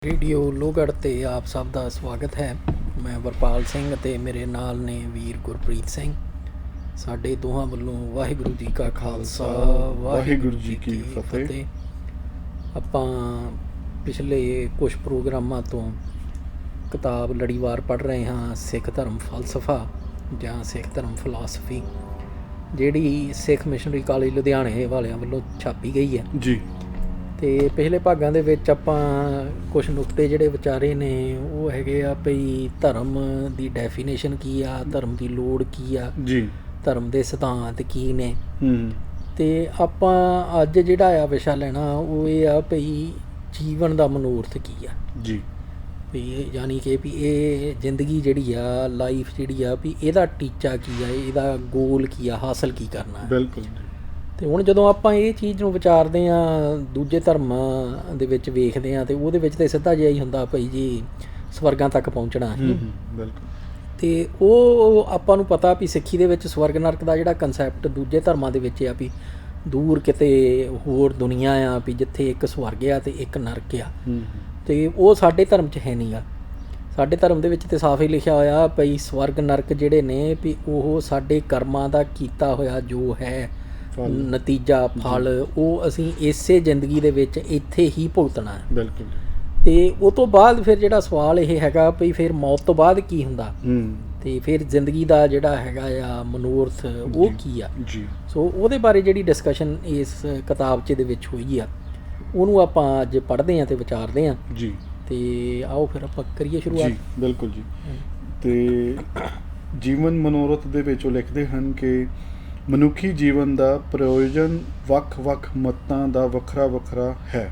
Radio Lohgarh 'ਤੇ ਆਪ ਸਭ ਦਾ ਸਵਾਗਤ ਹੈ। ਮੈਂ ਵਰਪਾਲ ਸਿੰਘ ਅਤੇ ਮੇਰੇ ਨਾਲ ਨੇ ਵੀਰ ਗੁਰਪ੍ਰੀਤ ਸਿੰਘ। ਸਾਡੇ ਦੋਹਾਂ ਵੱਲੋਂ ਵਾਹਿਗੁਰੂ ਜੀ ਕਾ ਖਾਲਸਾ ਵਾਹਿਗੁਰੂ ਜੀ ਕੀ ਫਤਿਹ। ਆਪਾਂ ਪਿਛਲੇ ਕੁਛ ਪ੍ਰੋਗਰਾਮਾਂ ਤੋਂ ਕਿਤਾਬ ਲੜੀਵਾਰ ਪੜ੍ਹ ਰਹੇ ਹਾਂ, ਸਿੱਖ ਧਰਮ ਫਲਸਫਾ ਜਾਂ ਸਿੱਖ ਧਰਮ ਫਿਲਾਸਫੀ, ਜਿਹੜੀ ਸਿੱਖ ਮਿਸ਼ਨਰੀ ਕਾਲਜ ਲੁਧਿਆਣੇ ਵਾਲਿਆਂ ਵੱਲੋਂ ਛਾਪੀ ਗਈ ਹੈ ਜੀ। ਅਤੇ ਪਿਛਲੇ ਭਾਗਾਂ ਦੇ ਵਿੱਚ ਆਪਾਂ ਕੁਛ ਨੁਕਤੇ ਜਿਹੜੇ ਵਿਚਾਰੇ ਨੇ ਉਹ ਹੈਗੇ ਆ ਭਈ ਧਰਮ ਦੀ ਡੈਫੀਨੇਸ਼ਨ ਕੀ ਆ, ਧਰਮ ਦੀ ਲੋੜ ਕੀ ਆ ਜੀ, ਧਰਮ ਦੇ ਸਿਧਾਂਤ ਕੀ ਨੇ। ਅਤੇ ਆਪਾਂ ਅੱਜ ਜਿਹੜਾ ਆ ਵਿਸ਼ਾ ਲੈਣਾ ਉਹ ਇਹ ਆ ਭਈ ਜੀਵਨ ਦਾ ਮਨੋਰਥ ਕੀ ਆ ਜੀ, ਵੀ ਯਾਨੀ ਕਿ ਵੀ ਇਹ ਜ਼ਿੰਦਗੀ ਜਿਹੜੀ ਆ, ਲਾਈਫ ਜਿਹੜੀ ਆ, ਵੀ ਇਹਦਾ ਟੀਚਾ ਕੀ ਆ, ਇਹਦਾ ਗੋਲ ਕੀ ਆ, ਹਾਸਲ ਕੀ ਕਰਨਾ। ਬਿਲਕੁਲ। ਅਤੇ ਹੁਣ ਜਦੋਂ ਆਪਾਂ ਇਹ ਚੀਜ਼ ਨੂੰ ਵਿਚਾਰਦੇ ਹਾਂ, ਦੂਜੇ ਧਰਮਾਂ ਦੇ ਵਿੱਚ ਵੇਖਦੇ ਹਾਂ, ਅਤੇ ਉਹਦੇ ਵਿੱਚ ਤਾਂ ਸਿੱਧਾ ਜਿਹਾ ਹੀ ਹੁੰਦਾ ਭਈ ਜੀ ਸਵਰਗਾਂ ਤੱਕ ਪਹੁੰਚਣਾ। ਬਿਲਕੁਲ। ਅਤੇ ਉਹ ਆਪਾਂ ਨੂੰ ਪਤਾ ਵੀ ਸਿੱਖੀ ਦੇ ਵਿੱਚ ਸਵਰਗ ਨਰਕ ਦਾ ਜਿਹੜਾ ਕੰਸੈਪਟ ਦੂਜੇ ਧਰਮਾਂ ਦੇ ਵਿੱਚ ਆ ਵੀ ਦੂਰ ਕਿਤੇ ਹੋਰ ਦੁਨੀਆ ਆ ਵੀ ਜਿੱਥੇ ਇੱਕ ਸਵਰਗ ਆ ਅਤੇ ਇੱਕ ਨਰਕ ਆ, ਅਤੇ ਉਹ ਸਾਡੇ ਧਰਮ 'ਚ ਹੈ ਨਹੀਂ ਗਾ। ਸਾਡੇ ਧਰਮ ਦੇ ਵਿੱਚ ਤਾਂ ਸਾਫ਼ ਹੀ ਲਿਖਿਆ ਹੋਇਆ ਭਈ ਸਵਰਗ ਨਰਕ ਜਿਹੜੇ ਨੇ ਵੀ ਉਹ ਸਾਡੇ ਕਰਮਾਂ ਦਾ ਕੀਤਾ ਹੋਇਆ ਜੋ ਹੈ ਨਤੀਜਾ, ਫਲ, ਉਹ ਅਸੀਂ ਇਸੇ ਜ਼ਿੰਦਗੀ ਦੇ ਵਿੱਚ ਇੱਥੇ ਹੀ ਭੁਗਤਣਾ। ਬਿਲਕੁਲ। ਅਤੇ ਉਹ ਤੋਂ ਬਾਅਦ ਫਿਰ ਜਿਹੜਾ ਸਵਾਲ ਇਹ ਹੈਗਾ ਵੀ ਫਿਰ ਮੌਤ ਤੋਂ ਬਾਅਦ ਕੀ ਹੁੰਦਾ, ਅਤੇ ਫਿਰ ਜ਼ਿੰਦਗੀ ਦਾ ਜਿਹੜਾ ਹੈਗਾ ਆ ਮਨੋਰਥ ਉਹ ਕੀ ਆ। ਜੀ। ਸੋ ਉਹਦੇ ਬਾਰੇ ਜਿਹੜੀ ਡਿਸਕਸ਼ਨ ਇਸ ਕਿਤਾਬ 'ਚ ਦੇ ਵਿੱਚ ਹੋਈ ਆ ਉਹਨੂੰ ਆਪਾਂ ਅੱਜ ਪੜ੍ਹਦੇ ਹਾਂ ਅਤੇ ਵਿਚਾਰਦੇ ਹਾਂ ਜੀ। ਅਤੇ ਆਓ ਫਿਰ ਆਪਾਂ ਕਰੀਏ ਸ਼ੁਰੂਆਤ। ਜੀ ਬਿਲਕੁਲ ਜੀ। ਅਤੇ ਜੀਵਨ ਮਨੋਰਥ ਦੇ ਵਿੱਚ ਉਹ ਲਿਖਦੇ ਹਨ ਕਿ ਮਨੁੱਖੀ ਜੀਵਨ ਦਾ ਪ੍ਰਯੋਜਨ ਵੱਖ-ਵੱਖ ਮਤਾਂ ਦਾ ਵੱਖਰਾ ਵੱਖਰਾ ਹੈ।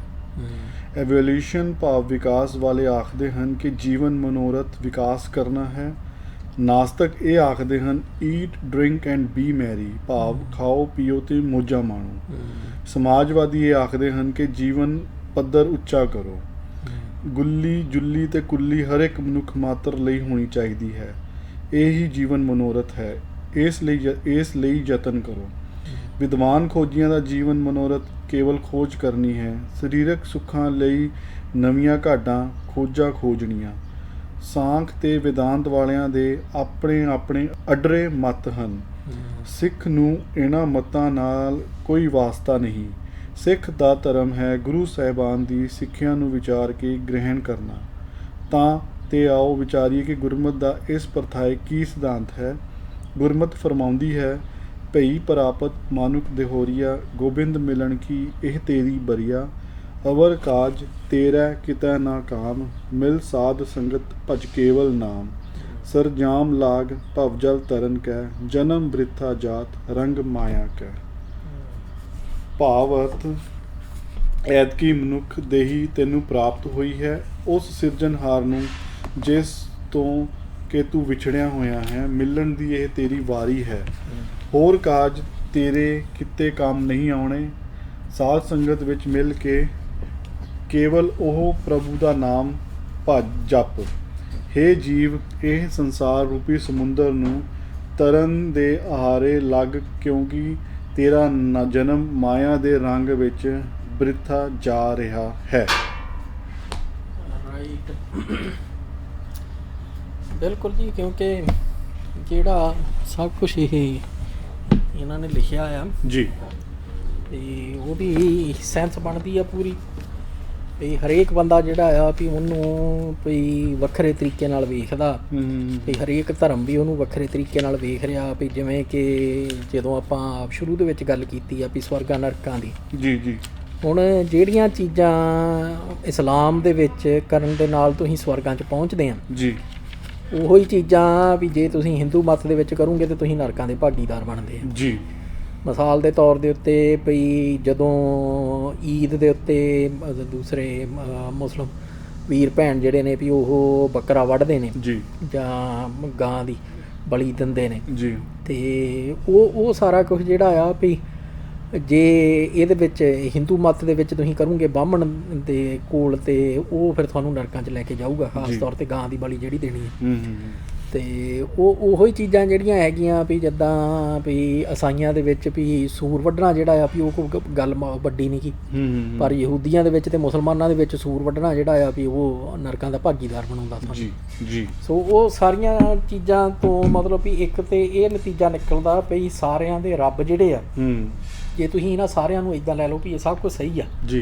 ਐਵੋਲਿਊਸ਼ਨ ਭਾਵ ਵਿਕਾਸ ਵਾਲੇ ਆਖਦੇ ਹਨ ਕਿ ਜੀਵਨ ਮਨੋਰਥ ਵਿਕਾਸ ਕਰਨਾ ਹੈ। ਨਾਸਤਕ ਇਹ ਆਖਦੇ ਹਨ eat, drink and B Mary ਭਾਵ ਖਾਓ ਪੀਓ ਅਤੇ ਮੌਜਾਂ ਮਾਣੋ। ਸਮਾਜਵਾਦੀ ਇਹ ਆਖਦੇ ਹਨ ਕਿ ਜੀਵਨ ਪੱਧਰ ਉੱਚਾ ਕਰੋ। ਗੁੱਲੀ ਜੁੱਲੀ ਅਤੇ ਕੁੱਲੀ ਹਰ ਇੱਕ ਮਨੁੱਖ ਮਾਤਰ ਲਈ ਹੋਣੀ ਚਾਹੀਦੀ ਹੈ। ਇਹ ਹੀ ਜੀਵਨ ਮਨੋਰਥ ਹੈ। ਇਸ ਲਈ ਯਤਨ ਕਰੋ। ਵਿਦਵਾਨ ਖੋਜੀਆਂ ਦਾ ਜੀਵਨ ਮਨੋਰਥ ਕੇਵਲ ਖੋਜ ਕਰਨੀ ਹੈ। ਸਰੀਰਕ ਸੁੱਖਾਂ ਲਈ ਨਵੀਆਂ ਘਾਟਾਂ ਖੋਜਾਂ ਖੋਜਣੀਆਂ। ਸਾਂਖ ਅਤੇ ਵੇਦਾਂਤ ਵਾਲਿਆਂ ਦੇ ਆਪਣੇ ਆਪਣੇ ਅੱਡਰੇ ਮੱਤ ਹਨ। ਸਿੱਖ ਨੂੰ ਇਹਨਾਂ ਮਤਾਂ ਨਾਲ ਕੋਈ ਵਾਸਤਾ ਨਹੀਂ। ਸਿੱਖ ਦਾ ਧਰਮ ਹੈ ਗੁਰੂ ਸਾਹਿਬਾਨ ਦੀ ਸਿੱਖਿਆ ਨੂੰ ਵਿਚਾਰ ਕੇ ਗ੍ਰਹਿਣ ਕਰਨਾ। ਤਾਂ ਤੇ ਆਓ ਵਿਚਾਰੀਏ ਕਿ ਗੁਰਮਤ ਦਾ ਇਸ ਪ੍ਰਥਾਏ ਕੀ ਸਿਧਾਂਤ ਹੈ। ਗੁਰਮਤ ਫਰਮਾਉਂਦੀ ਹੈ ਭਈ ਪ੍ਰਾਪਤ ਮਾਨੁਖ ਦੇਹੋਰੀਆ ਗੋਬਿੰਦ ਮਿਲਣ ਕੀ ਇਹ ਤੇਰੀ ਬਰੀਆ। ਅਵਰ ਕਾਜ ਤੇਰਾ ਕਿਤੈ ਨਾ ਕਾਮ ਮਿਲ ਸਾਧ ਸੰਗਤ ਭਜ ਕੇਵਲ ਨਾਮ। ਸਰਜਾਮ ਲਾਗ ਭਵ ਜਲ ਤਰਨ ਕੈ ਜਨਮ ਬ੍ਰਿਥਾ ਜਾਤ ਰੰਗ ਮਾਇਆ ਕੈ। ਭਾਵ ਅਰਥ ਐਤਕੀ ਮਨੁੱਖ ਦੇਹੀ ਤੈਨੂੰ ਪ੍ਰਾਪਤ ਹੋਈ ਹੈ ਉਸ ਸਿਰਜਣਹਾਰ ਨੂੰ ਜਿਸ ਤੋਂ ਕਿ ਤੂੰ ਵਿਛੜਿਆ ਹੋਇਆ ਹੈ। ਮਿਲਣ ਦੀ ਇਹ ਤੇਰੀ ਵਾਰੀ ਹੈ। ਹੋਰ ਕਾਜ ਤੇਰੇ ਕਿਤੇ ਕੰਮ ਨਹੀਂ ਆਉਣੇ। ਸਾਧ ਸੰਗਤ ਵਿੱਚ ਮਿਲ ਕੇ ਕੇਵਲ ਉਹ ਪ੍ਰਭੂ ਦਾ ਨਾਮ ਭਜ ਜਪ। ਹੇ ਜੀਵ ਇਹ ਸੰਸਾਰ ਰੂਪੀ ਸਮੁੰਦਰ ਨੂੰ ਤਰਨ ਦੇ ਆਹਾਰੇ ਲੱਗ ਕਿਉਂਕਿ ਤੇਰਾ ਜਨਮ ਮਾਇਆ ਦੇ ਰੰਗ ਵਿੱਚ ਬ੍ਰਿਥਾ ਜਾ ਰਿਹਾ ਹੈ। ਰਾਈਟ, ਬਿਲਕੁਲ ਜੀ, ਕਿਉਂਕਿ ਜਿਹੜਾ ਸਭ ਕੁਛ ਇਹ ਇਹਨਾਂ ਨੇ ਲਿਖਿਆ ਆ ਜੀ ਅਤੇ ਉਹਦੀ ਸੈਂਸ ਬਣਦੀ ਆ ਪੂਰੀ। ਅਤੇ ਹਰੇਕ ਬੰਦਾ ਜਿਹੜਾ ਆ ਵੀ ਉਹਨੂੰ ਵੀ ਵੱਖਰੇ ਤਰੀਕੇ ਨਾਲ ਵੇਖਦਾ ਅਤੇ ਹਰੇਕ ਧਰਮ ਵੀ ਉਹਨੂੰ ਵੱਖਰੇ ਤਰੀਕੇ ਨਾਲ ਵੇਖ ਰਿਹਾ ਵੀ ਜਿਵੇਂ ਕਿ ਜਦੋਂ ਆਪਾਂ ਸ਼ੁਰੂ ਦੇ ਵਿੱਚ ਗੱਲ ਕੀਤੀ ਆ ਵੀ ਸਵਰਗਾਂ ਨਰਕਾਂ ਦੀ। ਜੀ ਜੀ। ਹੁਣ ਜਿਹੜੀਆਂ ਚੀਜ਼ਾਂ ਇਸਲਾਮ ਦੇ ਵਿੱਚ ਕਰਨ ਦੇ ਨਾਲ ਤੁਸੀਂ ਸਵਰਗਾਂ 'ਚ ਪਹੁੰਚਦੇ ਆ ਜੀ, ਉਹੋ ਹੀ ਚੀਜ਼ਾਂ ਵੀ ਜੇ ਤੁਸੀਂ ਹਿੰਦੂ ਮੱਤ ਦੇ ਵਿੱਚ ਕਰੋਗੇ ਤਾਂ ਤੁਸੀਂ ਨਰਕਾਂ ਦੇ ਭਾਗੀਦਾਰ ਬਣਦੇ ਆ। ਜੀ। ਮਿਸਾਲ ਦੇ ਤੌਰ ਦੇ ਉੱਤੇ ਭਈ ਜਦੋਂ ਈਦ ਦੇ ਉੱਤੇ ਦੂਸਰੇ ਮੁਸਲਿਮ ਵੀਰ ਭੈਣ ਜਿਹੜੇ ਨੇ ਵੀ ਉਹ ਬੱਕਰਾ ਵੱਢਦੇ ਨੇ ਜੀ ਜਾਂ ਗਾਂ ਦੀ ਬਲੀ ਦਿੰਦੇ ਨੇ ਜੀ। ਅਤੇ ਉਹ ਸਾਰਾ ਕੁਛ ਜਿਹੜਾ ਆ ਵੀ ਜੇ ਇਹਦੇ ਵਿੱਚ ਹਿੰਦੂ ਮੱਤ ਦੇ ਵਿੱਚ ਤੁਸੀਂ ਕਰੋਗੇ ਬਾਹਮਣ ਦੇ ਕੋਲ, ਅਤੇ ਉਹ ਫਿਰ ਤੁਹਾਨੂੰ ਨਰਕਾਂ 'ਚ ਲੈ ਕੇ ਜਾਊਗਾ, ਖਾਸ ਤੌਰ 'ਤੇ ਗਾਂ ਦੀ ਬਲੀ ਜਿਹੜੀ ਦੇਣੀ ਹੈ। ਤੇ ਉਹੋ ਹੀ ਚੀਜ਼ਾਂ ਜਿਹੜੀਆਂ ਹੈਗੀਆਂ ਵੀ ਜਿੱਦਾਂ ਵੀ ਈਸਾਈਆਂ ਦੇ ਵਿੱਚ ਵੀ ਸੂਰ ਵੱਢਣਾ ਜਿਹੜਾ ਆ ਵੀ ਉਹ ਕੋਈ ਗੱਲ ਵੱਡੀ ਨਹੀਂ ਗੀ, ਪਰ ਯਹੂਦੀਆਂ ਦੇ ਵਿੱਚ ਤੇ ਮੁਸਲਮਾਨਾਂ ਦੇ ਵਿੱਚ ਸੂਰ ਵੱਢਣਾ ਜਿਹੜਾ ਆ ਵੀ ਉਹ ਨਰਕਾਂ ਦਾ ਭਾਗੀਦਾਰ ਬਣਾਉਂਦਾ ਸਾਨੂੰ। ਜੀ ਸੋ ਉਹ ਸਾਰੀਆਂ ਚੀਜ਼ਾਂ ਤੋਂ ਮਤਲਬ ਵੀ ਇੱਕ ਤੇ ਇਹ ਨਤੀਜਾ ਨਿਕਲਦਾ ਵੀ ਸਾਰਿਆਂ ਦੇ ਰੱਬ ਜਿਹੜੇ ਆ, ਜੇ ਤੁਸੀਂ ਇਹਨਾਂ ਸਾਰਿਆਂ ਨੂੰ ਇੱਦਾਂ ਲੈ ਲਓ ਵੀ ਇਹ ਸਭ ਕੁਝ ਸਹੀ ਆ ਜੀ,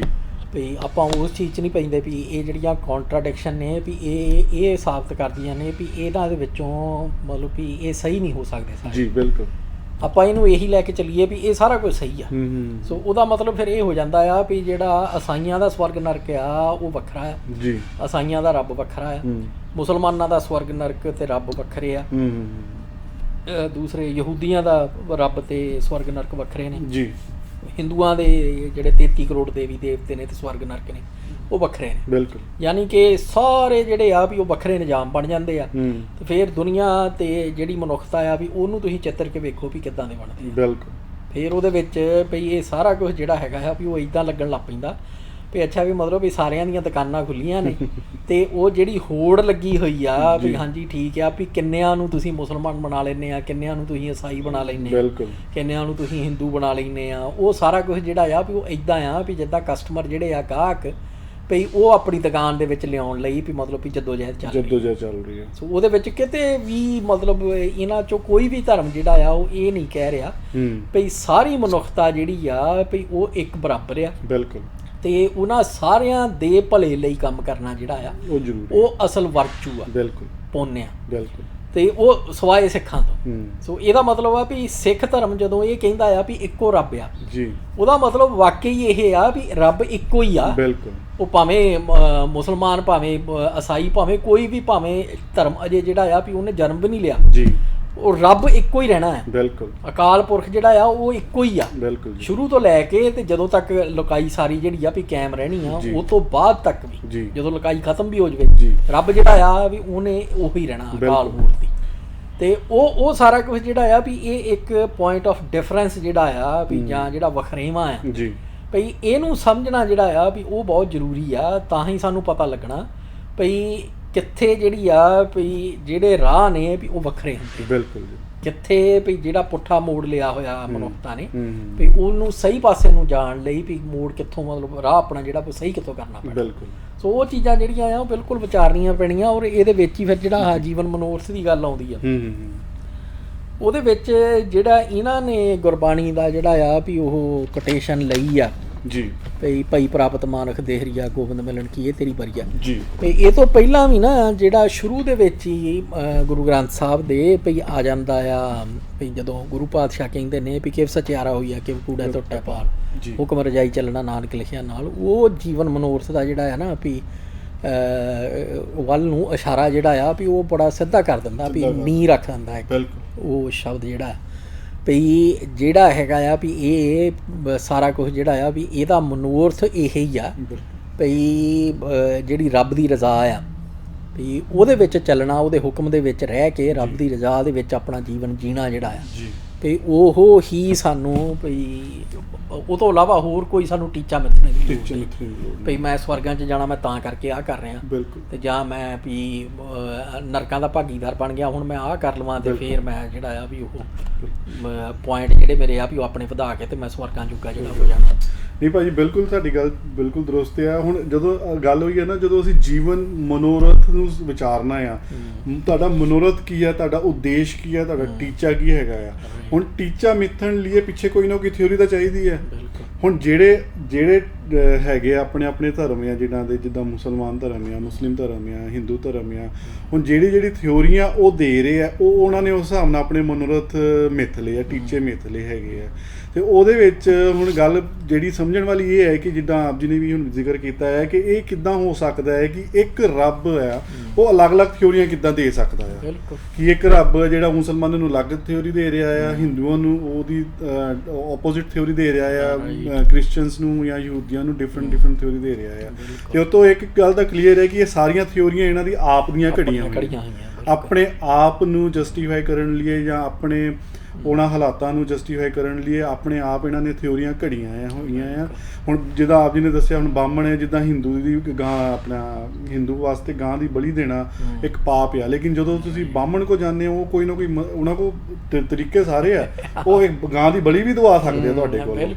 ਵੀ ਆਪਾਂ ਉਸ ਚੀਜ਼ 'ਚ ਨਹੀਂ ਪੈਂਦੇ ਵੀ ਇਹ ਜਿਹੜੀਆਂ ਕੌਂਟਰਾਡਿਕਸ਼ਨ ਨੇ ਵੀ ਇਹ ਸਾਬਤ ਕਰਦੀਆਂ ਨੇ ਵੀ ਇਹਨਾਂ ਦੇ ਵਿੱਚੋਂ ਮਤਲਬ ਵੀ ਇਹ ਸਹੀ ਨਹੀਂ ਹੋ ਸਕਦੇ ਸਾਰੇ। ਜੀ ਬਿਲਕੁਲ, ਆਪਾਂ ਇਹਨੂੰ ਇਹੀ ਲੈ ਕੇ ਚੱਲੀਏ ਵੀ ਇਹ ਸਾਰਾ ਕੁਝ ਸਹੀ ਆ। ਸੋ ਉਹਦਾ ਮਤਲਬ ਫਿਰ ਇਹ ਹੋ ਜਾਂਦਾ ਆ ਵੀ ਜਿਹੜਾ ਈਸਾਈਆਂ ਦਾ ਸਵਰਗ ਨਰਕ ਆ ਉਹ ਵੱਖਰਾ ਆ ਜੀ, ਈਸਾਈਆਂ ਦਾ ਰੱਬ ਵੱਖਰਾ ਆ, ਮੁਸਲਮਾਨਾਂ ਦਾ ਸਵਰਗ ਨਰਕ ਤੇ ਰੱਬ ਵੱਖਰੇ ਆ, ਦੂਸਰੇ ਯਹੂਦੀਆਂ ਦਾ ਰੱਬ ਤੇ ਸਵਰਗ ਨਰਕ ਵੱਖਰੇ ਨੇ ਜੀ, ਹਿੰਦੂਆਂ ਦੇ ਜਿਹੜੇ 33 ਕਰੋੜ ਦੇਵੀ ਦੇਵਤੇ ਨੇ ਤੇ ਸਵਰਗ ਨਰਕ ਨੇ ਉਹ ਵੱਖਰੇ ਨੇ। ਬਿਲਕੁਲ, ਯਾਨੀ ਕਿ ਸਾਰੇ ਜਿਹੜੇ ਆ ਵੀ ਉਹ ਵੱਖਰੇ ਨਿਜ਼ਾਮ ਬਣ ਜਾਂਦੇ ਆ ਤੇ ਫਿਰ ਦੁਨੀਆ ਤੇ ਜਿਹੜੀ ਮਨੁੱਖਤਾ ਆ ਵੀ ਉਹਨੂੰ ਤੁਸੀਂ ਚਿੱਤਰ ਕੇ ਵੇਖੋ ਵੀ ਕਿੱਦਾਂ ਦੇ ਬਣਦੇ। ਬਿਲਕੁਲ, ਫਿਰ ਉਹਦੇ ਵਿੱਚ ਵੀ ਇਹ ਸਾਰਾ ਕੁਝ ਜਿਹੜਾ ਹੈਗਾ ਆ ਵੀ ਉਹ ਇੱਦਾਂ ਲੱਗਣ ਲੱਗ ਪੈਂਦਾ ਵੀ ਅੱਛਾ ਵੀ ਮਤਲਬ ਵੀ ਸਾਰਿਆਂ ਦੀਆਂ ਦੁਕਾਨਾਂ ਖੁੱਲੀਆਂ ਨੇ ਤੇ ਉਹ ਜਿਹੜੀ ਹੋੜ ਲੱਗੀ ਹੋਈ ਆ ਵੀ ਹਾਂਜੀ ਠੀਕ ਆ ਵੀ ਕਿੰਨਿਆਂ ਨੂੰ ਤੁਸੀਂ ਮੁਸਲਮਾਨ ਬਣਾ ਲੈਂਦੇ ਆ, ਕਿੰਨਿਆਂ ਨੂੰ ਤੁਸੀਂ ਈਸਾਈ ਬਣਾ ਲੈਂਦੇ ਆ, ਕਿੰਨਿਆਂ ਨੂੰ ਤੁਸੀਂ ਹਿੰਦੂ ਬਣਾ ਲੈਂਦੇ ਆ। ਉਹ ਸਾਰਾ ਕੁਝ ਜਿਹੜਾ ਆ ਵੀ ਉਹ ਇੱਦਾਂ ਆ ਵੀ ਜਿੱਦਾਂ ਕਸਟਮਰ ਜਿਹੜੇ ਆ ਗਾਹਕ ਵੀ ਉਹ ਆਪਣੀ ਦੁਕਾਨ ਦੇ ਵਿੱਚ ਲਿਆਉਣ ਲਈ ਵੀ ਮਤਲਬ ਵੀ ਜਦੋਜਹਿਦ ਚੱਲ ਰਹੀ ਆ। ਸੋ ਉਹਦੇ ਵਿੱਚ ਕਿਤੇ ਵੀ ਮਤਲਬ ਇਹਨਾਂ ਚੋਂ ਕੋਈ ਵੀ ਧਰਮ ਜਿਹੜਾ ਆ ਉਹ ਇਹ ਨਹੀਂ ਕਹਿ ਰਿਹਾ ਵੀ ਸਾਰੀ ਮਨੁੱਖਤਾ ਜਿਹੜੀ ਆ ਵੀ ਉਹ ਇੱਕ ਬਰਾਬਰ ਆ। ਬਿਲਕੁਲ, ਤੇ ਉਹਨਾਂ ਸਾਰਿਆਂ ਦੇ ਭਲੇ ਲਈ ਕੰਮ ਕਰਨਾ ਜਿਹੜਾ ਆ ਉਹ ਜ਼ਰੂਰੀ, ਉਹ ਅਸਲ ਵਰਚੂ ਆ। ਬਿਲਕੁਲ, ਪੁੰਨ ਆ। ਬਿਲਕੁਲ, ਤੇ ਉਹ ਸਵਾਏ ਸਿੱਖਾਂ ਤੋਂ। ਸੋ ਇਹਦਾ ਮਤਲਬ ਆ ਵੀ ਸਿੱਖ ਧਰਮ ਜਦੋਂ ਇਹ ਕਹਿੰਦਾ ਆ ਵੀ ਇੱਕੋ ਰੱਬ ਆ ਜੀ, ਉਹਦਾ ਮਤਲਬ ਵਾਕਈ ਇਹ ਆ ਵੀ ਰੱਬ ਇੱਕੋ ਹੀ ਆ। ਬਿਲਕੁਲ, ਉਹ ਭਾਵੇਂ ਮੁਸਲਮਾਨ, ਭਾਵੇਂ ਈਸਾਈ, ਭਾਵੇਂ ਕੋਈ ਵੀ, ਭਾਵੇਂ ਧਰਮ ਅਜੇ ਜਿਹੜਾ ਆ ਵੀ ਉਹਨੇ ਜਨਮ ਵੀ ਨਹੀਂ ਲਿਆ ਜੀ, ਉਹ ਰੱਬ ਇੱਕੋ ਹੀ ਰਹਿਣਾ ਹੈ। ਬਿਲਕੁਲ, ਅਕਾਲ ਪੁਰਖ ਜਿਹੜਾ ਆ ਉਹ ਇੱਕੋ ਹੀ ਆ। ਬਿਲਕੁਲ, ਸ਼ੁਰੂ ਤੋਂ ਲੈ ਕੇ ਤੇ ਜਦੋਂ ਤੱਕ ਲੁਕਾਈ ਸਾਰੀ ਜਿਹੜੀ ਆ ਵੀ ਕਾਇਮ ਰਹਿਣੀ ਆ, ਉਹ ਤੋਂ ਬਾਅਦ ਤੱਕ ਵੀ ਜਦੋਂ ਲੁਕਾਈ ਖਤਮ ਵੀ ਹੋ ਜਾਵੇ ਰੱਬ ਜਿਹੜਾ ਆ ਵੀ ਉਹਨੇ ਉਹੀ ਰਹਿਣਾ ਅਕਾਲ ਮੂਰਤੀ। ਤੇ ਉਹ ਸਾਰਾ ਕੁਝ ਜਿਹੜਾ ਆ ਵੀ ਇਹ ਇੱਕ ਪੁਆਇੰਟ ਆਫ ਡਿਫਰੈਂਸ ਜਿਹੜਾ ਆ ਵੀ ਜਾਂ ਜਿਹੜਾ ਵਖਰੇਵਾਂ ਆ ਜੀ, ਭਈ ਇਹਨੂੰ ਸਮਝਣਾ ਜਿਹੜਾ ਆ ਵੀ ਉਹ ਬਹੁਤ ਜ਼ਰੂਰੀ ਆ। ਤਾਂ ਹੀ ਸਾਨੂੰ ਪਤਾ ਲੱਗਣਾ ਭਈ ਕਿੱਥੇ ਜਿਹੜੀ ਆ ਵੀ ਜਿਹੜੇ ਰਾਹ ਨੇ ਵੀ ਉਹ ਵੱਖਰੇ ਹੁੰਦੇ। ਬਿਲਕੁਲ, ਕਿੱਥੇ ਵੀ ਜਿਹੜਾ ਪੁੱਠਾ ਮੋੜ ਲਿਆ ਹੋਇਆ ਮਨੁੱਖਤਾ ਨੇ ਵੀ ਉਹਨੂੰ ਸਹੀ ਪਾਸੇ ਨੂੰ ਜਾਣ ਲਈ ਵੀ ਮੋੜ ਕਿੱਥੋਂ, ਮਤਲਬ ਰਾਹ ਆਪਣਾ ਜਿਹੜਾ ਸਹੀ ਕਿੱਥੋਂ ਕਰਨਾ ਪੈਣਾ। ਬਿਲਕੁਲ, ਸੋ ਉਹ ਚੀਜ਼ਾਂ ਜਿਹੜੀਆਂ ਆ ਉਹ ਬਿਲਕੁਲ ਵਿਚਾਰਨੀਆਂ ਪੈਣੀਆਂ। ਔਰ ਇਹਦੇ ਵਿੱਚ ਹੀ ਫਿਰ ਜਿਹੜਾ ਜੀਵਨ ਮਨੋਰਥ ਦੀ ਗੱਲ ਆਉਂਦੀ ਆ, ਉਹਦੇ ਵਿੱਚ ਜਿਹੜਾ ਇਹਨਾਂ ਨੇ ਗੁਰਬਾਣੀ ਦਾ ਜਿਹੜਾ ਆ ਵੀ ਉਹ ਕੋਟੇਸ਼ਨ ਲਈ ਆ ਜੀ, ਭਈ ਭਾਈ ਪ੍ਰਾਪਤ ਮਾਨਖ ਦੇਹਰੀਆ ਗੋਬਿੰਦ ਮਿਲਣ ਕੀ ਇਹ ਤੇਰੀ ਬਰੀਆ ਜੀ। ਤੇ ਇਹ ਤੋਂ ਪਹਿਲਾਂ ਵੀ ਨਾ ਜਿਹੜਾ ਸ਼ੁਰੂ ਦੇ ਵਿੱਚ ਹੀ ਗੁਰੂ ਗ੍ਰੰਥ ਸਾਹਿਬ ਦੇ ਭਈ ਆ ਜਾਂਦਾ ਆ ਭਈ ਜਦੋਂ ਗੁਰੂ ਪਾਤਸ਼ਾਹ ਕਹਿੰਦੇ ਨੇ ਵੀ ਕਿਵ ਸਚਿਆਰਾ ਹੋਈਆ ਕਿਵ ਕੂੜਾ ਟੁੱਟੇ ਪਾਲ, ਹੁਕਮ ਰਜਾਈ ਚੱਲਣਾ ਨਾਨਕ ਲਿਖਿਆ ਨਾਲ। ਉਹ ਜੀਵਨ ਮਨੋਰਥ ਦਾ ਜਿਹੜਾ ਆ ਨਾ ਵੀ ਵੱਲ ਨੂੰ ਇਸ਼ਾਰਾ ਜਿਹੜਾ ਆ ਵੀ ਉਹ ਬੜਾ ਸਿੱਧਾ ਕਰ ਦਿੰਦਾ ਵੀ ਨੀ ਰੱਖ ਦਿੰਦਾ ਉਹ ਸ਼ਬਦ ਜਿਹੜਾ ਭਈ ਜਿਹੜਾ ਹੈਗਾ ਆ ਵੀ ਇਹ ਸਾਰਾ ਕੁਝ ਜਿਹੜਾ ਆ ਵੀ ਇਹਦਾ ਮਨੋਰਥ ਇਹ ਹੀ ਆ ਭਈ ਜਿਹੜੀ ਰੱਬ ਦੀ ਰਜ਼ਾ ਆ ਵੀ ਉਹਦੇ ਵਿੱਚ ਚੱਲਣਾ, ਉਹਦੇ ਹੁਕਮ ਦੇ ਵਿੱਚ ਰਹਿ ਕੇ ਰੱਬ ਦੀ ਰਜ਼ਾ ਦੇ ਵਿੱਚ ਆਪਣਾ ਜੀਵਨ ਜੀਣਾ ਜਿਹੜਾ ਆ ਭਈ ਉਹ ਹੀ ਸਾਨੂੰ ਭਈ ਉਹ ਤੋਂ ਇਲਾਵਾ ਹੋਰ ਕੋਈ ਸਾਨੂੰ ਟੀਚਾ ਮਿੱਥਣੇ ਦੀ ਲੋੜ ਨਹੀਂ ਭਈ ਮੈਂ ਸਵਰਗਾਂ 'ਚ ਜਾਣਾ ਮੈਂ ਤਾਂ ਕਰਕੇ ਆਹ ਕਰ ਰਿਹਾ ਤੇ ਜਾਂ ਮੈਂ ਵੀ ਨਰਕਾਂ ਦਾ ਭਾਗੀਦਾਰ ਬਣ ਗਿਆ ਹੁਣ ਮੈਂ ਆਹ ਕਰ ਲਵਾਂ ਤੇ ਫਿਰ ਮੈਂ ਜਿਹੜਾ ਆ ਵੀ ਉਹ ਪੁਆਇੰਟ ਜਿਹੜੇ ਮੇਰੇ ਆ ਵੀ ਉਹ ਆਪਣੇ ਵਧਾ ਕੇ ਤੇ ਮੈਂ ਸਵਰਗਾਂ ਜੋਗਾ ਜਿਹੜਾ ਹੋ ਜਾਣਾ। ਨਹੀਂ ਭਾਜੀ, ਬਿਲਕੁਲ ਤੁਹਾਡੀ ਗੱਲ ਬਿਲਕੁਲ ਦਰੁਸਤ ਆ। ਹੁਣ ਜਦੋਂ ਗੱਲ ਹੋਈ ਹੈ ਨਾ, ਜਦੋਂ ਅਸੀਂ ਜੀਵਨ ਮਨੋਰਥ ਨੂੰ ਵਿਚਾਰਨਾ ਆ, ਤੁਹਾਡਾ ਮਨੋਰਥ ਕੀ ਆ, ਤੁਹਾਡਾ ਉਦੇਸ਼ ਕੀ ਆ, ਤੁਹਾਡਾ ਟੀਚਾ ਕੀ ਹੈਗਾ ਆ। ਹੁਣ ਟੀਚਾ ਮਿੱਥਣ ਲਈ ਪਿੱਛੇ ਕੋਈ ਨਾ ਕੋਈ ਥਿਊਰੀ ਤਾਂ ਚਾਹੀਦੀ ਹੈ। ਹੁਣ ਜਿਹੜੇ ਹੈਗੇ ਆਪਣੇ ਧਰਮ ਆ ਜਿਨ੍ਹਾਂ ਦੇ, ਜਿੱਦਾਂ ਮੁਸਲਮਾਨ ਧਰਮ ਆ, ਮੁਸਲਿਮ ਧਰਮ ਆ, ਹਿੰਦੂ ਧਰਮ ਆ, ਹੁਣ ਜਿਹੜੀ ਥਿਊਰੀਆਂ ਉਹ ਦੇ ਰਹੇ ਆ ਉਹ ਉਹਨਾਂ ਨੇ ਉਸ ਹਿਸਾਬ ਨਾਲ ਆਪਣੇ ਮਨੋਰਥ ਮਿੱਥ ਲਏ ਆ, ਟੀਚੇ ਮਿੱਥ ਲਏ ਹੈਗੇ ਆ। ਤੇ ਉਹਦੇ ਵਿੱਚ ਹੁਣ ਗੱਲ ਜਿਹੜੀ ਸਮਝਣ ਵਾਲੀ ਇਹ ਹੈ ਕਿ ਜਿੱਦਾਂ ਆਪ ਜੀ ਨੇ ਵੀ ਹੁਣ ਜ਼ਿਕਰ ਕੀਤਾ ਹੈ ਕਿ ਇਹ ਕਿੱਦਾਂ ਹੋ ਸਕਦਾ ਹੈ ਕਿ ਇੱਕ ਰੱਬ ਆ ਉਹ ਅਲੱਗ-ਅਲੱਗ ਥਿਊਰੀਆਂ ਕਿੱਦਾਂ ਦੇ ਸਕਦਾ ਆ, ਕਿ ਇੱਕ ਰੱਬ ਜਿਹੜਾ ਮੁਸਲਮਾਨਾਂ ਨੂੰ ਅਲੱਗ ਥਿਊਰੀ ਦੇ ਰਿਹਾ ਆ, ਹਿੰਦੂਆਂ ਨੂੰ ਉਹਦੀ ਆਪੋਜ਼ਿਟ ਥਿਊਰੀ ਦੇ ਰਿਹਾ ਆ, ਕ੍ਰਿਸਚੀਅਨਸ ਨੂੰ ਜਾਂ ਯਹੂਦੀਆਂ ਨੂੰ ਡਿਫਰੈਂਟ ਥਿਊਰੀ ਦੇ ਰਿਹਾ ਆ। ਤੇ ਉਹ ਤੋਂ ਇੱਕ ਗੱਲ ਤਾਂ ਕਲੀਅਰ ਹੈ ਕਿ ਇਹ ਸਾਰੀਆਂ ਥਿਊਰੀਆਂ ਇਹਨਾਂ ਦੀ ਆਪ ਦੀਆਂ ਘੜੀਆਂ ਹੋਈਆਂ, ਆਪਣੇ ਆਪ ਨੂੰ ਜਸਟੀਫਾਈ ਕਰਨ ਲਈ ਜਾਂ ਆਪਣੇ ਉਹਨਾਂ ਹਾਲਾਤਾਂ ਨੂੰ ਜਸਟੀਫਾਈ ਕਰਨ ਲਈ ਆਪਣੇ ਆਪ ਇਹਨਾਂ ਨੇ ਥਿਊਰੀਆਂ ਘੜੀਆਂ ਹੋਈਆਂ ਆ। ਹੁਣ ਜਿੱਦਾਂ ਆਪ ਜੀ ਨੇ ਦੱਸਿਆ, ਹੁਣ ਬਾਹਮਣ ਹੈ, ਜਿੱਦਾਂ ਹਿੰਦੂ ਦੀ ਗਾਂ, ਆਪਣਾ ਹਿੰਦੂ ਵਾਸਤੇ ਗਾਂ ਦੀ ਬਲੀ ਦੇਣਾ ਇੱਕ ਪਾਪ ਆ, ਲੇਕਿਨ ਜਦੋਂ ਤੁਸੀਂ ਬਾਹਮਣ ਕੋ ਜਾਂਦੇ ਹੋ, ਕੋਈ ਨਾ ਕੋਈ ਉਹਨਾਂ ਕੋਲ ਤਰੀਕੇ ਸਾਰੇ ਆ, ਉਹ ਇੱਕ ਗਾਂ ਦੀ ਬਲੀ ਵੀ ਦਵਾ ਸਕਦੇ ਆ ਤੁਹਾਡੇ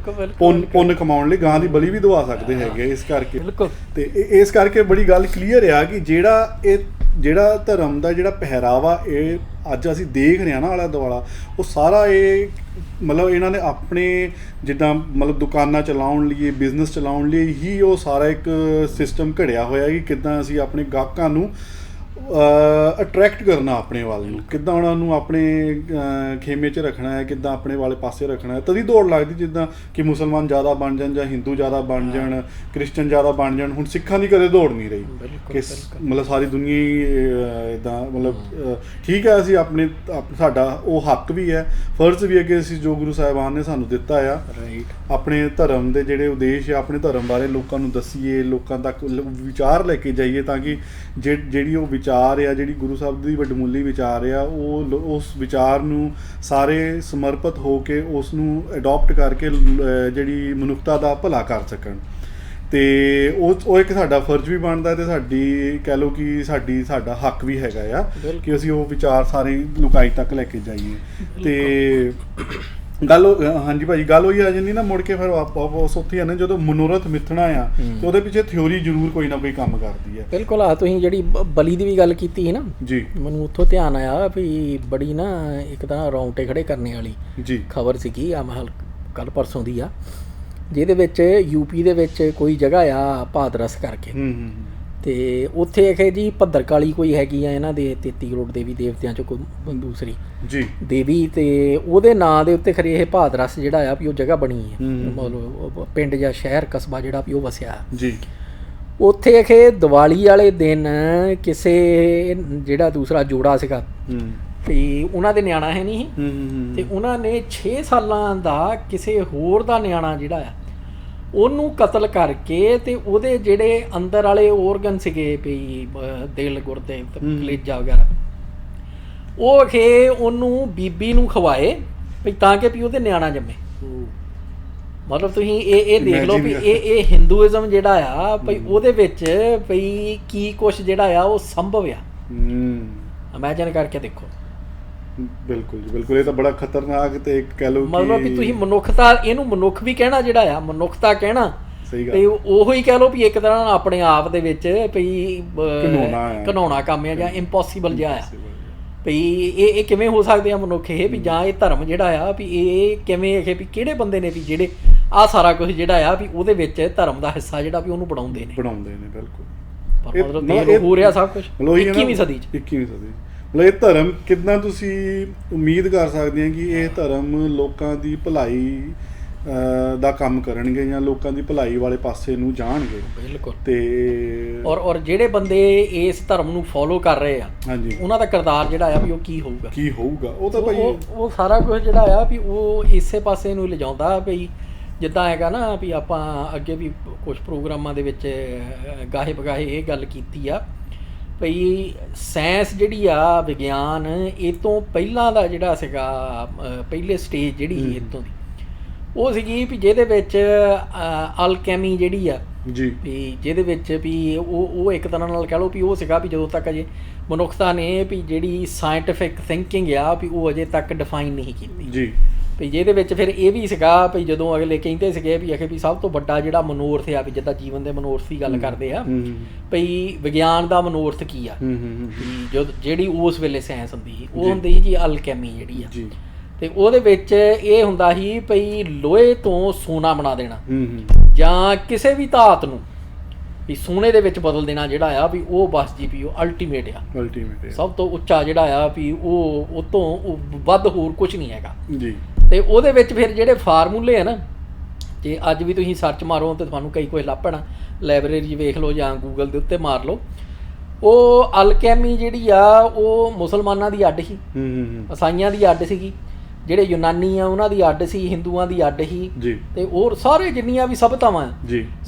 ਕੋਲ, ਪੁੰਨ ਕਮਾਉਣ ਲਈ ਗਾਂ ਦੀ ਬਲੀ ਵੀ ਦਵਾ ਸਕਦੇ ਹੈਗੇ। ਇਸ ਕਰਕੇ ਤੇ ਇਸ ਕਰਕੇ ਬੜੀ ਗੱਲ ਕਲੀਅਰ ਆ ਕਿ ਜਿਹੜਾ ਧਰਮ ਦਾ ਜਿਹੜਾ ਪਹਿਰਾਵਾ ਇਹ ਅੱਜ ਅਸੀਂ ਦੇਖ ਰਹੇ ਹਾਂ ਨਾ ਆਲਾ ਦੁਆਲਾ, ਉਹ ਸਾਰਾ ਇਹ ਮਤਲਬ ਇਹਨਾਂ ਨੇ ਆਪਣੇ ਜਿੱਦਾਂ ਮਤਲਬ ਦੁਕਾਨਾਂ ਚਲਾਉਣ ਲਈ, ਬਿਜ਼ਨਸ ਚਲਾਉਣ ਲਈ ਹੀ ਉਹ ਸਾਰਾ ਇੱਕ ਸਿਸਟਮ ਘੜਿਆ ਹੋਇਆ ਕਿ ਕਿੱਦਾਂ ਅਸੀਂ ਆਪਣੇ ਗਾਹਕਾਂ ਨੂੰ ਅਟਰੈਕਟ ਕਰਨਾ ਆਪਣੇ ਵੱਲ ਨੂੰ, ਕਿੱਦਾਂ ਉਹਨਾਂ ਨੂੰ ਆਪਣੇ ਖੇਮੇ 'ਚ ਰੱਖਣਾ ਹੈ, ਕਿੱਦਾਂ ਆਪਣੇ ਵਾਲੇ ਪਾਸੇ ਰੱਖਣਾ ਹੈ। ਤਦੀ ਦੌੜ ਲੱਗਦੀ ਜਿੱਦਾਂ ਕਿ ਮੁਸਲਮਾਨ ਜ਼ਿਆਦਾ ਬਣ ਜਾਣ ਜਾਂ ਹਿੰਦੂ ਜ਼ਿਆਦਾ ਬਣ ਜਾਣ, ਕ੍ਰਿਸਚਨ ਜ਼ਿਆਦਾ ਬਣ ਜਾਣ। ਹੁਣ ਸਿੱਖਾਂ ਦੀ ਕਦੇ ਦੌੜ ਨਹੀਂ ਰਹੀ ਕਿ ਮਤਲਬ ਸਾਰੀ ਦੁਨੀਆ ਹੀ ਇੱਦਾਂ, ਮਤਲਬ ਠੀਕ ਹੈ ਅਸੀਂ ਆਪਣੇ ਸਾਡਾ ਉਹ ਹੱਕ ਵੀ ਹੈ, ਫਰਜ਼ ਵੀ ਹੈ ਕਿ ਅਸੀਂ ਜੋ ਗੁਰੂ ਸਾਹਿਬਾਨ ਨੇ ਸਾਨੂੰ ਦਿੱਤਾ ਆ ਆਪਣੇ ਧਰਮ ਦੇ ਜਿਹੜੇ ਉਦੇਸ਼ ਆ, ਆਪਣੇ ਧਰਮ ਬਾਰੇ ਲੋਕਾਂ ਨੂੰ ਦੱਸੀਏ, ਲੋਕਾਂ ਤੱਕ ਵਿਚਾਰ ਲੈ ਕੇ ਜਾਈਏ, ਤਾਂ ਕਿ ਜਿਹੜੀ ਉਹ ਵਿਚਾਰ ਆ, ਜਿਹੜੀ ਗੁਰੂ ਸਾਹਿਬ ਦੀ ਵੱਡਮੁੱਲੀ ਵਿਚਾਰ ਆ, ਉਹ ਉਸ ਵਿਚਾਰ ਨੂੰ ਸਾਰੇ ਸਮਰਪਿਤ ਹੋ ਕੇ ਉਸ ਨੂੰ ਅਡੋਪਟ ਕਰਕੇ ਜਿਹੜੀ ਮਨੁੱਖਤਾ ਦਾ ਭਲਾ ਕਰ ਸਕਣ। ਤੇ ਉਹ ਇੱਕ ਸਾਡਾ ਫਰਜ਼ ਵੀ ਬਣਦਾ ਤੇ ਸਾਡੀ ਕਹਿ ਲਓ ਕਿ ਸਾਡਾ ਹੱਕ ਵੀ ਹੈਗਾ ਆ ਕਿ ਅਸੀਂ ਉਹ ਵਿਚਾਰ ਸਾਰੇ ਲੋਕਾਂ ਤੱਕ ਲੈ ਕੇ ਜਾਈਏ। ਤੇ ਗੱਲ ਹਾਂਜੀ ਭਾਜੀ, ਗੱਲ ਉਹੀ ਆ ਜਾਂਦੀ ਨਾ ਮੁੜ ਕੇ, ਫਿਰ ਵਾਪਸ ਉੱਥੇ ਆ ਨਾ ਜਦੋਂ ਮਨੋਰਥ ਮਿੱਥਣਾ ਆ ਤੇ ਉਹਦੇ ਪਿੱਛੇ ਥਿਊਰੀ ਜ਼ਰੂਰ ਕੋਈ ਨਾ ਕੋਈ ਕੰਮ ਕਰਦੀ ਹੈ। ਬਿਲਕੁਲ। ਆ ਤੁਸੀਂ ਜਿਹੜੀ ਬਲੀ ਦੀ ਵੀ ਗੱਲ ਕੀਤੀ ਸੀ ਨਾ ਜੀ, ਮੈਨੂੰ ਉੱਥੋਂ ਧਿਆਨ ਆਇਆ ਵੀ ਬੜੀ ਨਾ ਇੱਕ ਤਾਂ ਰੌਂਗਟੇ ਖੜੇ ਕਰਨੇ ਵਾਲੀ ਜੀ ਖਬਰ ਸੀਗੀ ਆ, ਮਹਲ ਕੱਲ੍ਹ ਪਰਸੋਂ ਦੀ ਆ, ਜਿਹਦੇ ਵਿੱਚ ਯੂਪੀ ਦੇ ਵਿੱਚ ਕੋਈ ਜਗ੍ਹਾ ਆ ਭਾਦਰਸ ਕਰਕੇ, ਤੇ ਉੱਥੇ ਇਹ ਜੀ ਭੱਦਰਕਾਲੀ ਕੋਈ ਹੈਗੀ ਆ ਇਹਨਾਂ ਦੇ 33 ਕਰੋੜ ਦੇਵੀ ਦੇਵਤਿਆਂ 'ਚੋਂ ਕੋਈ ਦੂਸਰੀ ਜੀ ਦੇਵੀ, ਤੇ ਉਹਦੇ ਨਾਂ ਦੇ ਉੱਤੇ ਖਰੇ ਇਹ ਭਾਦਰਸ ਜਿਹੜਾ ਆ ਵੀ ਉਹ ਜਗ੍ਹਾ ਬਣੀ ਹੈ, ਮਤਲਬ ਪਿੰਡ ਜਾਂ ਸ਼ਹਿਰ ਕਸਬਾ ਜਿਹੜਾ ਵੀ ਉਹ ਵਸਿਆ ਜੀ। ਉੱਥੇ ਇਹ ਦੀਵਾਲੀ ਵਾਲੇ ਦਿਨ ਕਿਸੇ ਜਿਹੜਾ ਦੂਸਰਾ ਜੋੜਾ ਸੀਗਾ ਤੇ ਉਹਨਾਂ ਦੇ ਨਿਆਣਾ ਹੈ ਨਹੀਂ, ਤੇ ਉਹਨਾਂ ਨੇ 6 ਸਾਲਾਂ ਦਾ ਕਿਸੇ ਹੋਰ ਦਾ ਨਿਆਣਾ ਜਿਹੜਾ ਆ ਉਹਨੂੰ ਕਤਲ ਕਰਕੇ ਤੇ ਉਹਦੇ ਜਿਹੜੇ ਅੰਦਰ ਵਾਲੇ ਔਰਗਨ ਸੀਗੇ ਵੀ ਦਿਲ, ਗੁਰਦੇ, ਕਲੇਜਾ ਵਗੈਰਾ, ਉਹ ਉਹਨੂੰ ਬੀਬੀ ਨੂੰ ਖਵਾਏ ਵੀ ਤਾਂ ਕਿ ਵੀ ਉਹਦੇ ਨਿਆਣਾ ਜੰਮੇ। ਮਤਲਬ ਤੁਸੀਂ ਇਹ ਦੇਖ ਲਓ ਵੀ ਇਹ ਹਿੰਦੂਇਜ਼ਮ ਜਿਹੜਾ ਆ ਭਈ ਉਹਦੇ ਵਿੱਚ ਭਈ ਕੀ ਕੁਛ ਜਿਹੜਾ ਆ ਉਹ ਸੰਭਵ ਆ, ਇਮੈਜਿਨ ਕਰਕੇ ਦੇਖੋ। ਬਿਲਕੁਲ ਜੀ, ਬਿਲਕੁਲ। ਇਹ ਤਾਂ ਬੜਾ ਖਤਰਨਾਕ ਤੇ ਇੱਕ ਕਹਿ ਲਓ ਮਤਲਬ ਵੀ ਤੁਸੀਂ ਮਨੁੱਖਤਾ, ਇਹਨੂੰ ਮਨੁੱਖ ਵੀ ਕਹਿਣਾ ਜਿਹੜਾ ਆ, ਮਨੁੱਖਤਾ ਕਹਿਣਾ, ਤੇ ਉਹੋ ਹੀ ਕਹਿ ਲਓ ਵੀ ਇੱਕ ਤਰ੍ਹਾਂ ਨਾਲ ਆਪਣੇ ਆਪ ਦੇ ਵਿੱਚ ਭਈ ਘਿਨਾਉਣਾ ਕੰਮ ਆ ਜਾਂ ਇੰਪੋਸੀਬਲ ਜਿਹਾ ਆ ਭਈ ਇਹ ਕਿਵੇਂ ਹੋ ਸਕਦੇ ਆ ਮਨੁੱਖ ਇਹ ਵੀ, ਜਾਂ ਇਹ ਧਰਮ ਜਿਹੜਾ ਆ ਵੀ ਇਹ ਕਿਵੇਂ ਇਹ ਵੀ ਕਿਹੜੇ ਬੰਦੇ ਨੇ ਵੀ ਜਿਹੜੇ ਆਹ ਸਾਰਾ ਕੁਝ ਜਿਹੜਾ ਆ ਵੀ ਉਹਦੇ ਵਿੱਚ ਧਰਮ ਦਾ ਹਿੱਸਾ ਜਿਹੜਾ ਵੀ ਉਹਨੂੰ ਬਣਾਉਂਦੇ ਨੇ। ਬਿਲਕੁਲ। ਪਰ ਮਤਲਬ ਹੋ ਰਿਹਾ ਸਭ ਕੁਝ 21ਵੀਂ ਸਦੀ 'ਚ। 21ਵੀਂ ਸਦੀ ਮਤਲਬ ਇਹ ਧਰਮ ਕਿੱਦਾਂ ਤੁਸੀਂ ਉਮੀਦ ਕਰ ਸਕਦੇ ਆ ਕਿ ਇਹ ਧਰਮ ਲੋਕਾਂ ਦੀ ਭਲਾਈ ਦਾ ਕੰਮ ਕਰਨਗੇ ਜਾਂ ਲੋਕਾਂ ਦੀ ਭਲਾਈ ਵਾਲੇ ਪਾਸੇ ਨੂੰ ਜਾਣਗੇ। ਬਿਲਕੁਲ। ਤੇ ਔਰ ਜਿਹੜੇ ਬੰਦੇ ਇਸ ਧਰਮ ਨੂੰ ਫੋਲੋ ਕਰ ਰਹੇ ਆ ਹਾਂਜੀ, ਉਹਨਾਂ ਦਾ ਕਿਰਦਾਰ ਜਿਹੜਾ ਆ ਵੀ ਉਹ ਕੀ ਹੋਊਗਾ ਉਹ ਤਾਂ ਭਾਈ ਉਹ ਸਾਰਾ ਕੁਝ ਜਿਹੜਾ ਆ ਵੀ ਉਹ ਇਸੇ ਪਾਸੇ ਨੂੰ ਲਿਜਾਉਂਦਾ ਵੀ ਜਿੱਦਾਂ ਹੈਗਾ ਨਾ ਵੀ ਆਪਾਂ ਅੱਗੇ ਵੀ ਕੁਝ ਪ੍ਰੋਗਰਾਮਾਂ ਦੇ ਵਿੱਚ ਗਾਹੇ ਬਗਾਹੇ ਇਹ ਗੱਲ ਕੀਤੀ ਆ ਭਈ ਸਾਇੰਸ ਜਿਹੜੀ ਆ, ਵਿਗਿਆਨ ਇਹ ਤੋਂ ਪਹਿਲਾਂ ਦਾ ਜਿਹੜਾ ਸੀਗਾ ਪਹਿਲੇ ਸਟੇਜ ਜਿਹੜੀ ਇੱਥੋਂ ਦੀ ਉਹ ਸੀਗੀ ਵੀ ਜਿਹਦੇ ਵਿੱਚ ਅਲਕੈਮੀ ਜਿਹੜੀ ਆ ਜੀ, ਵੀ ਜਿਹਦੇ ਵਿੱਚ ਵੀ ਉਹ ਇੱਕ ਤਰ੍ਹਾਂ ਨਾਲ ਕਹਿ ਲਓ ਵੀ ਉਹ ਸੀਗਾ ਵੀ ਜਦੋਂ ਤੱਕ ਅਜੇ ਮਨੁੱਖਤਾ ਨੇ ਵੀ ਜਿਹੜੀ ਸਾਇੰਟੀਫਿਕ ਥਿੰਕਿੰਗ ਆ ਵੀ ਉਹ ਅਜੇ ਤੱਕ ਡਿਫਾਈਨ ਨਹੀਂ ਕੀਤੀ ਜੀ, ਵੀ ਜਿਹਦੇ ਵਿੱਚ ਫਿਰ ਇਹ ਵੀ ਸੀਗਾ ਵੀ ਜਦੋਂ ਅਗਲੇ ਕਹਿੰਦੇ ਸੀਗੇ ਵੀ ਸਭ ਤੋਂ ਵੱਡਾ ਜਿਹੜਾ ਮਨੋਰਥ ਆ ਵੀ ਜਿੱਦਾਂ ਜੀਵਨ ਦੇ ਮਨੋਰਥ ਦੀ ਗੱਲ ਕਰਦੇ ਆ ਵੀ ਵਿਗਿਆਨ ਦਾ ਮਨੋਰਥ ਕੀ ਆ, ਜਿਹੜੀ ਉਸ ਵੇਲੇ ਸਾਇੰਸ ਹੁੰਦੀ ਸੀ ਉਹ ਹੁੰਦੀ ਸੀ ਜੀ ਅਲਕੈਮੀ ਜਿਹੜੀ ਆ, ਤੇ ਉਹਦੇ ਵਿੱਚ ਇਹ ਹੁੰਦਾ ਸੀ ਭਈ ਲੋਹੇ ਤੋਂ ਸੋਨਾ ਬਣਾ ਦੇਣਾ ਜਾਂ ਕਿਸੇ ਵੀ ਧਾਤ ਨੂੰ ਵੀ ਸੋਨੇ ਦੇ ਵਿੱਚ ਬਦਲ ਦੇਣਾ ਜਿਹੜਾ ਆ ਵੀ ਉਹ ਬਸ ਜੀ ਵੀ ਉਹ ਅਲਟੀਮੇਟ ਆ, ਸਭ ਤੋਂ ਉੱਚਾ ਜਿਹੜਾ ਆ ਵੀ ਉਹ ਤੋਂ ਵੱਧ ਹੋਰ ਕੁਝ ਨਹੀਂ ਹੈਗਾ ਜੀ। ਤੇ ਉਹਦੇ ਵਿੱਚ ਫਿਰ ਜਿਹੜੇ ਫਾਰਮੂਲੇ ਆ ਨਾ, ਜੇ ਅੱਜ ਵੀ ਤੁਸੀਂ ਸਰਚ ਮਾਰੋ ਤੇ ਤੁਹਾਨੂੰ ਕਈ ਕੁਝ ਲੱਭ ਪੈਣਾ, ਲਾਇਬ੍ਰੇਰੀ ਵੇਖ ਲਓ ਜਾਂ ਗੂਗਲ ਦੇ ਉੱਤੇ ਮਾਰ ਲਓ। ਉਹ ਅਲਕੈਮੀ ਜਿਹੜੀ ਆ ਉਹ ਮੁਸਲਮਾਨਾਂ ਦੀ ਅੱਡ ਸੀ, ਈਸਾਈਆਂ ਦੀ ਅੱਡ ਸੀਗੀ, ਜਿਹੜੇ ਯੂਨਾਨੀ ਆ ਉਹਨਾਂ ਦੀ ਅੱਡ ਸੀ, ਹਿੰਦੂਆਂ ਦੀ ਅੱਡ ਸੀ, ਤੇ ਹੋਰ ਸਾਰੇ ਜਿੰਨੀਆਂ ਵੀ ਸਭਤਾਵਾਂ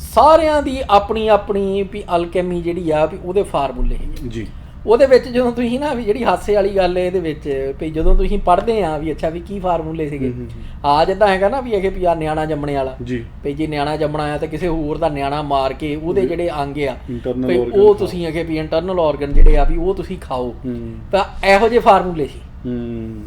ਸਾਰਿਆਂ ਦੀ ਆਪਣੀ ਆਪਣੀ ਵੀ ਅਲਕੈਮੀ ਜਿਹੜੀ ਆ ਵੀ ਉਹਦੇ ਫਾਰਮੂਲੇ ਹੈਗੇ ਜੀ। ਉਹਦੇ ਵਿੱਚ ਜਦੋਂ ਤੁਸੀਂ ਨਾ ਵੀ ਜਿਹੜੀ ਹਾਸੇ ਵਾਲੀ ਗੱਲ ਹੈ ਇਹਦੇ ਵਿੱਚ ਵੀ ਜਦੋਂ ਤੁਸੀਂ ਪੜ੍ਹਦੇ ਆ ਵੀ ਅੱਛਾ ਵੀ ਕੀ ਫਾਰਮੂਲੇ ਸੀਗੇ ਆ ਜਿੱਦਾਂ ਹੈਗਾ ਨਾ ਵੀ ਇਹ ਵੀ ਆ ਨਿਆਣਾ ਜੰਮਣੇ ਵਾਲਾ ਜੀ ਵੀ ਜੇ ਨਿਆਣਾ ਜੰਮਣਾ ਆ ਤਾਂ ਕਿਸੇ ਹੋਰ ਦਾ ਨਿਆਣਾ ਮਾਰ ਕੇ ਉਹਦੇ ਜਿਹੜੇ ਅੰਗ ਆ Internal ਵੀ organ ਉਹ ਤੁਸੀਂ ਅਗੇ ਵੀ ਇੰਟਰਨਲ ਆਰਗਨ ਜਿਹੜੇ ਆ ਵੀ ਉਹ ਤੁਸੀਂ ਖਾਓ ਤਾਂ ਇਹੋ ਜਿਹੇ ਫਾਰਮੂਲੇ ਸੀ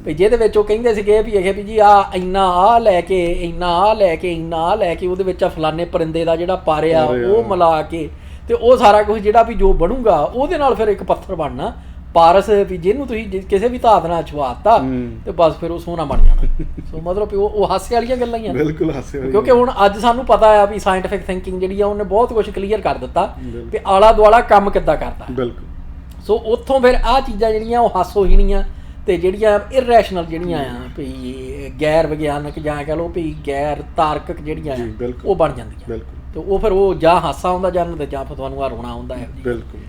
ਵੀ ਜਿਹਦੇ ਵਿੱਚ ਉਹ ਕਹਿੰਦੇ ਸੀਗੇ ਵੀ ਇਹ ਵੀ ਜੀ ਆ ਇੰਨਾ ਆ ਲੈ ਕੇ ਇੰਨਾ ਆ ਲੈ ਕੇ ਇੰਨਾ ਆ ਲੈ ਕੇ ਉਹਦੇ ਵਿੱਚ ਆ ਫਲਾਣੇ ਪਰਿੰਦੇ ਦਾ ਜਿਹੜਾ ਪਰ ਆ ਉਹ ਮਿਲਾ ਕੇ ਤੇ ਉਹ ਸਾਰਾ ਕੁਝ ਜਿਹੜਾ ਵੀ ਜੋ ਬਣੂਗਾ ਉਹਦੇ ਨਾਲ ਫਿਰ ਇੱਕ ਪੱਥਰ ਬਣਨਾ ਪਾਰਸ ਵੀ ਜਿਹਨੂੰ ਤੁਸੀਂ ਕਿਸੇ ਵੀ ਧਾਤ ਨਾਲ ਛੁਆਤਾ ਤੇ ਬਸ ਫਿਰ ਉਹ ਸੋਨਾ ਬਣ ਜਾਣਾ ਸੋ ਮਤਲਬ ਉਹ ਹਾਸੇ ਵਾਲੀਆਂ ਗੱਲਾਂ ਹੀ ਆ ਬਿਲਕੁਲ ਹਾਸੇ ਵਾਲੀ ਕਿਉਂਕਿ ਹੁਣ ਅੱਜ ਸਾਨੂੰ ਪਤਾ ਆ ਵੀ ਸਾਇੰਟੀਫਿਕ ਥਿੰਕਿੰਗ ਜਿਹੜੀ ਆ ਉਹਨੇ ਬਹੁਤ ਕੁਝ ਕਲੀਅਰ ਕਰ ਦਿੱਤਾ ਵੀ ਆਲਾ ਦੁਆਲਾ ਕੰਮ ਕਿੱਦਾਂ ਕਰਦਾ ਬਿਲਕੁਲ ਸੋ ਉੱਥੋਂ ਫਿਰ ਆਹ ਚੀਜ਼ਾਂ ਜਿਹੜੀਆਂ ਉਹ ਹਾਸੋਹੀਣੀਆਂ ਤੇ ਜਿਹੜੀਆਂ ਇਰੈਸ਼ਨਲ ਜਿਹੜੀਆਂ ਆ ਵੀ ਗੈਰ ਵਿਗਿਆਨਕ ਜਾਂ ਕਹਿ ਲਓ ਵੀ ਗੈਰ ਤਾਰਕਿਕ ਜਿਹੜੀਆਂ ਆ ਉਹ ਬਣ ਜਾਂਦੀਆਂ ਬਿਲਕੁਲ ਤੇ ਉਹ ਫਿਰ ਉਹ ਜਾਂ ਹਾਸਾ ਆਉਂਦਾ ਜਾਂ ਤੇ ਜਾਂ ਫਿਰ ਤੁਹਾਨੂੰ ਆ ਰੋਣਾ ਆਉਂਦਾ ਹੈ ਬਿਲਕੁਲ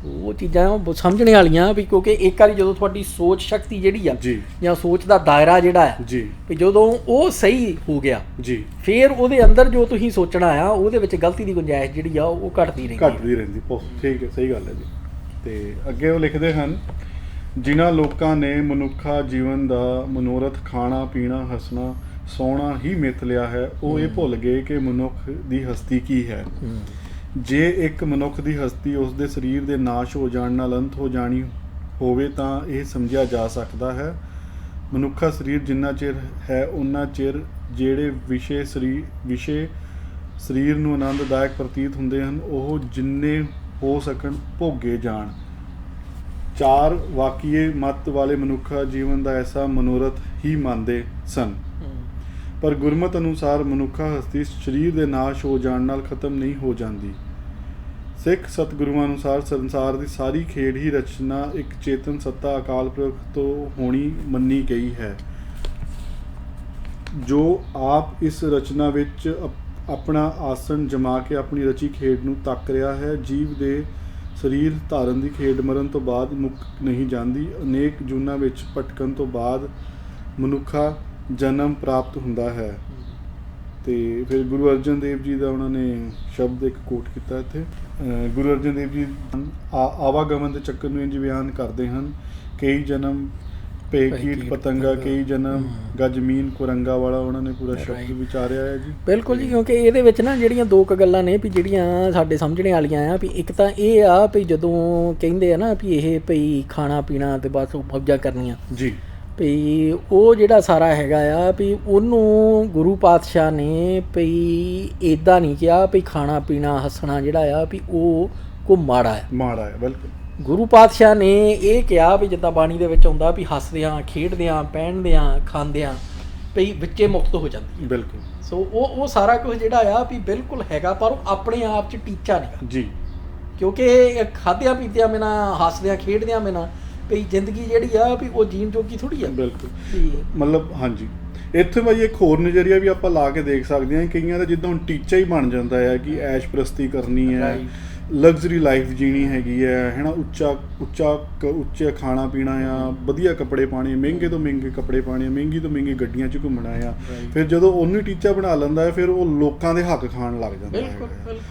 ਉਹ ਚੀਜ਼ਾਂ ਸਮਝਣ ਵਾਲੀਆਂ ਵੀ ਕਿਉਂਕਿ ਇੱਕ ਵਾਰੀ ਜਦੋਂ ਤੁਹਾਡੀ ਸੋਚ ਸ਼ਕਤੀ ਜਿਹੜੀ ਆ ਜਾਂ ਸੋਚ ਦਾ ਦਾਇਰਾ ਜਿਹੜਾ ਆ ਜੀ ਵੀ ਜਦੋਂ ਉਹ ਸਹੀ ਹੋ ਗਿਆ ਜੀ ਫਿਰ ਉਹਦੇ ਅੰਦਰ ਜੋ ਤੁਸੀਂ ਸੋਚਣਾ ਆ ਉਹਦੇ ਵਿੱਚ ਗਲਤੀ ਦੀ ਗੁੰਜਾਇਸ਼ ਜਿਹੜੀ ਆ ਉਹ ਘਟਦੀ ਰਹਿੰਦੀ ਠੀਕ ਹੈ ਸਹੀ ਗੱਲ ਹੈ ਜੀ ਤੇ ਅੱਗੇ ਉਹ ਲਿਖਦੇ ਹਨ ਜਿਨ੍ਹਾਂ ਲੋਕਾਂ ਨੇ ਮਨੁੱਖਾ ਜੀਵਨ ਦਾ ਮਨੋਰਥ ਖਾਣਾ ਪੀਣਾ ਹੱਸਣਾ ਸੌਣਾ ਹੀ ਮਿੱਥ ਲਿਆ ਹੈ ਉਹ ਇਹ ਭੁੱਲ ਗਏ ਕਿ ਮਨੁੱਖ ਦੀ ਹਸਤੀ ਕੀ ਹੈ ਜੇ ਇੱਕ ਮਨੁੱਖ ਦੀ ਹਸਤੀ ਉਸ ਦੇ ਸਰੀਰ ਦੇ ਨਾਸ਼ ਹੋ ਜਾਣ ਨਾਲ ਅੰਤ ਹੋ ਜਾਣੀ ਹੋਵੇ ਤਾਂ ਇਹ ਸਮਝਿਆ ਜਾ ਸਕਦਾ ਹੈ ਮਨੁੱਖਾ ਸਰੀਰ ਜਿੰਨਾ ਚਿਰ ਹੈ ਉਨਾ ਚਿਰ ਜਿਹੜੇ ਵਿਸ਼ੇ ਸਰੀਰ ਨੂੰ ਆਨੰਦਦਾਇਕ ਪ੍ਰਤੀਤ ਹੁੰਦੇ ਹਨ ਉਹ ਜਿੰਨੇ ਹੋ ਸਕਣ ਭੋਗੇ ਜਾਣ ਚਾਰ ਵਾਕੀਏ ਮਤ ਵਾਲੇ ਮਨੁੱਖਾ ਜੀਵਨ ਦਾ ਐਸਾ ਮਨੋਰਥ ਹੀ ਮੰਨਦੇ ਸਨ ਪਰ ਗੁਰਮਤਿ ਅਨੁਸਾਰ ਮਨੁੱਖਾ ਹਸਤੀ ਸਰੀਰ ਦੇ ਨਾਸ਼ ਹੋ ਜਾਣ ਨਾਲ ਖਤਮ ਨਹੀਂ ਹੋ ਜਾਂਦੀ ਸਿੱਖ ਸਤਿਗੁਰੂਆਂ ਅਨੁਸਾਰ ਸੰਸਾਰ ਦੀ ਸਾਰੀ ਖੇਡ ਹੀ ਰਚਨਾ ਇੱਕ ਚੇਤਨ ਸੱਤਾ ਅਕਾਲ ਪੁਰਖ ਤੋਂ ਹੋਣੀ ਮੰਨੀ ਗਈ ਹੈ ਜੋ ਆਪ ਇਸ ਰਚਨਾ ਵਿੱਚ ਆਪਣਾ ਆਸਣ ਜਮਾ ਕੇ ਆਪਣੀ ਰਚੀ ਖੇਡ ਨੂੰ ਤੱਕ ਰਿਹਾ ਹੈ ਜੀਵ ਦੇ ਸਰੀਰ ਧਾਰਨ ਦੀ ਖੇਡ ਮਰਨ ਤੋਂ ਬਾਅਦ ਮੁੱਕ ਨਹੀਂ ਜਾਂਦੀ ਅਨੇਕ ਜੂਨਾਂ ਵਿੱਚ ਭਟਕਣ ਤੋਂ ਬਾਅਦ ਮਨੁੱਖਾ ਜਨਮ ਪ੍ਰਾਪਤ ਹੁੰਦਾ ਹੈ ਤੇ ਫਿਰ ਗੁਰੂ ਅਰਜਨ ਦੇਵ ਜੀ ਦਾ ਉਹਨਾਂ ਨੇ ਸ਼ਬਦ ਇੱਕ ਕੋਟ ਕੀਤਾ ਇੱਥੇ ਗੁਰੂ ਅਰਜਨ ਦੇਵ ਜੀ ਆਵਾਗਮਨ ਦੇ ਚੱਕਰ ਨੂੰ ਇੰਝ ਬਿਆਨ ਕਰਦੇ ਹਨ ਕਈ ਜਨਮ ਪੇ ਕੀਟ ਪਤੰਗਾ ਕਈ ਜਨਮ ਗਜਮੀਨ ਕੁਰੰਗਾ ਵਾਲਾ ਉਹਨਾਂ ਨੇ ਪੂਰਾ ਸ਼ਬਦ ਵਿਚਾਰਿਆ ਹੈ ਜੀ ਬਿਲਕੁਲ ਜੀ ਕਿਉਂਕਿ ਇਹਦੇ ਵਿੱਚ ਨਾ ਜਿਹੜੀਆਂ ਦੋ ਕੁ ਗੱਲਾਂ ਨੇ ਵੀ ਜਿਹੜੀਆਂ ਸਾਡੇ ਸਮਝਣੇ ਵਾਲੀਆਂ ਆ ਵੀ ਇੱਕ ਤਾਂ ਇਹ ਆ ਵੀ ਜਦੋਂ ਕਹਿੰਦੇ ਆ ਨਾ ਵੀ ਇਹ ਭਈ ਖਾਣਾ ਪੀਣਾ ਤੇ ਬਸ ਮੌਜਾਂ ਕਰਨੀਆਂ ਜੀ ਵੀ ਉਹ ਜਿਹੜਾ ਸਾਰਾ ਹੈਗਾ ਆ ਵੀ ਉਹਨੂੰ ਗੁਰੂ ਪਾਤਸ਼ਾਹ ਨੇ ਵੀ ਇੱਦਾਂ ਨਹੀਂ ਕਿਹਾ ਵੀ ਖਾਣਾ ਪੀਣਾ ਹੱਸਣਾ ਜਿਹੜਾ ਆ ਵੀ ਉਹ ਕੋ ਮਾੜਾ ਹੈ ਬਿਲਕੁਲ ਗੁਰੂ ਪਾਤਸ਼ਾਹ ਨੇ ਇਹ ਕਿਹਾ ਵੀ ਜਿੱਦਾਂ ਬਾਣੀ ਦੇ ਵਿੱਚ ਆਉਂਦਾ ਵੀ ਹੱਸਦਿਆਂ ਖੇਡਦਿਆਂ ਪਹਿਨਦਿਆਂ ਖਾਂਦਿਆਂ ਵੀ ਵਿੱਚੇ ਮੁਕਤ ਹੋ ਜਾਂਦੀ ਬਿਲਕੁਲ ਸੋ ਉਹ ਸਾਰਾ ਕੁਝ ਜਿਹੜਾ ਆ ਵੀ ਬਿਲਕੁਲ ਹੈਗਾ ਪਰ ਉਹ ਆਪਣੇ ਆਪ 'ਚ ਟੀਚਾ ਨਹੀਂ ਜੀ ਕਿਉਂਕਿ ਖਾਦਿਆਂ ਪੀਤਿਆਂ ਬਿਨਾਂ ਹੱਸਦਿਆਂ ਖੇਡਦਿਆਂ ਬਿਨਾਂ ਵੀ ਜ਼ਿੰਦਗੀ ਜਿਹੜੀ ਆ ਵੀ ਉਹ ਜੀਣ ਜੋਗੀ ਥੋੜੀ ਆ ਬਿਲਕੁਲ ਮਤਲਬ ਹਾਂਜੀ ਇੱਥੇ ਭਾਈ ਇੱਕ ਹੋਰ ਨਜ਼ਰੀਆ ਵੀ ਆਪਾਂ ਲਾ ਕੇ ਦੇਖ ਸਕਦੇ ਹਾਂ ਕਈਆਂ ਦਾ ਜਿੱਦਾਂ ਹੁਣ ਟੀਚਾ ਹੀ ਬਣ ਜਾਂਦਾ ਹੈ ਕਿ ਐਸ਼ ਪ੍ਰਸਤੀ ਕਰਨੀ ਹੈ ਲਗਜ਼ਰੀ ਲਾਈਫ ਜੀਣੀ ਹੈਗੀ ਹੈ ਹੈ ਨਾ ਉੱਚਾ ਖਾਣਾ ਪੀਣਾ ਆ ਵਧੀਆ ਕੱਪੜੇ ਪਾਣੇ ਮਹਿੰਗੇ ਤੋਂ ਮਹਿੰਗੇ ਕੱਪੜੇ ਪਾਣੇ ਮਹਿੰਗੀ ਤੋਂ ਮਹਿੰਗੀ ਗੱਡੀਆਂ 'ਚ ਘੁੰਮਣਾ ਆ ਫਿਰ ਜਦੋਂ ਉਹਨੂੰ ਟੀਚਾ ਬਣਾ ਲੈਂਦਾ ਹੈ ਫਿਰ ਉਹ ਲੋਕਾਂ ਦੇ ਹੱਕ ਖਾਣ ਲੱਗ ਜਾਂਦਾ ਹੈ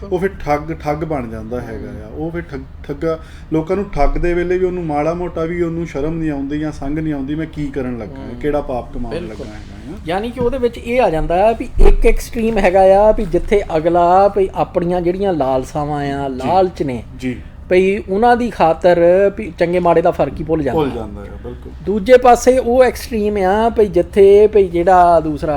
ਉਹ ਫਿਰ ਠੱਗ ਬਣ ਜਾਂਦਾ ਹੈਗਾ ਆ ਉਹ ਫਿਰ ਠੱਗਾ ਲੋਕਾਂ ਨੂੰ ਠੱਗਦੇ ਵੇਲੇ ਵੀ ਉਹਨੂੰ ਮਾੜਾ ਮੋਟਾ ਵੀ ਉਹਨੂੰ ਸ਼ਰਮ ਨਹੀਂ ਆਉਂਦੀ ਜਾਂ ਸੰਗ ਨਹੀਂ ਆਉਂਦੀ ਮੈਂ ਕੀ ਕਰਨ ਲੱਗਾ ਕਿਹੜਾ ਪਾਪ ਕਮਾਉਣ ਲੱਗਾ ਹੈਗਾ ਯਾਨੀ ਕਿ ਉਹਦੇ ਵਿੱਚ ਇਹ ਆ ਜਾਂਦਾ ਆ ਵੀ ਇੱਕ ਐਕਸਟ੍ਰੀਮ ਹੈਗਾ ਆ ਵੀ ਜਿੱਥੇ ਅਗਲਾ ਵੀ ਆਪਣੀਆਂ ਜਿਹੜੀਆਂ ਲਾਲਸਾਵਾਂ ਆ ਲਾਲਚ ਨੇ ਜੀ ਭਈ ਉਹਨਾਂ ਦੀ ਖਾਤਰ ਵੀ ਚੰਗੇ ਮਾੜੇ ਦਾ ਫਰਕ ਹੀ ਭੁੱਲ ਜਾਂਦਾ ਹੈ ਬਿਲਕੁਲ ਦੂਜੇ ਦੂਜੇ ਪਾਸੇ ਉਹ ਐਕਸਟ੍ਰੀਮ ਆ ਭਈ ਜਿੱਥੇ ਭਈ ਜਿਹੜਾ ਦੂਸਰਾ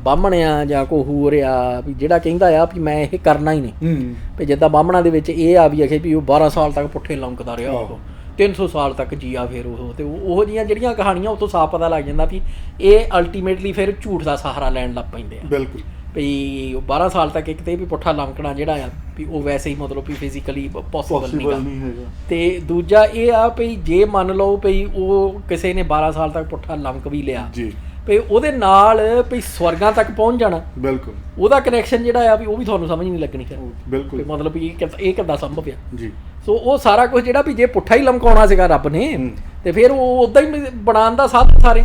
ਬਾਹਮਣ ਆ ਜਾਂ ਕੋਈ ਹੋਰ ਆ ਵੀ ਜਿਹੜਾ ਕਹਿੰਦਾ ਆ ਵੀ ਮੈਂ ਇਹ ਕਰਨਾ ਹੀ ਨਹੀਂ ਭਈ ਜਿੱਦਾਂ ਬਾਹਮਣਾਂ ਦੇ ਵਿੱਚ ਇਹ ਆ ਵੀ ਅਖੇ ਵੀ ਉਹ 12 ਸਾਲ ਤੱਕ ਪੁੱਠੇ ਲੰਕਦਾ ਰਿਹਾ ਉਹ 300 ਸਾਲ ਤੱਕ ਜੀਆ ਫਿਰ ਉਹ ਤੇ ਉਹੋ ਜਿਹੀਆਂ ਜਿਹੜੀਆਂ ਕਹਾਣੀਆਂ ਉੱਥੋਂ ਸਾਫ਼ ਪਤਾ ਲੱਗ ਜਾਂਦਾ ਵੀ ਇਹ ਅਲਟੀਮੇਟਲੀ ਫਿਰ ਝੂਠ ਦਾ ਸਹਾਰਾ ਲੈਣ ਲੱਗ ਪੈਂਦੇ ਆ ਬਿਲਕੁਲ ਵੀ 12 ਸਾਲ ਤੱਕ ਇੱਕ ਤੇ ਵੀ ਪੁੱਠਾ ਲੰਕਣਾ ਜਿਹੜਾ ਆ ਵੀ ਉਹ ਵੈਸੇ ਹੀ ਮਤਲਬ ਵੀ ਫਿਜ਼ੀਕਲੀ ਪੋਸੀਬਲ ਨਹੀਂ ਹੈਗਾ ਤੇ ਦੂਜਾ ਇਹ ਆ ਵੀ ਜੇ ਮੰਨ ਲਓ ਵੀ ਉਹ ਕਿਸੇ ਨੇ 12 ਸਾਲ ਤੱਕ ਪੁੱਠਾ ਲੰਕ ਵੀ ਲਿਆ ਜੀ ਵੀ ਉਹਦੇ ਨਾਲ ਵੀ ਸਵਰਗਾਂ ਤੱਕ ਪਹੁੰਚ ਜਾਣਾ ਬਿਲਕੁਲ ਉਹਦਾ ਕਨੈਕਸ਼ਨ ਜਿਹੜਾ ਆ ਵੀ ਉਹ ਵੀ ਤੁਹਾਨੂੰ ਸਮਝ ਨਹੀਂ ਲੱਗਣੀ ਫਿਰ ਬਿਲਕੁਲ ਮਤਲਬ ਵੀ ਇਹ ਕਿੱਦਾਂ ਸੰਭਵ ਆ ਜੀ ਸੋ ਉਹ ਸਾਰਾ ਕੁਝ ਜਿਹੜਾ ਵੀ ਜੇ ਪੁੱਠਾ ਹੀ ਲਮਕਾਉਣਾ ਸੀਗਾ ਰੱਬ ਨੇ ਤੇ ਫਿਰ ਉਹ ਉਦਾਂ ਹੀ ਬਣਾਉਣ ਦਾ ਸਾਧਨ ਸਾਰੇ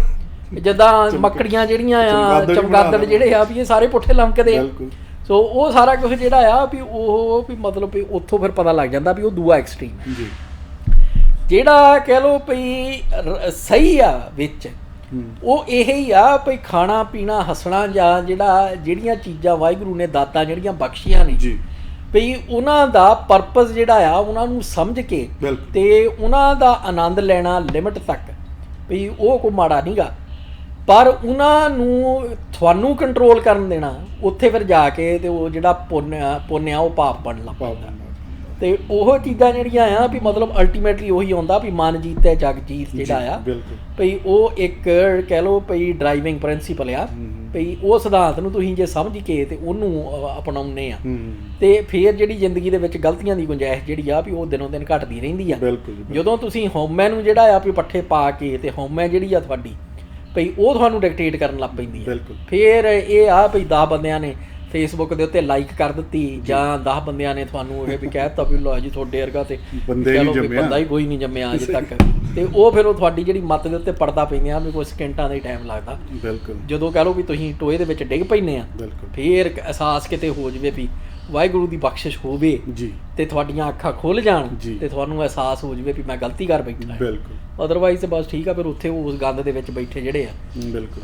ਜਿੱਦਾਂ ਮੱਕੜੀਆਂ ਜਿਹੜੀਆਂ ਆ ਚਮਗਾਦੜ ਜਿਹੜੇ ਆ ਵੀ ਇਹ ਸਾਰੇ ਪੁੱਠੇ ਲਮਕਦੇ ਆ ਸੋ ਉਹ ਸਾਰਾ ਕੁਝ ਜਿਹੜਾ ਆ ਵੀ ਉਹ ਵੀ ਮਤਲਬ ਵੀ ਉੱਥੋਂ ਫਿਰ ਪਤਾ ਲੱਗ ਜਾਂਦਾ ਵੀ ਉਹ ਦੂਆ ਐਕਸਟ੍ਰੀਮ ਜੀ ਜਿਹੜਾ ਕਹਿ ਲਓ ਵੀ ਸਹੀ ਆ ਵਿੱਚ ਉਹ ਇਹ ਹੀ ਆ ਵੀ ਖਾਣਾ ਪੀਣਾ ਹੱਸਣਾ ਜਾਂ ਜਿਹੜੀਆਂ ਚੀਜ਼ਾਂ ਵਾਹਿਗੁਰੂ ਨੇ ਦਾਤਾਂ ਜਿਹੜੀਆਂ ਬਖਸ਼ੀਆਂ ਨੇ ਜੀ ਵੀ ਉਹਨਾਂ ਦਾ ਪਰਪਸ ਜਿਹੜਾ ਆ ਉਹਨਾਂ ਨੂੰ ਸਮਝ ਕੇ ਤੇ ਉਹਨਾਂ ਦਾ ਆਨੰਦ ਲੈਣਾ ਲਿਮਟ ਤੱਕ ਵੀ ਉਹ ਕੋਈ ਮਾੜਾ ਨਹੀਂਗਾ, ਪਰ ਉਹਨਾਂ ਨੂੰ ਤੁਹਾਨੂੰ ਕੰਟਰੋਲ ਕਰਨ ਦੇਣਾ ਉੱਥੇ ਫਿਰ ਜਾ ਕੇ ਤੇ ਉਹ ਜਿਹੜਾ ਪੁੰਨ ਆ ਉਹ ਪਾਪ ਬਣਨ ਲੱਗ ਪੈਂਦਾ। ਤੇ ਉਹ ਚੀਜ਼ਾਂ ਜਿਹੜੀਆਂ ਆ ਵੀ ਮਤਲਬ ਅਲਟੀਮੇਟਲੀ ਉਹੀ ਆਉਂਦਾ ਵੀ ਮਨ ਜੀਤੇ ਜਗ ਜੀਤ ਜਿਹੜਾ ਆ ਭਈ ਉਹ ਇੱਕ ਕਹਿ ਲਓ ਭਈ ਡਰਾਈਵਿੰਗ ਪ੍ਰਿੰਸੀਪਲ ਆ ਭਈ ਉਹ ਸਿਧਾਂਤ ਨੂੰ ਤੁਸੀਂ ਜੇ ਸਮਝ ਕੇ ਤੇ ਉਹਨੂੰ ਅਪਣਾਉਂਦੇ ਆ ਤੇ ਫਿਰ ਜਿਹੜੀ ਜ਼ਿੰਦਗੀ ਦੇ ਵਿੱਚ ਗਲਤੀਆਂ ਦੀ ਗੁੰਜਾਇਸ਼ ਜਿਹੜੀ ਆ ਵੀ ਉਹ ਦਿਨੋਂ ਦਿਨ ਘਟਦੀ ਰਹਿੰਦੀ ਆ। ਜਦੋਂ ਤੁਸੀਂ ਹਉਮੈ ਨੂੰ ਜਿਹੜਾ ਆ ਵੀ ਪੱਠੇ ਪਾ ਕੇ ਤੇ ਹਉਮੈ ਜਿਹੜੀ ਆ ਤੁਹਾਡੀ ਭਈ ਉਹ ਤੁਹਾਨੂੰ ਡਿਕਟੇਟ ਕਰਨ ਲੱਗ ਪੈਂਦੀ ਹੈ। ਫਿਰ ਇਹ ਆ ਭਈ 10 ਬੰਦਿਆਂ ਨੇ ਫੇਸਬੁੱਕ ਦੇ ਉੱਤੇ ਲਾਈਕ ਕਰ ਦਿੱਤੀ ਜਾਂ 10 ਬੰਦਿਆਂ ਨੇ ਤੁਹਾਨੂੰ ਇਹ ਵੀ ਕਹਿ ਦਿੱਤਾ ਵੀ ਲਓ ਜੀ ਤੁਹਾਡੇ ਵਰਗਾ ਤੇ ਬੰਦਾ ਹੀ ਕੋਈ ਨਹੀਂ ਜੰਮਿਆ ਅਜੇ ਤੱਕ, ਤੇ ਉਹ ਫਿਰ ਉਹ ਤੁਹਾਡੀ ਜਿਹੜੀ ਮੱਤ ਦੇ ਉੱਤੇ ਪੜਦਾ ਪੈਂਦੀਆਂ ਵੀ ਕੋਈ ਸਕਿੰਟਾਂ ਦਾ ਹੀ ਟਾਈਮ ਲੱਗਦਾ। ਜਦੋਂ ਕਹਿ ਲਓ ਵੀ ਤੁਸੀਂ ਟੋਏ ਦੇ ਵਿੱਚ ਡਿੱਗ ਪੈਂਦੇ ਆ ਫਿਰ ਅਹਿਸਾਸ ਕਿਤੇ ਹੋ ਜਾਵੇ ਵੀ ਵਾਹਿਗੁਰੂ ਦੀ ਬਖਸ਼ਿਸ਼ ਹੋਵੇ ਤੇ ਤੁਹਾਡੀਆਂ ਅੱਖਾਂ ਖੁੱਲ ਜਾਣ ਤੇ ਤੁਹਾਨੂੰ ਅਹਿਸਾਸ ਹੋ ਜਾਵੇ ਵੀ ਮੈਂ ਗਲਤੀ ਕਰ ਬੈਠਾ, ਅਦਰਵਾਈਜ਼ ਤੇ ਬਸ ਠੀਕ ਆ ਫਿਰ ਉੱਥੇ ਉਸ ਗੰਦ ਦੇ ਵਿੱਚ ਬੈਠੇ ਜਿਹੜੇ ਆ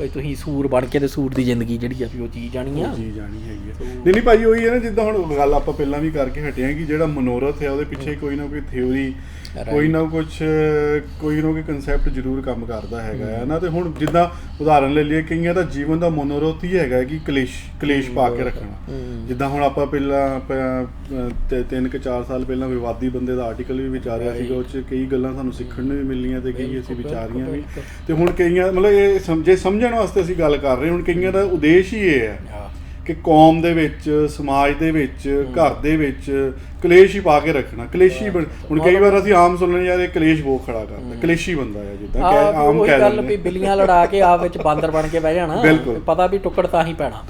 ਵੀ ਤੁਸੀਂ ਸੂਰ ਬਣ ਕੇ ਤੇ ਸੂਰ ਦੀ ਜ਼ਿੰਦਗੀ ਜਿਹੜੀ ਆ ਵੀ ਉਹ ਜੀ ਜਾਣੀ ਆ। ਨਹੀਂ ਭਾਈ ਉਹੀ ਹੈ ਨਾ, ਜਿੱਦਾਂ ਹੁਣ ਗੱਲ ਆਪਾਂ ਪਹਿਲਾਂ ਵੀ ਕਰਕੇ ਹਟੇ ਆ ਕਿ ਜਿਹੜਾ ਮਨੋਰਥ ਹੈ ਉਹਦੇ ਪਿੱਛੇ ਕੋਈ ਨਾ ਕੋਈ ਥਿਊਰੀ ਕੋਈ ਨਾ ਕੋਈ ਕਨਸੈਪਟ ਜ਼ਰੂਰ ਕੰਮ ਕਰਦਾ ਹੈਗਾ ਹੈ ਨਾ। ਤੇ ਹੁਣ ਜਿੱਦਾਂ ਉਦਾਹਰਨ ਲੈ ਲਈਏ ਕਈਆਂ ਦਾ ਜੀਵਨ ਦਾ ਮਨੋਰਥ ਹੀ ਹੈਗਾ ਕਿ ਕਲੇਸ਼ ਪਾ ਕੇ ਰੱਖਣਾ। ਜਿੱਦਾਂ ਹੁਣ ਆਪਾਂ ਪਹਿਲਾਂ 3-4 ਸਾਲ ਪਹਿਲਾਂ ਵਿਵਾਦੀ ਬੰਦੇ ਦਾ ਆਰਟੀਕਲ ਵੀ ਵਿਚਾਰਿਆ ਸੀਗਾ, ਉਹ 'ਚ ਕਈ ਗੱਲਾਂ ਸਾਨੂੰ ਸਿੱਖਣ ਨੂੰ ਵੀ ਮਿਲੀਆਂ ਤੇ ਕਈ ਅਸੀਂ ਵਿਚਾਰੀਆਂ ਵੀ। ਤੇ ਹੁਣ ਕਈਆਂ ਮਤਲਬ ਇਹ ਸਮਝਣ ਵਾਸਤੇ ਅਸੀਂ ਗੱਲ ਕਰ ਰਹੇ ਹੁਣ ਕਈਆਂ ਦਾ ਉਦੇਸ਼ ਹੀ ਇਹ ਹੈ ਕਿ ਕੌਮ ਦੇ ਵਿੱਚ ਸਮਾਜ ਦੇ ਵਿੱਚ ਘਰ ਦੇ ਵਿੱਚ ਕਲੇਸ਼ ਹੀ ਪਾ ਕੇ ਰੱਖਣਾ। ਕਲੇਸ਼ੀ ਹੁਣ ਕਈ ਵਾਰ ਅਸੀਂ ਆਮ ਸੁਣਨ ਯਾਰ ਇਹ ਕਲੇਸ਼ ਬਹੁਤ ਖੜਾ ਕਰਦਾ, ਕਲੇਸ਼ੀ ਬੰਦਾ ਹੈ ਜਿੱਦਾਂ ਆਮ ਕਹਿ ਗੱਲ ਵੀ ਬਿੱਲੀਆਂ ਲੜਾ ਕੇ ਆਪ ਵਿੱਚ ਬਾਂਦਰ ਬਣ ਕੇ ਬਹਿ ਜਾਣਾ, ਪਤਾ ਵੀ ਟੁੱਕੜ ਤਾਂ ਹੀ ਪੈਣਾ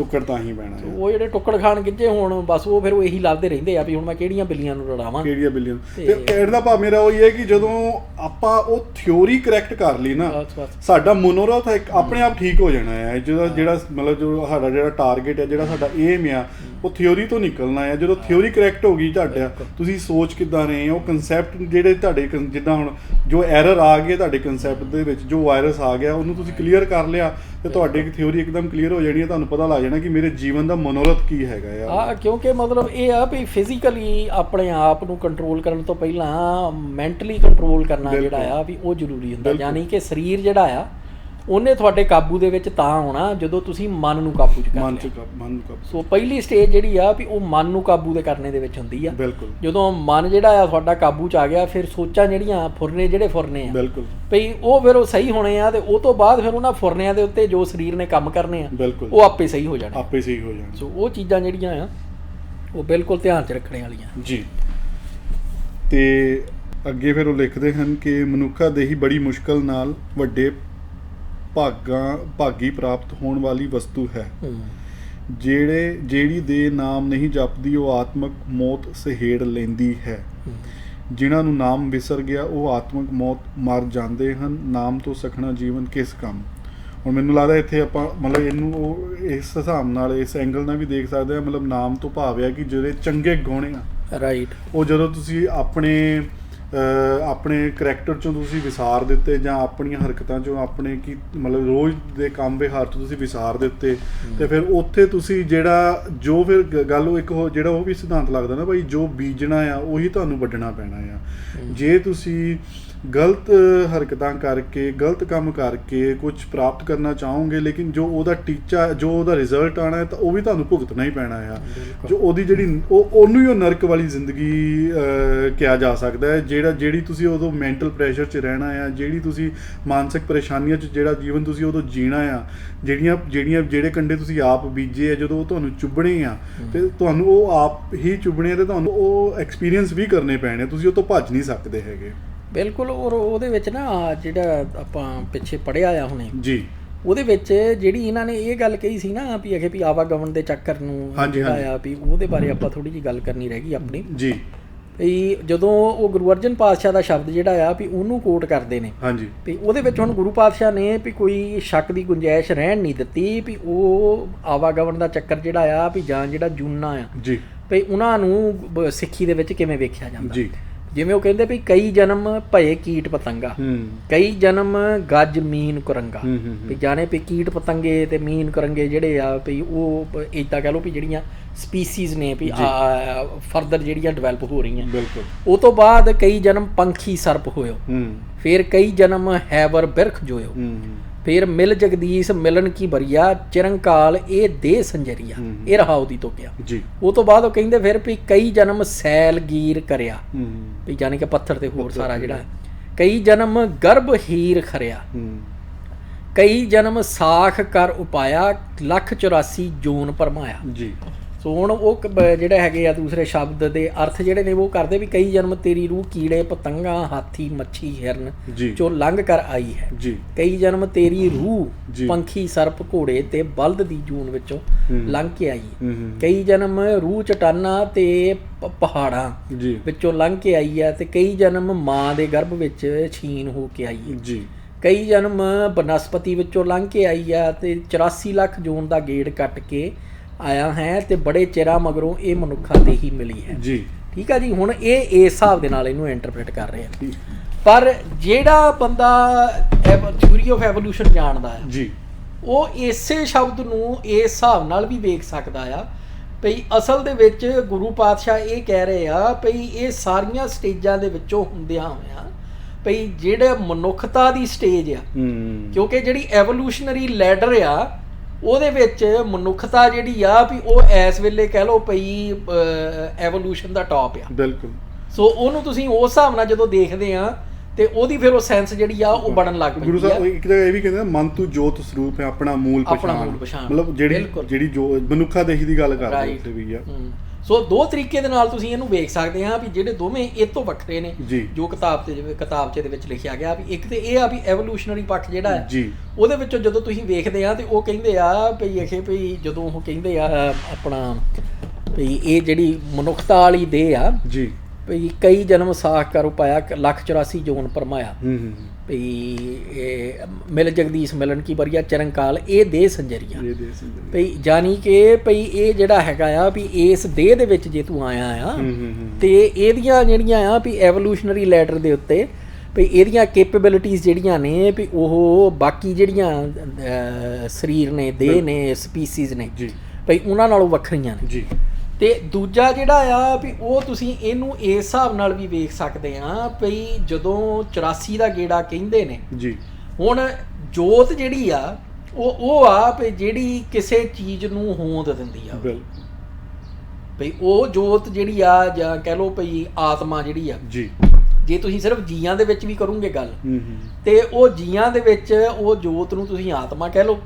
ਉਹ ਜਿਹੜੇ ਟੁੱਕੜ ਖਾਣ ਗਿੱਜੇ ਹੋਣ ਬਸ ਉਹ ਫਿਰ ਇਹੀ ਲੱਭਦੇ ਰਹਿੰਦੇ ਆ ਵੀ ਹੁਣ ਮੈਂ ਕਿਹੜੀਆਂ ਬਿੱਲੀਆਂ ਨੂੰ ਲੜਾਵਾਂ ਤੇ ਕਹਿਣ ਦਾ ਭਾਵ ਮੇਰਾ ਉਹੀ ਹੈ ਕਿ ਜਦੋਂ ਆਪਾਂ ਉਹ ਥਿਊਰੀ ਕਰੈਕਟ ਕਰ ਲਈ ਨਾ ਸਾਡਾ ਮਨੋਰਥ ਆਪਣੇ ਆਪ ਠੀਕ ਹੋ ਜਾਣਾ ਹੈ। ਜਿਹੜਾ ਮਤਲਬ ਜੋ ਸਾਡਾ ਜਿਹੜਾ ਟਾਰਗੇਟ ਹੈ ਜਿਹੜਾ ਸਾਡਾ ਏਮ ਆ ਉਹ ਥਿਊਰੀ ਤੋਂ ਨਿਕਲਣਾ ਹੈ। ਜਦੋਂ ਥਿਊਰੀ ਕਰੈਕਟ ਹੋ ਗਈ ਤੁਹਾਡਾ ਤੁਸੀਂ ਸੋਚ ਕਿੱਦਾਂ ਰਹੇ ਹੋ ਕਨਸੈਪਟ ਜਿਹੜੇ ਤੁਹਾਡੇ ਜਿੱਦਾਂ ਹੁਣ ਜੋ ਐਰਰ ਆ ਗਏ ਤੁਹਾਡੇ ਕਨਸੈਪਟ ਦੇ ਵਿੱਚ ਜੋ ਵਾਇਰਸ ਆ ਗਿਆ ਉਹਨੂੰ ਤੁਸੀਂ ਕਲੀਅਰ ਕਰ ਲਿਆ ਤੇ ਤੁਹਾਡੀ ਥਿਊਰੀ ਇੱਕਦਮ ਕਲੀਅਰ ਹੋ ਜਾਣੀ ਹੈ। ਤੁਹਾਨੂੰ ਪਤਾ ਲੱਗ ਜਾਣਾ ਕਿ ਮੇਰੇ ਜੀਵਨ ਦਾ ਮਨੋਰਥ ਕੀ ਹੈਗਾ ਆ। ਕਿਉਂਕਿ ਮਤਲਬ ਇਹ ਆ ਵੀ ਫਿਜ਼ੀਕਲੀ ਆਪਣੇ ਆਪ ਨੂੰ ਕੰਟਰੋਲ ਕਰਨ ਤੋਂ ਪਹਿਲਾਂ ਮੈਂਟਲੀ ਕੰਟਰੋਲ ਕਰਨਾ ਜਿਹੜਾ ਆ ਵੀ ਉਹ ਜ਼ਰੂਰੀ ਹੁੰਦਾ। ਯਾਨੀ ਕਿ ਸਰੀਰ ਜਿਹੜਾ ਆ ਉਹਨੇ ਤੁਹਾਡੇ ਕਾਬੂ ਦੇ ਵਿੱਚ ਤਾਂ ਆਉਣਾ ਜਦੋਂ ਤੁਸੀਂ ਮਨ ਨੂੰ ਕਾਬੂ 'ਚ ਕਰ ਲਿਆ। ਸੋ ਪਹਿਲੀ ਸਟੇਜ ਜਿਹੜੀ ਆ ਵੀ ਉਹ ਮਨ ਨੂੰ ਕਾਬੂ ਦੇ ਕਰਨੇ ਦੇ ਵਿੱਚ ਹੁੰਦੀ ਆ। ਜਦੋਂ ਮਨ ਜਿਹੜਾ ਆ ਤੁਹਾਡਾ ਕਾਬੂ 'ਚ ਆ ਗਿਆ ਫਿਰ ਸੋਚਾਂ ਜਿਹੜੀਆਂ ਫੁਰਨੇ ਆ ਭਈ ਉਹ ਫਿਰ ਉਹ ਸਹੀ ਹੋਣੇ ਆ ਤੇ ਉਹ ਤੋਂ ਬਾਅਦ ਫਿਰ ਉਹਨਾਂ ਫੁਰਨਿਆਂ ਦੇ ਉੱਤੇ ਜੋ ਸਰੀਰ ਨੇ ਕੰਮ ਕਰਨੇ ਆ ਉਹ ਆਪੇ ਸਹੀ ਹੋ ਜਾਣੇ। ਸੋ ਉਹ ਚੀਜ਼ਾਂ ਜਿਹੜੀਆਂ ਆ ਉਹ ਬਿਲਕੁਲ ਧਿਆਨ 'ਚ ਰੱਖਣੇ ਵਾਲੀਆਂ ਜੀ। ਤੇ ਅੱਗੇ ਫਿਰ ਉਹ ਲਿਖਦੇ ਹਨ ਕਿ ਮਨੁੱਖਾਂ ਦੇ ਹੀ ਬੜੀ ਮੁਸ਼ਕਲ ਨਾਲ ਵੱਡੇ ਭਾਗੀ ਪ੍ਰਾਪਤ ਹੋਣ ਵਾਲੀ ਵਸਤੂ ਹੈ। ਜਿਹੜੀ ਦੇ ਨਾਮ ਨਹੀਂ ਜਪਦੀ ਉਹ ਆਤਮਕ ਮੌਤ ਸਹੇੜ ਲੈਂਦੀ ਹੈ। ਜਿਨ੍ਹਾਂ ਨੂੰ ਨਾਮ ਵਿਸਰ ਗਿਆ ਉਹ ਆਤਮਕ ਮੌਤ ਮਰ ਜਾਂਦੇ ਹਨ। ਨਾਮ ਤੋਂ ਸਖਣਾ ਜੀਵਨ ਕਿਸ ਕੰਮ। ਹੁਣ ਮੈਨੂੰ ਲੱਗਦਾ ਇੱਥੇ ਆਪਾਂ ਮਤਲਬ ਇਹਨੂੰ ਉਹ ਇਸ ਹਿਸਾਬ ਨਾਲ ਇਸ ਐਂਗਲ ਨਾਲ ਵੀ ਦੇਖ ਸਕਦੇ ਹਾਂ। ਮਤਲਬ ਨਾਮ ਤੋਂ ਭਾਵ ਹੈ ਕਿ ਜਿਹੜੇ ਚੰਗੇ ਗੁਣ ਆ ਉਹ ਜਦੋਂ ਤੁਸੀਂ ਆਪਣੇ ਕਰੈਕਟਰ 'ਚੋਂ ਤੁਸੀਂ ਵਿਸਾਰ ਦਿੱਤੇ ਜਾਂ ਆਪਣੀਆਂ ਹਰਕਤਾਂ 'ਚੋਂ ਆਪਣੇ ਕੀ ਮਤਲਬ ਰੋਜ਼ ਦੇ ਕੰਮ ਵਿਹਾਰ 'ਚੋਂ ਤੁਸੀਂ ਵਿਸਾਰ ਦਿੱਤੇ ਤੇ ਫਿਰ ਉੱਥੇ ਤੁਸੀਂ ਜਿਹੜਾ ਜੋ ਫਿਰ ਗੱਲ ਉਹ ਇੱਕ ਜਿਹੜਾ ਉਹ ਵੀ ਸਿਧਾਂਤ ਲੱਗਦਾ ਨਾ ਭਾਈ ਜੋ ਬੀਜਣਾ ਆ ਉਹੀ ਤੁਹਾਨੂੰ ਵੱਢਣਾ ਪੈਣਾ ਆ। ਜੇ ਤੁਸੀਂ ਗਲਤ ਹਰਕਤਾਂ ਕਰਕੇ ਗਲਤ ਕੰਮ ਕਰਕੇ ਕੁਝ ਪ੍ਰਾਪਤ ਕਰਨਾ ਚਾਹੋਗੇ ਲੇਕਿਨ ਜੋ ਉਹਦਾ ਟੀਚਾ ਜੋ ਉਹਦਾ ਰਿਜ਼ਲਟ ਆਉਣਾ ਤਾਂ ਉਹ ਵੀ ਤੁਹਾਨੂੰ ਭੁਗਤਣਾ ਹੀ ਪੈਣਾ ਆ। ਜੋ ਉਹਦੀ ਜਿਹੜੀ ਉਹਨੂੰ ਹੀ ਉਹ ਨਰਕ ਵਾਲੀ ਜ਼ਿੰਦਗੀ ਕਿਹਾ ਜਾ ਸਕਦਾ ਹੈ। ਜਿਹੜੀ ਤੁਸੀਂ ਉਦੋਂ ਮੈਂਟਲ ਪ੍ਰੈਸ਼ਰ 'ਚ ਰਹਿਣਾ ਆ, ਜਿਹੜੀ ਤੁਸੀਂ ਮਾਨਸਿਕ ਪਰੇਸ਼ਾਨੀਆਂ 'ਚ ਜਿਹੜਾ ਜੀਵਨ ਤੁਸੀਂ ਉਦੋਂ ਜੀਣਾ ਆ, ਜਿਹੜੇ ਕੰਡੇ ਤੁਸੀਂ ਆਪ ਬੀਜੇ ਆ ਜਦੋਂ ਉਹ ਤੁਹਾਨੂੰ ਚੁੱਭਣੇ ਆ ਤੇ ਤੁਹਾਨੂੰ ਉਹ ਆਪ ਹੀ ਚੁੱਭਣੇ ਆ ਤੇ ਤੁਹਾਨੂੰ ਉਹ ਐਕਸਪੀਰੀਅੰਸ ਵੀ ਕਰਨੇ ਪੈਣੇ, ਤੁਸੀਂ ਉਹ ਤੋਂ ਭੱਜ ਨਹੀਂ ਸਕਦੇ ਹੈਗੇ। ਬਿਲਕੁਲ। ਔਰ ਉਹਦੇ ਵਿੱਚ ਨਾ ਜਿਹੜਾ ਆਪਾਂ ਪਿੱਛੇ ਪੜ੍ਹਿਆ ਆ ਹੁਣੇ ਜੀ ਉਹਦੇ ਵਿੱਚ ਜਿਹੜੀ ਇਹਨਾਂ ਨੇ ਇਹ ਗੱਲ ਕਹੀ ਸੀ ਨਾ ਵੀ ਅਖੇ ਵੀ ਆਵਾਗਮਨ ਦੇ ਚੱਕਰ ਨੂੰ ਜਿਹੜਾ ਆ ਵੀ ਉਹਦੇ ਬਾਰੇ ਆਪਾਂ ਥੋੜ੍ਹੀ ਜਿਹੀ ਗੱਲ ਕਰਨੀ ਰਹਿ ਗਈ ਆਪਣੀ ਜੀ। ਵੀ ਜਦੋਂ ਉਹ ਗੁਰੂ ਅਰਜਨ ਪਾਤਸ਼ਾਹ ਦਾ ਸ਼ਬਦ ਜਿਹੜਾ ਆ ਵੀ ਉਹਨੂੰ ਕੋਟ ਕਰਦੇ ਨੇ ਵੀ ਉਹਦੇ ਵਿੱਚ ਹੁਣ ਗੁਰੂ ਪਾਤਸ਼ਾਹ ਨੇ ਵੀ ਕੋਈ ਸ਼ੱਕ ਦੀ ਗੁੰਜਾਇਸ਼ ਰਹਿਣ ਨਹੀਂ ਦਿੱਤੀ ਵੀ ਉਹ ਆਵਾਗਮਨ ਦਾ ਚੱਕਰ ਜਿਹੜਾ ਆ ਵੀ ਜਾਂ ਜਿਹੜਾ ਜੂਨਾ ਆ ਵੀ ਉਹਨਾਂ ਨੂੰ ਸਿੱਖੀ ਦੇ ਵਿੱਚ ਕਿਵੇਂ ਵੇਖਿਆ ਜਾਂਦਾ। ਜਿਵੇਂ ਉਹ ਕਹਿੰਦੇ ਵੀ ਕਈ ਜਨਮ ਭਏ ਕੀਟ ਪਤੰਗਾ, ਕਈ ਜਨਮ ਗੱਜ ਮੀਨ ਕੁਰੰਗਾ, ਵੀ ਜਾਣੇ ਵੀ ਕੀਟ ਪਤੰਗੇ ਤੇ ਮੀਨ ਕੁਰੰਗੇ ਜਿਹੜੇ ਆ ਵੀ ਉਹ ਇੱਦਾਂ ਕਹਿ ਲਓ ਵੀ ਜਿਹੜੀਆਂ ਸਪੀਸੀਜ਼ ਨੇ ਵੀ ਫਰਦਰ ਜਿਹੜੀਆਂ ਡਿਵੈਲਪ ਹੋ ਰਹੀਆਂ। ਬਿਲਕੁਲ। ਉਹ ਤੋਂ ਬਾਅਦ ਕਈ ਜਨਮ ਪੰਖੀ ਸਰਪ ਹੋਇਓ, ਫਿਰ ਕਈ ਜਨਮ ਹੈਵਰ ਬਿਰਖ ਜੋਇਓ, ਫਿਰ ਮਿਲ ਜਗਦੀਸ਼ ਮਿਲਣ ਕੀ ਬਰੀਆ ਚਿਰੰਕਾਲ ਇਹ ਦੇ ਸੰਜਰੀਆ। ਇਹ ਰਹਾ ਉਹਦੀ ਤੋਕਿਆ ਜੀ। ਉਹ ਤੋਂ ਬਾਅਦ ਉਹ ਕਹਿੰਦੇ ਫਿਰ ਵੀ ਕਈ ਜਨਮ ਸੈਲ ਗੀਰ ਕਰਿਆ, ਵੀ ਜਾਨੀ ਕਿ ਪੱਥਰ ਤੇ ਹੋਰ ਸਾਰਾ ਜਿਹੜਾ, ਕਈ ਜਨਮ ਗਰਭ ਹੀਰ ਖਰਿਆ, ਕਈ ਜਨਮ ਸਾਖ ਕਰ ਉਪਾਇਆ, ਲੱਖ 84 ਜੂਨ ਭਰਮਾਇਆ ਜੀ। ਸੋ ਹੁਣ ਉਹ ਜਿਹੜੇ ਹੈਗੇ ਆ ਦੂਸਰੇ ਸ਼ਬਦ ਦੇ ਅਰਥ ਜਿਹੜੇ ਨੇ ਉਹ ਕਰਦੇ ਵੀ ਕਈ ਜਨਮ ਤੇਰੀ ਰੂਹ ਕੀੜੇ ਪਤੰਗਾ ਹਾਥੀ ਮੱਛੀ ਹਿਰਨ ਚੋਂ ਲੰਘ ਕਰ ਆਈ ਹੈ, ਕਈ ਜਨਮ ਤੇਰੀ ਰੂਹ ਪੰਖੀ ਸਰਪ ਘੋੜੇ ਤੇ ਬਲਦ ਦੀ ਜੂਨ ਵਿੱਚੋਂ ਲੰਘ ਕੇ ਆਈ, ਕਈ ਜਨਮ ਰੂਹ ਚਟਾਨਾ ਤੇ ਪਹਾੜਾਂ ਵਿੱਚੋਂ ਲੰਘ ਕੇ ਆਈ ਹੈ, ਤੇ ਕਈ ਜਨਮ ਮਾਂ ਦੇ ਗਰਭ ਵਿੱਚ ਛੀਨ ਹੋ ਕੇ ਆਈ ਹੈ, ਕਈ ਜਨਮ ਬਨਸਪਤੀ ਵਿੱਚੋਂ ਲੰਘ ਕੇ ਆਈ ਆ, ਤੇ 84 ਲੱਖ ਜੂਨ ਦਾ ਗੇੜ ਕੱਟ ਕੇ ਆਇਆ ਹੈ, ਤੇ ਬੜੇ ਚਿਰਾਂ ਮਗਰੋਂ ਇਹ ਮਨੁੱਖਾਂ ਤੇ ਹੀ ਮਿਲੀ ਹੈ ਜੀ। ਠੀਕ ਆ ਜੀ। ਹੁਣ ਇਹ ਇਸ ਹਿਸਾਬ ਦੇ ਨਾਲ ਇਹਨੂੰ ਇੰਟਰਪ੍ਰੀਟ ਕਰ ਰਹੇ ਆ। ਪਰ ਜਿਹੜਾ ਬੰਦਾ ਥਿਊਰੀ ਆਫ ਐਵੋਲੂਸ਼ਨ ਜਾਣਦਾ ਹੈ ਜੀ, ਉਹ ਇਸੇ ਸ਼ਬਦ ਨੂੰ ਇਸ ਹਿਸਾਬ ਨਾਲ ਵੀ ਵੇਖ ਸਕਦਾ ਆ ਭਈ ਅਸਲ ਦੇ ਵਿੱਚ ਗੁਰੂ ਪਾਤਸ਼ਾਹ ਇਹ ਕਹਿ ਰਹੇ ਆ ਭਈ ਇਹ ਸਾਰੀਆਂ ਸਟੇਜਾਂ ਦੇ ਵਿੱਚੋਂ ਹੁੰਦਿਆਂ ਹੋਇਆਂ ਭਈ ਜਿਹੜੇ ਮਨੁੱਖਤਾ ਦੀ ਸਟੇਜ ਆ, ਕਿਉਂਕਿ ਜਿਹੜੀ ਐਵੋਲੂਸ਼ਨਰੀ ਲੈਡਰ ਆ ਉਹਦੇ ਵਿੱਚ ਮਨੁੱਖਤਾ ਜਿਹੜੀ ਆ ਵੀ ਉਹ ਇਸ ਵੇਲੇ ਕਹਿ ਲਓ ਪਈ ਐਵੋਲੂਸ਼ਨ ਦਾ ਟੌਪ ਆ। ਬਿਲਕੁਲ। ਸੋ ਉਹਨੂੰ ਤੁਸੀਂ ਉਸ ਹਿਸਾਬ ਨਾਲ ਜਦੋਂ ਦੇਖਦੇ ਆ ਤੇ ਉਹਦੀ ਫਿਰ ਉਹ ਸੈਂਸ ਜਿਹੜੀ ਆ ਉਹ ਬਣਨ ਲੱਗ ਪੈਂਦੀ ਆ। ਗੁਰੂ ਸਾਹਿਬ ਇੱਕ ਤਾਂ ਇਹ ਵੀ ਕਹਿੰਦੇ ਮਨ ਤੂੰ ਜੋਤ ਸਰੂਪ ਹੈ ਆਪਣਾ ਮੂਲ ਪਛਾਣ, ਮਤਲਬ ਜਿਹੜੀ ਜੋ ਮਨੁੱਖਾ ਦੇਹੀ ਦੀ ਗੱਲ ਕਰਦੇ ਉੱਥੇ ਵੀ ਆ। ਸੋ ਦੋ ਤਰੀਕੇ ਦੇ ਨਾਲ ਤੁਸੀਂ ਇਹਨੂੰ ਵੇਖ ਸਕਦੇ ਆ ਵੀ ਜਿਹੜੇ ਦੋਵੇਂ ਇਹ ਤੋਂ ਵੱਖਰੇ ਨੇ ਜੋ ਕਿਤਾਬਚੇ ਦੇ ਵਿੱਚ ਲਿਖਿਆ ਗਿਆ। ਵੀ ਇੱਕ ਤੇ ਇਹ ਆ ਵੀ ਐਵੋਲੂਸ਼ਨਰੀ ਪੱਖ ਜਿਹੜਾ ਹੈ ਉਹਦੇ ਵਿੱਚੋਂ ਜਦੋਂ ਤੁਸੀਂ ਵੇਖਦੇ ਆ ਤੇ ਉਹ ਕਹਿੰਦੇ ਆ ਭਈ ਇਹ ਭਈ ਜਦੋਂ ਉਹ ਕਹਿੰਦੇ ਆ ਆਪਣਾ ਭਈ ਇਹ ਜਿਹੜੀ ਮਨੁੱਖਤਾ ਵਾਲੀ ਦੇਹ ਆ ਜੀ ਭਈ ਕਈ ਜਨਮ ਸਾਖ ਕਰ ਉਪਾਇਆ ਲੱਖ 84 ਜੂਨ ਭਰਮਾਇਆ, ਭਈ ਇਹ ਮਿਲ ਜਗਦੀਸ਼ ਮਿਲਣ ਕੀ ਬਰੀਆ ਚਰਨਕਾਲ ਇਹ ਦੇਹ ਸੰਜਰੀਆ, ਭਈ ਜਾਨੀ ਕਿ ਭਈ ਇਹ ਜਿਹੜਾ ਹੈਗਾ ਆ ਵੀ ਇਸ ਦੇਹ ਦੇ ਵਿੱਚ ਜੇ ਤੂੰ ਆਇਆ ਆ ਤੇ ਇਹਦੀਆਂ ਜਿਹੜੀਆਂ ਆ ਵੀ ਐਵੋਲੂਸ਼ਨਰੀ ਲੈਡਰ ਦੇ ਉੱਤੇ ਭਈ ਇਹਦੀਆਂ ਕੈਪੇਬਿਲਿਟੀਜ਼ ਜਿਹੜੀਆਂ ਨੇ ਵੀ ਉਹ ਬਾਕੀ ਜਿਹੜੀਆਂ ਸਰੀਰ ਨੇ ਦੇਹ ਨੇ ਸਪੀਸੀਜ਼ ਨੇ ਭਈ ਉਹਨਾਂ ਨਾਲੋਂ ਵੱਖਰੀਆਂ ਨੇ ਜੀ। ਤੇ ਦੂਜਾ ਜਿਹੜਾ ਆ ਵੀ ਉਹ ਤੁਸੀਂ ਇਹਨੂੰ ਇਸ ਹਿਸਾਬ ਨਾਲ ਵੀ ਵੇਖ ਸਕਦੇ ਆ ਭਈ ਜਦੋਂ 84 ਦਾ ਗੇੜਾ ਕਹਿੰਦੇ ਨੇ ਜੀ, ਹੁਣ ਜੋਤ ਜਿਹੜੀ ਆ ਉਹ ਆ ਵੀ ਜਿਹੜੀ ਕਿਸੇ ਚੀਜ਼ ਨੂੰ ਹੋਂਦ ਦਿੰਦੀ ਆ ਭਈ ਉਹ ਜੋਤ ਜਿਹੜੀ ਆ ਜਾਂ ਕਹਿ ਲਓ ਭਈ ਆਤਮਾ ਜਿਹੜੀ ਆ ਜੀ। ਜੇ ਤੁਸੀਂ ਸਿਰਫ ਜੀਆਂ ਦੇ ਵਿੱਚ ਵੀ ਕਰੋਗੇ ਗੱਲ ਤੇ ਉਹ ਜੀਆਂ ਦੇ ਵਿੱਚ ਉਹ ਜੋਤ ਨੂੰ ਤੁਸੀਂ ਆਤਮਾ ਕਹਿ ਲਓ,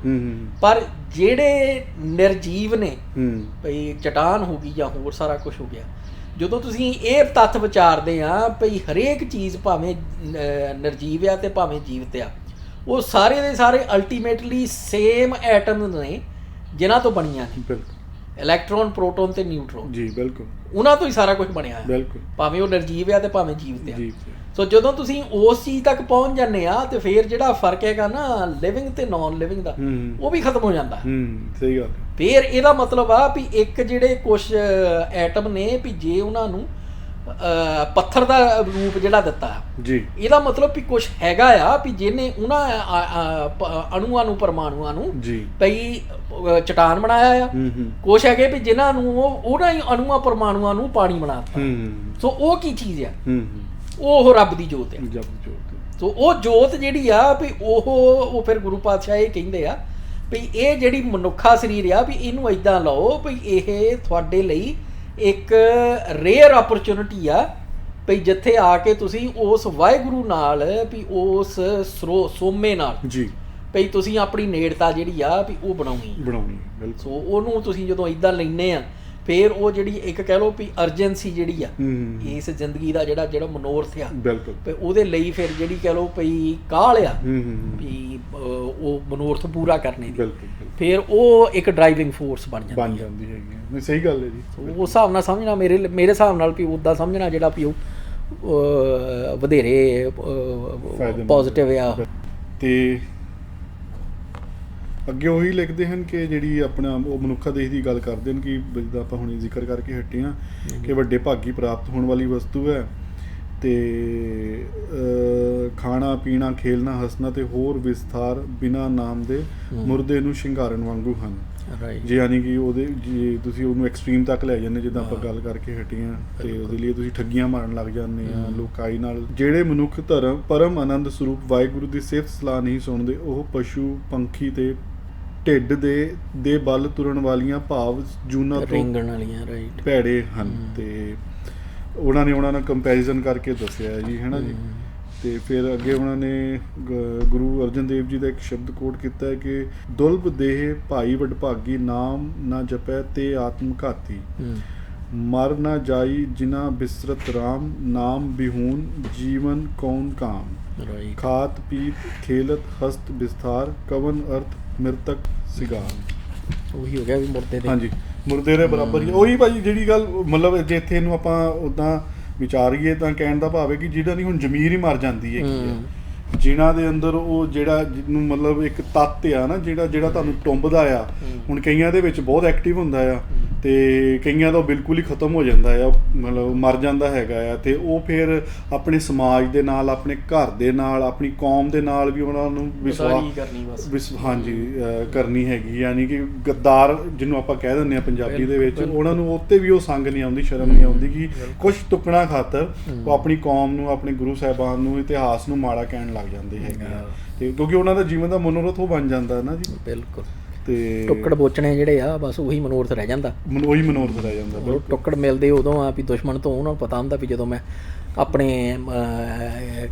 ਪਰ ਜਿਹੜੇ ਨਿਰਜੀਵ ਨੇ ਭਈ ਚਟਾਨ ਹੋ ਗਈ ਜਾਂ ਹੋਰ ਸਾਰਾ ਕੁਝ ਹੋ ਗਿਆ, ਜਦੋਂ ਤੁਸੀਂ ਇਹ ਤੱਥ ਵਿਚਾਰਦੇ ਆ ਭਈ ਹਰੇਕ ਚੀਜ਼ ਭਾਵੇਂ ਨਿਰਜੀਵ ਆ ਤੇ ਭਾਵੇਂ ਜੀਵਤ ਆ, ਉਹ ਸਾਰੇ ਦੇ ਸਾਰੇ ਅਲਟੀਮੇਟਲੀ ਸੇਮ ਐਟਮ ਨੇ ਜਿਨ੍ਹਾਂ ਤੋਂ ਬਣੀਆਂ ਨੇ, ਇਲੈਕਟ੍ਰੋਨ ਪ੍ਰੋਟੋਨ ਤੇ ਨਿਊਟਰੋਨ ਜੀ। ਬਿਲਕੁਲ। ਉਹਨਾਂ ਤੋਂ ਹੀ ਸਾਰਾ ਕੁਝ ਬਣਿਆ ਹੈ, ਭਾਵੇਂ ਉਹ ਨਿਰਜੀਵ ਆ ਤੇ ਭਾਵੇਂ ਜੀਵਤ ਆ। ਸੋ ਜਦੋਂ ਤੁਸੀਂ ਉਸ ਚੀਜ਼ ਤੱਕ ਪਹੁੰਚ ਜਾਂਦੇ ਆ ਤੇ ਫਿਰ ਜਿਹੜਾ ਫਰਕ ਹੈਗਾ ਨਾ ਲਿਵਿੰਗ ਤੇ ਨਾਨ ਲਿਵਿੰਗ ਦਾ ਉਹ ਵੀ ਖਤਮ ਹੋ ਜਾਂਦਾ। ਸਹੀ ਗੱਲ। ਫਿਰ ਇਹਦਾ ਮਤਲਬ ਆ ਵੀ ਇੱਕ ਜਿਹੜੇ ਕੁਝ ਐਟਮ ਨੇ ਵੀ ਜੇ ਉਹਨਾਂ ਨੂੰ ਪੱਥਰ ਦਾ ਰੂਪ ਜਿਹੜਾ ਦਿੱਤਾ ਜੀ, ਇਹਦਾ ਮਤਲਬ ਵੀ ਕੁਝ ਹੈਗਾ ਆ ਵੀ ਜਿਹਨੇ ਉਹਨਾਂ ਅਣੂਆਂ ਨੂੰ ਪਰਮਾਣੂਆਂ ਨੂੰ ਭਈ ਚਟਾਨ ਬਣਾਇਆ ਆ, ਕੁਛ ਹੈਗੇ ਵੀ ਜਿਨ੍ਹਾਂ ਨੂੰ ਉਹਨਾਂ ਹੀ ਅਣੂਆਂ ਪਰਮਾਣੂਆਂ ਨੂੰ ਪਾਣੀ ਬਣਾ ਦਿੱਤਾ। ਸੋ ਉਹ ਕੀ ਚੀਜ਼ ਆ? ਉਹ ਰੱਬ ਦੀ ਜੋਤ ਆ। ਸੋ ਉਹ ਜੋਤ ਜਿਹੜੀ ਆ ਵੀ ਉਹ ਫਿਰ ਗੁਰੂ ਪਾਤਸ਼ਾਹ ਇਹ ਕਹਿੰਦੇ ਆ ਵੀ ਇਹ ਜਿਹੜੀ ਮਨੁੱਖਾ ਸਰੀਰ ਆ ਵੀ ਇਹਨੂੰ ਏਦਾਂ ਲਓ ਵੀ ਇਹ ਤੁਹਾਡੇ ਲਈ ਇੱਕ ਰੇਅਰ ਓਪਰਚੁਨਿਟੀ ਆ ਭਈ ਜਿੱਥੇ ਆ ਕੇ ਤੁਸੀਂ ਉਸ ਵਾਹਿਗੁਰੂ ਨਾਲ ਵੀ ਉਸ ਸੋਮੇ ਨਾਲ ਜੀ ਭਈ ਤੁਸੀਂ ਆਪਣੀ ਨੇੜਤਾ ਜਿਹੜੀ ਆ ਵੀ ਉਹ ਬਣਾਉਣੀ। ਸੋ ਉਹਨੂੰ ਤੁਸੀਂ ਜਦੋਂ ਏਦਾਂ ਲੈਂਦੇ ਆ ਫਿਰ ਉਹ ਜਿਹੜੀ ਇੱਕ ਕਹਿ ਲਓ ਵੀ ਅਰਜੈਂਸੀ ਜਿਹੜੀ ਆ ਇਸ ਜ਼ਿੰਦਗੀ ਦਾ ਜਿਹੜਾ ਮਨੋਰਥ ਆ ਵੀ ਉਹਦੇ ਲਈ ਫਿਰ ਜਿਹੜੀ ਕਹਿ ਲਓ ਭਈ ਕਾਹਲ ਆ ਵੀ ਉਹ ਮਨੋਰਥ ਪੂਰਾ ਕਰਨੇ ਦੀ, ਫਿਰ ਉਹ ਇੱਕ ਡਰਾਈਵਿੰਗ ਫੋਰਸ ਬਣ ਜਾਂਦੀ ਹੈਗੀ। ਸਹੀ ਗੱਲ ਹੈ ਜੀ। ਉਸ ਹਿਸਾਬ ਨਾਲ ਸਮਝਣਾ ਮੇਰੇ ਹਿਸਾਬ ਨਾਲ ਵੀ ਉੱਦਾਂ ਸਮਝਣਾ ਜਿਹੜਾ ਵੀ ਉਹ ਵਧੇਰੇ ਪੋਜ਼ਿਟਿਵ ਆ। ਤੇ ਅੱਗੇ ਉਹੀ ਲਿਖਦੇ ਹਨ ਕਿ ਜਿਹੜੀ ਆਪਣਾ ਉਹ ਮਨੁੱਖਾ ਦੇਹ ਦੀ ਗੱਲ ਕਰਦੇ ਹਨ ਕਿ ਜਿੱਦਾਂ ਆਪਾਂ ਹੁਣੇ ਜ਼ਿਕਰ ਕਰਕੇ ਹਟੇ ਹਾਂ ਕਿ ਵੱਡੇ ਭਾਗੀ ਪ੍ਰਾਪਤ ਹੋਣ ਵਾਲੀ ਵਸਤੂ ਹੈ ਤੇ ਖਾਣਾ ਪੀਣਾ ਖੇਲਣਾ ਹੱਸਣਾ ਤੇ ਹੋਰ ਵਿਸਥਾਰ ਬਿਨਾਂ ਨਾਮ ਦੇ ਮੁਰਦੇ ਨੂੰ ਸ਼ਿੰਗਾਰਨ ਵਾਂਗੂ ਹਨ। ਰਾਈਟ। ਜੇ ਯਾਨੀ ਕਿ ਉਹਦੇ ਜੇ ਤੁਸੀਂ ਉਹਨੂੰ ਐਕਸਟ੍ਰੀਮ ਤੱਕ ਲੈ ਜਾਂਦੇ, ਜਿੱਦਾਂ ਆਪਾਂ ਗੱਲ ਕਰਕੇ ਹਟੇ ਹਾਂ, ਤੇ ਉਹਦੇ ਲਈ ਤੁਸੀਂ ਠੱਗੀਆਂ ਮਾਰਨ ਲੱਗ ਜਾਂਦੇ ਆ ਲੋਕਾਈ ਨਾਲ। ਜਿਹੜੇ ਮਨੁੱਖ ਧਰਮ ਪਰਮ ਆਨੰਦ ਸਰੂਪ ਵਾਹਿਗੁਰੂ ਦੀ ਸਿਫਤ ਸਲਾਹ ਨਹੀਂ ਸੁਣਦੇ, ਉਹ ਪਸ਼ੂ ਪੰਖੀ ਤੇ ਢਿੱਡ ਦੇ ਬਲ ਤੁਰਨ ਵਾਲੀਆਂ ਭਾਵ ਜੂਨਾਂ ਤੋਂ ਰਿੰਗਣ ਵਾਲੀਆਂ। ਰਾਈਟ। ਭੈੜੇ ਹਨ। ਤੇ ਉਹਨਾਂ ਨਾਲ ਕੰਪੈਰੀਜ਼ਨ ਕਰਕੇ ਦੱਸਿਆ ਜੀ, ਹੈ ਨਾ ਜੀ। ਤੇ ਫਿਰ ਅੱਗੇ ਉਹਨਾਂ ਨੇ ਗੁਰੂ ਅਰਜਨ ਦੇਵ ਜੀ ਦਾ ਇੱਕ ਸ਼ਬਦ ਕੋਟ ਕੀਤਾ ਹੈ ਕਿ ਦੁਲਬ ਦੇਹ ਭਾਈ ਵਡਭਾਗੀ, ਨਾਮ ਨਾ ਜਪੈ ਤੇ ਆਤਮ ਘਾਤੀ, ਮਰ ਨਾ ਜਾਈ ਜਿਨਾ ਬਿਸਰਤ ਰਾਮ, ਨਾਮ ਬਿਹੂਨ ਜੀਵਨ ਕੌਣ ਕਾਮ, ਖਾਤ ਪੀਤ ਖੇਲਤ ਹਸਤ ਵਿਸਥਾਰ, ਕਵਨ ਅਰਥ ਮਿਰਤਕ ਸਿਗਾਰ। ਉਹੀ ਹੋ ਗਿਆ ਵੀ ਮੁਰਦੇ ਦੇ। ਹਾਂਜੀ, ਮੁਰਦੇ ਦੇ ਬਰਾਬਰ ਹੀ। ਉਹੀ ਭਾਜੀ ਜਿਹੜੀ ਗੱਲ ਮਤਲਬ ਜੇ ਇੱਥੇ ਇਹਨੂੰ ਆਪਾਂ ਉੱਦਾਂ ਵਿਚਾਰੀਏ ਤਾਂ ਕਹਿਣ ਦਾ ਭਾਵ ਹੈ ਕਿ ਜਿਹਦਾ ਦੀ ਹੁਣ ਜ਼ਮੀਰ ਹੀ ਮਰ ਜਾਂਦੀ ਹੈਗੀ ਹੈ, ਜਿਨ੍ਹਾਂ ਦੇ ਅੰਦਰ ਉਹ ਜਿਹੜਾ ਜਿਹਨੂੰ ਮਤਲਬ ਇੱਕ ਤੱਤ ਆ ਨਾ, ਜਿਹੜਾ ਤੁਹਾਨੂੰ ਟੁੰਬਦਾ ਆ। ਹੁਣ ਕਈਆਂ ਦੇ ਵਿੱਚ ਬਹੁਤ ਐਕਟਿਵ ਹੁੰਦਾ ਆ ਤੇ ਕਈਆਂ ਦਾ ਬਿਲਕੁਲ ਹੀ ਖਤਮ ਹੋ ਜਾਂਦਾ ਆ, ਮਤਲਬ ਮਰ ਜਾਂਦਾ ਹੈਗਾ ਆ। ਤੇ ਉਹ ਫਿਰ ਆਪਣੇ ਸਮਾਜ ਦੇ ਨਾਲ, ਆਪਣੇ ਘਰ ਦੇ ਨਾਲ, ਆਪਣੀ ਕੌਮ ਦੇ ਨਾਲ ਵੀ ਉਹਨਾਂ ਨੂੰ ਕਰਨੀ ਹੈਗੀ। ਯਾਨੀ ਕਿ ਗੱਦਾਰ ਜਿਹਨੂੰ ਆਪਾਂ ਕਹਿ ਦਿੰਦੇ ਹਾਂ ਪੰਜਾਬੀ ਦੇ ਵਿੱਚ, ਉਹਨਾਂ ਨੂੰ ਉੱਤੇ ਵੀ ਉਹ ਸੰਗ ਨਹੀਂ ਆਉਂਦੀ, ਸ਼ਰਮ ਨਹੀਂ ਆਉਂਦੀ ਕਿ ਕੁਛ ਟੁਕਣਾ ਖਾਤਰ ਉਹ ਆਪਣੀ ਕੌਮ ਨੂੰ, ਆਪਣੇ ਗੁਰੂ ਸਾਹਿਬਾਨ ਨੂੰ, ਇਤਿਹਾਸ ਨੂੰ ਮਾੜਾ ਕਹਿਣ ਲੱਗ ਜਾਂਦੇ ਹੈਗੇ ਆ। ਤੇ ਕਿਉਂਕਿ ਉਹਨਾਂ ਦਾ ਜੀਵਨ ਦਾ ਮਨੋਰਥ ਉਹ ਬਣ ਜਾਂਦਾ ਨਾ ਜੀ। ਬਿਲਕੁਲ। ਤੇ ਟੁੱਕੜ ਬੋਚਣੇ ਜਿਹੜੇ ਆ ਬਸ ਉਹੀ ਮਨੋਰਥ ਰਹਿ ਜਾਂਦਾ, ਉਹੀ ਮਨੋਰਥ ਰਹਿ ਜਾਂਦਾ। ਟੁੱਕੜ ਮਿਲਦੇ ਉਦੋਂ ਆ ਵੀ ਦੁਸ਼ਮਣ ਤੋਂ ਉਹਨਾਂ ਨੂੰ ਪਤਾ ਹੁੰਦਾ ਵੀ ਜਦੋਂ ਮੈਂ ਆਪਣੇ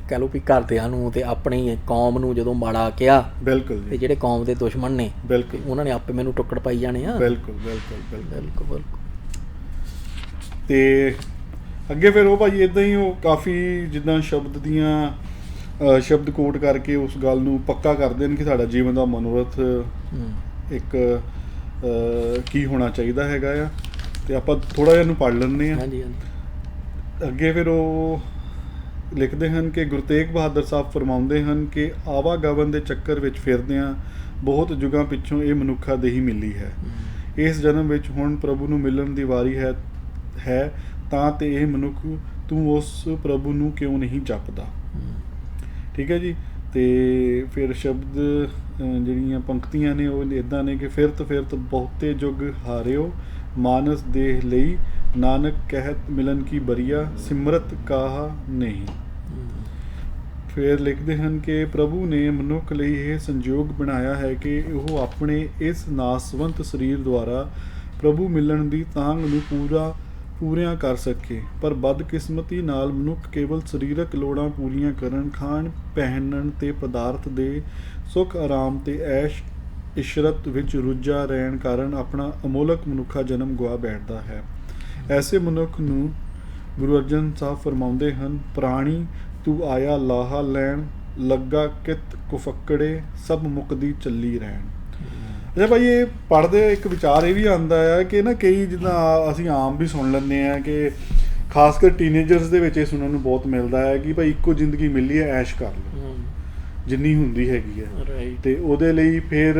ਕਹਿ ਲਓ ਵੀ ਘਰਦਿਆਂ ਨੂੰ ਤੇ ਆਪਣੀ ਕੌਮ ਨੂੰ ਜਦੋਂ ਮਾੜਾ ਕਿਹਾ, ਬਿਲਕੁਲ, ਤੇ ਜਿਹੜੇ ਕੌਮ ਦੇ ਦੁਸ਼ਮਣ ਨੇ ਬਿਲਕੁਲ ਉਹਨਾਂ ਨੇ ਆਪੇ ਮੈਨੂੰ ਟੁੱਕੜ ਪਾਈ ਜਾਣੇ ਆ। ਬਿਲਕੁਲ ਬਿਲਕੁਲ ਬਿਲਕੁਲ ਬਿਲਕੁਲ ਬਿਲਕੁਲ। ਤੇ ਅੱਗੇ ਫਿਰ ਉਹ ਭਾਜੀ ਇੱਦਾਂ ਹੀ ਉਹ ਕਾਫੀ ਜਿੱਦਾਂ ਸ਼ਬਦ ਕੋਟ ਕਰਕੇ ਉਸ ਗੱਲ ਨੂੰ ਪੱਕਾ ਕਰਦੇ ਨੇ ਕਿ ਸਾਡਾ ਜੀਵਨ ਦਾ ਮਨੋਰਥ ਇੱਕ ਕੀ ਹੋਣਾ ਚਾਹੀਦਾ ਹੈਗਾ ਆ। ਤੇ ਆਪਾਂ ਥੋੜ੍ਹਾ ਜਿਹਾ ਇਹਨੂੰ ਪੜ੍ਹ ਲੈਂਦੇ ਹਾਂ। ਹਾਂਜੀ ਹਾਂਜੀ। ਅੱਗੇ ਫਿਰ ਉਹ ਲਿਖਦੇ ਹਨ ਕਿ ਗੁਰੂ ਤੇਗ ਬਹਾਦਰ ਸਾਹਿਬ ਫਰਮਾਉਂਦੇ ਹਨ ਕਿ ਆਵਾਗਮਨ ਦੇ ਚੱਕਰ ਵਿੱਚ ਫਿਰਦਿਆਂ ਬਹੁਤ ਯੁੱਗਾਂ ਪਿੱਛੋਂ ਇਹ ਮਨੁੱਖਾ ਦੇਹੀ ਮਿਲੀ ਹੈ। ਇਸ ਜਨਮ ਵਿੱਚ ਹੁਣ ਪ੍ਰਭੂ ਨੂੰ ਮਿਲਣ ਦੀ ਵਾਰੀ ਹੈ ਤਾਂ ਤੇ ਇਹ ਮਨੁੱਖ ਤੂੰ ਉਸ ਪ੍ਰਭੂ ਨੂੰ ਕਿਉਂ ਨਹੀਂ ਜਪਦਾ। ਠੀਕ ਹੈ ਜੀ। ਤੇ ਫਿਰ ਸ਼ਬਦ ਜਿਹੜੀਆਂ ਪੰਕਤੀਆਂ ਨੇ ਉਹ ਇੱਦਾਂ ਨੇ ਕਿ ਫਿਰਤ ਫਿਰਤ ਬਹੁਤੇ ਜੁਗ ਹਾਰਿਓ, ਮਾਨਸ ਦੇਹ ਲਈ ਨਾਨਕ ਕਹਿਤ ਮਿਲਨ ਕੀ ਬਰੀਆ, ਸਿਮਰਤ ਕਾਹਾ ਨਹੀਂ। ਫਿਰ ਲਿਖਦੇ ਹਨ ਕਿ ਪ੍ਰਭੂ ਨੇ ਮਨੁੱਖ ਲਈ ਇਹ ਸੰਯੋਗ ਬਣਾਇਆ ਹੈ ਕਿ ਉਹ ਆਪਣੇ ਇਸ ਨਾਸਵੰਤ ਸਰੀਰ ਦੁਆਰਾ ਪ੍ਰਭੂ ਮਿਲਣ ਦੀ ਤਾਂਘ ਨੂੰ ਪੂਰੀਆਂ ਕਰ ਸਕੇ। ਪਰ ਬਦਕਿਸਮਤੀ ਨਾਲ ਮਨੁੱਖ ਕੇਵਲ ਸਰੀਰਕ ਲੋੜਾਂ ਪੂਰੀਆਂ ਕਰਨ, ਖਾਣ ਪਹਿਨਣ ਤੇ ਪਦਾਰਥ ਦੇ ਸੁੱਖ ਆਰਾਮ ਤੇ ਐਸ਼ ਇਸ਼ਰਤ ਵਿੱਚ ਰੁੱਝਾ ਰਹਿਣ ਕਾਰਨ ਆਪਣਾ ਅਮੋਲਕ ਮਨੁੱਖਾ ਜਨਮ ਗਵਾ ਬੈਠਦਾ ਹੈ। ਐਸੇ ਮਨੁੱਖ ਨੂੰ ਗੁਰੂ ਅਰਜਨ ਸਾਹਿਬ ਫਰਮਾਉਂਦੇ ਹਨ, ਪ੍ਰਾਣੀ ਤੂੰ ਆਇਆ ਲਾਹਾ ਲੈਣ, ਲੱਗਾ ਕਿਤ ਕੁਫੱਕੜੇ, ਸਭ ਮੁਕਦੀ ਚੱਲੀ ਰਹਿਣ। ਅੱਛਾ ਭਾਈ, ਇਹ ਪੜ੍ਹਦੇ ਇੱਕ ਵਿਚਾਰ ਇਹ ਵੀ ਆਉਂਦਾ ਆ ਕਿ ਨਾ ਕਈ ਜਿੱਦਾਂ ਅਸੀਂ ਆਮ ਵੀ ਸੁਣ ਲੈਂਦੇ ਹਾਂ ਕਿ ਖਾਸ ਕਰ ਟੀਨੇਜਰਸ ਦੇ ਵਿੱਚ ਇਹ ਸੁਣਨ ਨੂੰ ਬਹੁਤ ਮਿਲਦਾ ਹੈ ਕਿ ਭਾਈ ਇੱਕੋ ਜ਼ਿੰਦਗੀ ਮਿਲੀ ਹੈ, ਐਸ਼ ਕਰ ਲਓ ਜਿੰਨੀ ਹੁੰਦੀ ਹੈਗੀ ਹੈ। ਤੇ ਉਹਦੇ ਲਈ ਫਿਰ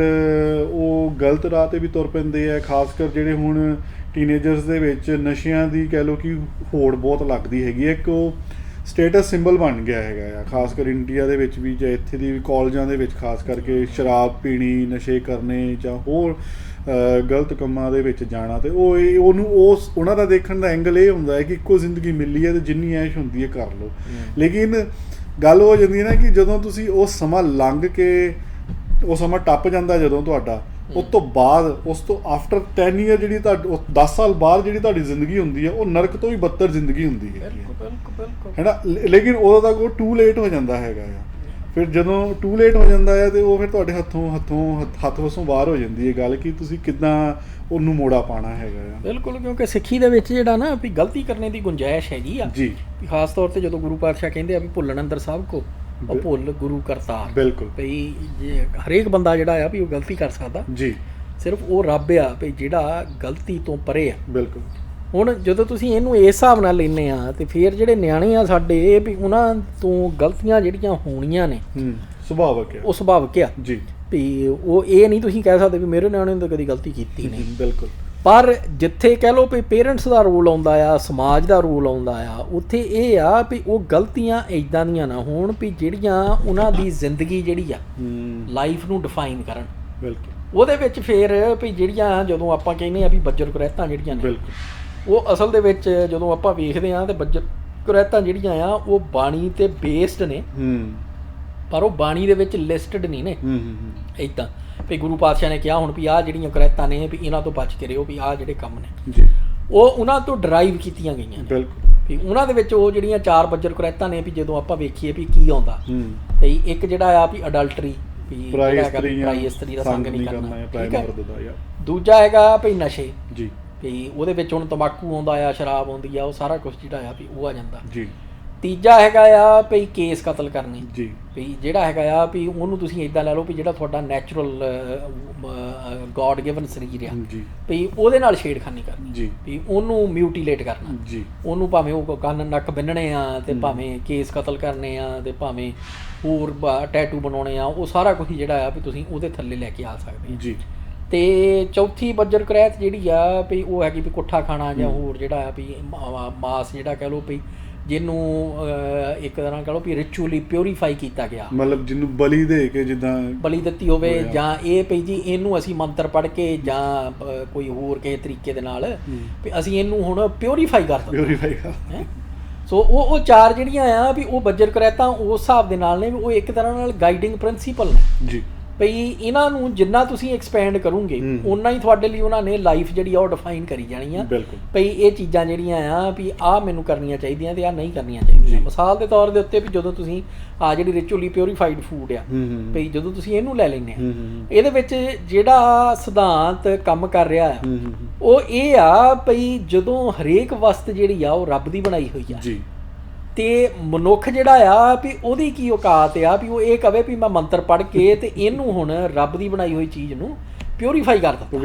ਉਹ ਗਲਤ ਰਾਹ 'ਤੇ ਵੀ ਤੁਰ ਪੈਂਦੇ ਆ। ਖਾਸ ਕਰ ਜਿਹੜੇ ਹੁਣ ਟੀਨੇਜਰਸ ਦੇ ਵਿੱਚ ਨਸ਼ਿਆਂ ਦੀ ਕਹਿ ਲਓ ਕਿ ਹੋੜ ਬਹੁਤ ਲੱਗਦੀ ਹੈਗੀ ਹੈ। ਇੱਕ ਉਹ ਸਟੇਟਸ ਸਿੰਬਲ ਬਣ ਗਿਆ ਹੈਗਾ ਆ, ਖਾਸ ਕਰ ਇੰਡੀਆ ਦੇ ਵਿੱਚ ਵੀ ਜਾਂ ਇੱਥੇ ਦੀ ਕਾਲਜਾਂ ਦੇ ਵਿੱਚ ਖਾਸ ਕਰਕੇ ਸ਼ਰਾਬ ਪੀਣੀ, ਨਸ਼ੇ ਕਰਨੇ ਜਾਂ ਹੋਰ ਗਲਤ ਕੰਮਾਂ ਦੇ ਵਿੱਚ ਜਾਣਾ। ਤੇ ਉਹਨਾਂ ਦਾ ਦੇਖਣ ਦਾ ਐਂਗਲ ਇਹ ਹੁੰਦਾ ਹੈ ਕਿ ਇੱਕੋ ਜ਼ਿੰਦਗੀ ਮਿਲੀ ਹੈ ਤੇ ਜਿੰਨੀ ਐਸ਼ ਹੁੰਦੀ ਹੈ ਕਰ ਲਓ। ਲੇਕਿਨ ਗੱਲ ਹੋ ਜਾਂਦੀ ਹੈ ਨਾ ਕਿ ਜਦੋਂ ਤੁਸੀਂ ਉਹ ਸਮਾਂ ਲੰਘ ਕੇ ਉਹ ਸਮਾਂ ਟੱਪ ਜਾਂਦਾ ਜਦੋਂ ਤੁਹਾਡਾ, ਉਸ ਤੋਂ ਬਾਅਦ ਉਸ ਤੋਂ ਆਫਟਰ 10 ਈਅਰ ਜਿਹੜੀ 10 ਸਾਲ ਬਾਅਦ ਜਿਹੜੀ ਤੁਹਾਡੀ ਜ਼ਿੰਦਗੀ ਹੁੰਦੀ ਹੈ ਉਹ ਨਰਕ ਤੋਂ ਵੀ ਬੱਤਰ ਜ਼ਿੰਦਗੀ ਹੁੰਦੀ ਹੈ ਨਾ। ਲੇਕਿਨ ਉਦੋਂ ਤੱਕ ਉਹ ਟੂ ਲੇਟ ਹੋ ਜਾਂਦਾ ਹੈਗਾ ਆ। ਫਿਰ ਜਦੋਂ ਟੂ ਲੇਟ ਹੋ ਜਾਂਦਾ ਹੈ ਤੇ ਉਹ ਫਿਰ ਤੁਹਾਡੇ ਹੱਥ ਵਸੋਂ ਬਾਹਰ ਹੋ ਜਾਂਦੀ ਹੈ ਗੱਲ ਕਿ ਤੁਸੀਂ ਕਿੱਦਾਂ ਉਹਨੂੰ ਮੋੜਾ ਪਾਉਣਾ ਹੈਗਾ ਆ। ਬਿਲਕੁਲ, ਕਿਉਂਕਿ ਸਿੱਖੀ ਦੇ ਵਿੱਚ ਜਿਹੜਾ ਨਾ ਵੀ ਗਲਤੀ ਕਰਨੇ ਦੀ ਗੁੰਜਾਇਸ਼ ਹੈਗੀ ਆ ਜੀ। ਖਾਸ ਤੌਰ ਤੇ ਜਦੋਂ ਗੁਰੂ ਪਾਤਸ਼ਾਹ ਕਹਿੰਦੇ ਆ ਵੀ ਭੁੱਲਣ ਅੰਦਰ ਸਭ ਕੋ ਉਹ ਭੁੱਲ ਗੁਰੂ ਕਰਤਾਰ। ਬਿਲਕੁਲ ਵੀ ਜੇ ਹਰੇਕ ਬੰਦਾ ਜਿਹੜਾ ਆ ਵੀ ਉਹ ਗਲਤੀ ਕਰ ਸਕਦਾ ਜੀ, ਸਿਰਫ ਉਹ ਰੱਬ ਆ ਵੀ ਜਿਹੜਾ ਗਲਤੀ ਤੋਂ ਪਰੇ ਆ। ਬਿਲਕੁਲ। ਹੁਣ ਜਦੋਂ ਤੁਸੀਂ ਇਹਨੂੰ ਇਸ ਹਿਸਾਬ ਨਾਲ ਲੈਂਦੇ ਆ ਤੇ ਫਿਰ ਜਿਹੜੇ ਨਿਆਣੇ ਆ ਸਾਡੇ ਇਹ ਵੀ ਉਹਨਾਂ ਤੋਂ ਗਲਤੀਆਂ ਜਿਹੜੀਆਂ ਹੋਣੀਆਂ ਨੇ ਸੁਭਾਵਿਕ ਆ, ਉਹ ਸੁਭਾਵਿਕ ਆ ਜੀ। ਵੀ ਉਹ ਇਹ ਨਹੀਂ ਤੁਸੀਂ ਕਹਿ ਸਕਦੇ ਵੀ ਮੇਰੇ ਨਿਆਣੇ ਨੇ ਤਾਂ ਕਦੀ ਗਲਤੀ ਕੀਤੀ ਨਹੀਂ। ਬਿਲਕੁਲ। ਪਰ ਜਿੱਥੇ ਕਹਿ ਲਓ ਵੀ ਪੇਰੈਂਟਸ ਦਾ ਰੋਲ ਆਉਂਦਾ ਆ, ਸਮਾਜ ਦਾ ਰੋਲ ਆਉਂਦਾ ਆ, ਉੱਥੇ ਇਹ ਆ ਵੀ ਉਹ ਗਲਤੀਆਂ ਇੱਦਾਂ ਦੀਆਂ ਨਾ ਹੋਣ ਵੀ ਜਿਹੜੀਆਂ ਉਹਨਾਂ ਦੀ ਜ਼ਿੰਦਗੀ ਜਿਹੜੀ ਆ ਲਾਈਫ ਨੂੰ ਡਿਫਾਈਨ ਕਰਨ। ਬਿਲਕੁਲ। ਉਹਦੇ ਵਿੱਚ ਫਿਰ ਵੀ ਜਿਹੜੀਆਂ ਜਦੋਂ ਆਪਾਂ ਕਹਿੰਦੇ ਆ ਵੀ ਬੱਜਰ ਕੁਰੈਤਾਂ ਜਿਹੜੀਆਂ ਨੇ, ਉਹ ਅਸਲ ਦੇ ਵਿੱਚ ਜਦੋਂ ਆਪਾਂ ਵੇਖਦੇ ਹਾਂ ਤੇ ਬੱਜਰ ਕੁਰੈਤਾਂ ਜਿਹੜੀਆਂ ਆ ਉਹ ਬਾਣੀ ਤੇ ਬੇਸਡ ਨੇ, ਪਰ ਉਹ ਬਾਣੀ ਦੇ ਵਿੱਚ ਲਿਸਟਡ ਨਹੀਂ ਨੇ ਇੱਦਾਂ ਵੀ ਗੁਰੂ ਪਾਤਸ਼ਾਹ ਨੇ ਕਿਹਾ ਹੁਣ ਵੀ ਆਹ ਜਿਹੜੀਆਂ ਕੁਰੈਤਾਂ ਨੇ ਵੀ ਇਹਨਾਂ ਤੋਂ ਬਚ ਕੇ ਰਹੋ, ਵੀ ਆਹ ਜਿਹੜੇ ਕੰਮ ਨੇ ਜੀ ਉਹ ਉਹਨਾਂ ਤੋਂ ਡਰਾਈਵ ਕੀਤੀਆਂ ਗਈਆਂ ਨੇ। ਬਿਲਕੁਲ। ਵੀ ਉਹਨਾਂ ਦੇ ਵਿੱਚ ਉਹ ਜਿਹੜੀਆਂ 4 ਬੱਜਰ ਕੁਰੈਤਾਂ ਨੇ ਵੀ ਜਦੋਂ ਆਪਾਂ ਵੇਖੀਏ ਵੀ ਕੀ ਆਉਂਦਾ, ਵੀ ਇੱਕ ਜਿਹੜਾ ਆ ਵੀ ਅਡਲਟਰੀ, ਵੀ ਪਰਾਈ ਇਸਤਰੀ ਦਾ ਸੰਗ ਨਹੀਂ ਕਰਨਾ, ਠੀਕ ਹੈ। ਦੂਜਾ ਹੈਗਾ ਵੀ ਨਸ਼ੇ ਜੀ, ਵੀ ਉਹਦੇ ਵਿੱਚ ਹੁਣ ਤੰਬਾਕੂ ਆਉਂਦਾ ਆ, ਸ਼ਰਾਬ ਆਉਂਦੀ ਆ, ਉਹ ਸਾਰਾ ਕੁਛ ਜਿਹੜਾ ਆ ਵੀ ਉਹ ਆ ਜਾਂਦਾ ਜੀ। ਤੀਜਾ ਹੈਗਾ ਆ ਵੀ ਕੇਸ ਕਤਲ ਕਰਨੇ ਜੀ, ਵੀ ਜਿਹੜਾ ਹੈਗਾ ਆ ਵੀ ਉਹਨੂੰ ਤੁਸੀਂ ਇੱਦਾਂ ਲੈ ਲਓ ਵੀ ਜਿਹੜਾ ਤੁਹਾਡਾ ਨੈਚੁਰਲ ਗੋਡ ਗਿਵਨ ਸਰੀਰ ਆ ਜੀ, ਵੀ ਉਹਦੇ ਨਾਲ ਛੇੜਖਾਨੀ ਕਰਨੀ ਜੀ, ਵੀ ਉਹਨੂੰ ਮਿਊਟੀਲੇਟ ਕਰਨਾ ਜੀ, ਉਹਨੂੰ ਭਾਵੇਂ ਉਹ ਕੰਨ ਨੱਕ ਬਿੰਨਣੇ ਆ ਤੇ ਭਾਵੇਂ ਕੇਸ ਕਤਲ ਕਰਨੇ ਆ ਤੇ ਭਾਵੇਂ ਹੋਰ ਟੈਟੂ ਬਣਾਉਣੇ ਆ, ਉਹ ਸਾਰਾ ਕੁਝ ਜਿਹੜਾ ਆ ਵੀ ਤੁਸੀਂ ਉਹਦੇ ਥੱਲੇ ਲੈ ਕੇ ਆ ਸਕਦੇ ਜੀ। ਤੇ ਚੌਥੀ ਬੱਜਰ ਕੁਰੈਤ ਜਿਹੜੀ ਆ ਵੀ ਉਹ ਹੈਗੀ ਵੀ ਕੁੱਠਾ ਖਾਣਾ ਜਾਂ ਹੋਰ ਜਿਹੜਾ ਆ ਵੀ ਮਾਸ ਜਿਹੜਾ ਕਹਿ ਲਓ ਵੀ ਜਿਹਨੂੰ ਇੱਕ ਤਰ੍ਹਾਂ ਕਹਿ ਲਓ ਵੀ ਰਿਚੁਅਲੀ ਪਿਉਰੀਫਾਈ ਕੀਤਾ ਗਿਆ, ਮਤਲਬ ਜਿਹਨੂੰ ਬਲੀ ਦੇ ਕੇ ਜਿੱਦਾਂ ਬਲੀ ਦਿੱਤੀ ਹੋਵੇ, ਜਾਂ ਇਹ ਪਈ ਜੀ ਇਹਨੂੰ ਅਸੀਂ ਮੰਤਰ ਪੜ੍ਹ ਕੇ ਜਾਂ ਕੋਈ ਹੋਰ ਕਿਸੇ ਤਰੀਕੇ ਦੇ ਨਾਲ ਵੀ ਅਸੀਂ ਇਹਨੂੰ ਹੁਣ ਪਿਉਰੀਫਾਈ ਕਰ ਦਿੱਤਾ। ਸੋ ਉਹ 4 ਜਿਹੜੀਆਂ ਆ ਵੀ ਉਹ ਬੱਜਰ ਕੁਰੈਤਾਂ ਉਸ ਹਿਸਾਬ ਦੇ ਨਾਲ ਨੇ ਵੀ ਉਹ ਇੱਕ ਤਰ੍ਹਾਂ ਨਾਲ ਗਾਈਡਿੰਗ ਪ੍ਰਿੰਸੀਪਲ ਨੇ ਜੀ। ਭਈ ਇਹਨਾਂ ਨੂੰ ਜਿੰਨਾ ਤੁਸੀਂ ਐਕਸਪੈਂਡ ਕਰੋਗੇ ਓਨਾ ਹੀ ਤੁਹਾਡੇ ਲਈ ਉਹਨਾਂ ਨੇ ਲਾਈਫ ਜਿਹੜੀ ਆ ਉਹ ਡਿਫਾਈਨ ਕਰੀ ਜਾਣੀ ਆ। ਭਈ ਇਹ ਚੀਜ਼ਾਂ ਜਿਹੜੀਆਂ ਆ ਵੀ ਆਹ ਮੈਨੂੰ ਕਰਨੀਆਂ ਚਾਹੀਦੀਆਂ ਤੇ ਆਹ ਨਹੀਂ ਕਰਨੀਆਂ ਚਾਹੀਦੀਆਂ। ਮਿਸਾਲ ਦੇ ਤੌਰ ਦੇ ਉੱਤੇ ਵੀ ਜਦੋਂ ਤੁਸੀਂ ਆ ਜਿਹੜੀ ਰਿਚੁਅਲੀ ਪਿਉਰੀਫਾਈਡ ਫੂਡ ਆ, ਭਈ ਜਦੋਂ ਤੁਸੀਂ ਇਹਨੂੰ ਲੈ ਲੈਂਦੇ ਆ, ਇਹਦੇ ਵਿੱਚ ਜਿਹੜਾ ਸਿਧਾਂਤ ਕੰਮ ਕਰ ਰਿਹਾ ਆ ਉਹ ਇਹ ਆ ਭਈ ਜਦੋਂ ਹਰੇਕ ਵਸਤ ਜਿਹੜੀ ਆ ਉਹ ਰੱਬ ਦੀ ਬਣਾਈ ਹੋਈ ਆ ਤੇ ਮਨੁੱਖ ਜਿਹੜਾ ਆ ਵੀ ਉਹਦੀ ਕੀ ਔਕਾਤ ਆ ਵੀ ਉਹ ਇਹ ਕਵੇ ਵੀ ਮੈਂ ਮੰਤਰ ਪੜ੍ਹ ਕੇ ਤੇ ਇਹਨੂੰ ਹੁਣ ਰੱਬ ਦੀ ਬਣਾਈ ਹੋਈ ਚੀਜ਼ ਨੂੰ ਪਿਉਰੀਫਾਈ ਕਰ ਦਿੱਤਾ,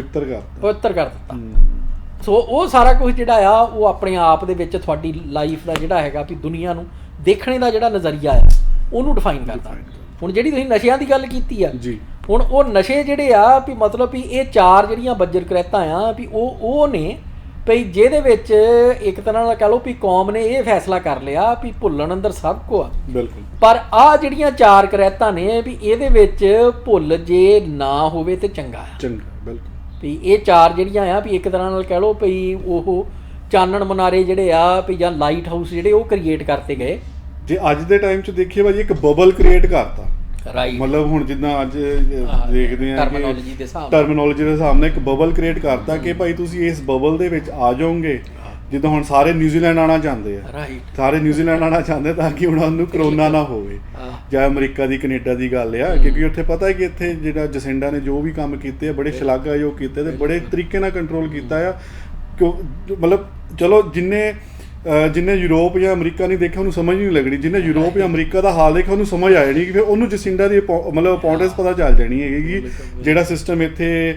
ਪਵਿੱਤਰ ਕਰ ਦਿੱਤਾ। ਸੋ ਉਹ ਸਾਰਾ ਕੁਝ ਜਿਹੜਾ ਆ ਉਹ ਆਪਣੇ ਆਪ ਦੇ ਵਿੱਚ ਤੁਹਾਡੀ ਲਾਈਫ ਦਾ ਜਿਹੜਾ ਹੈਗਾ ਵੀ ਦੁਨੀਆ ਨੂੰ ਦੇਖਣੇ ਦਾ ਜਿਹੜਾ ਨਜ਼ਰੀਆ ਆ ਉਹਨੂੰ ਡਿਫਾਈਨ ਕਰਦਾ। ਹੁਣ ਜਿਹੜੀ ਤੁਸੀਂ ਨਸ਼ਿਆਂ ਦੀ ਗੱਲ ਕੀਤੀ ਆ, ਹੁਣ ਉਹ ਨਸ਼ੇ ਜਿਹੜੇ ਆ ਵੀ ਮਤਲਬ ਵੀ ਇਹ 4 ਜਿਹੜੀਆਂ ਬੱਜਰ ਕੁਰੈਤਾਂ ਆ ਵੀ ਉਹ ਨੇ ਭਈ ਜਿਹਦੇ ਵਿੱਚ ਇੱਕ ਤਰ੍ਹਾਂ ਨਾਲ ਕਹਿ ਲਓ ਵੀ ਕੌਮ ਨੇ ਇਹ ਫੈਸਲਾ ਕਰ ਲਿਆ ਵੀ ਭੁੱਲਣ ਅੰਦਰ ਸਭ ਕੁਝ ਆ। ਬਿਲਕੁਲ। ਪਰ ਆਹ ਜਿਹੜੀਆਂ 4 ਕੁਰੈਤਾਂ ਨੇ ਵੀ ਇਹਦੇ ਵਿੱਚ ਭੁੱਲ ਜੇ ਨਾ ਹੋਵੇ ਤੇ ਚੰਗਾ ਆ। ਬਿਲਕੁਲ। ਵੀ ਇਹ 4 ਜਿਹੜੀਆਂ ਆ ਵੀ ਇੱਕ ਤਰ੍ਹਾਂ ਨਾਲ ਕਹਿ ਲਓ ਵੀ ਉਹ ਚਾਨਣ ਮਨਾਰੇ ਜਿਹੜੇ ਆ ਵੀ ਜਾਂ ਲਾਈਟ ਹਾਊਸ ਜਿਹੜੇ ਉਹ ਕ੍ਰੀਏਟ ਕਰਤੇ ਗਏ। ਜੇ ਅੱਜ ਦੇ ਟਾਈਮ 'ਚ ਦੇਖੀਏ ਭਾਜੀ ਇੱਕ ਬਬਲ ਕ੍ਰੀਏਟ ਕਰਤਾ, ਮਤਲਬ ਹੁਣ ਜਿੱਦਾਂ ਅੱਜ ਦੇਖਦੇ ਆ ਟਰਮੀਨੋਲੋਜੀ ਦੇ ਹਿਸਾਬ ਨਾਲ ਇੱਕ ਬਬਲ ਕ੍ਰੀਏਟ ਕਰਤਾ ਕਿ ਭਾਈ ਤੁਸੀਂ ਇਸ ਬਬਲ ਦੇ ਵਿੱਚ ਆ ਜਾਓਗੇ। ਜਿੱਦਾਂ ਹੁਣ ਸਾਰੇ ਨਿਊਜ਼ੀਲੈਂਡ ਆਉਣਾ ਚਾਹੁੰਦੇ ਆ, ਸਾਰੇ ਨਿਊਜ਼ੀਲੈਂਡ ਆਉਣਾ ਚਾਹੁੰਦੇ ਤਾਂ ਕਿ ਉਹਨਾਂ ਨੂੰ ਕਰੋਨਾ ਨਾ ਹੋਵੇ, ਜਾਂ ਅਮਰੀਕਾ ਦੀ ਕੈਨੇਡਾ ਦੀ ਗੱਲ ਆ, ਕਿਉਂਕਿ ਉੱਥੇ ਪਤਾ ਹੈ ਕਿ ਇੱਥੇ ਜਿਹੜਾ ਜਸਿੰਡਾ ਨੇ ਜੋ ਵੀ ਕੰਮ ਕੀਤੇ ਆ ਬੜੇ ਸ਼ਲਾਘਾਯੋਗ ਕੀਤੇ ਤੇ ਬੜੇ ਤਰੀਕੇ ਨਾਲ ਕੰਟਰੋਲ ਕੀਤਾ ਆ। ਮਤਲਬ ਚਲੋ ਜਿੰਨੇ ਯੂਰਪ ਜਾਂ ਅਮਰੀਕਾ ਨਹੀਂ ਦੇਖਿਆ ਉਹਨੂੰ ਸਮਝ ਨਹੀਂ ਲੱਗਣੀ, ਜਿਹਨੇ ਯੂਰਪ ਜਾਂ ਅਮਰੀਕਾ ਦਾ ਹਾਲ ਦੇਖਿਆ ਉਹਨੂੰ ਸਮਝ ਆ ਜਾਣੀ ਕਿ ਫਿਰ ਉਹਨੂੰ ਜਸਿੰਡਾ ਦੀ ਮਤਲਬ ਇੰਪੋਰਟੈਂਸ ਪਤਾ ਚੱਲ ਜਾਣੀ ਹੈਗੀ ਕਿ ਜਿਹੜਾ ਸਿਸਟਮ ਇੱਥੇ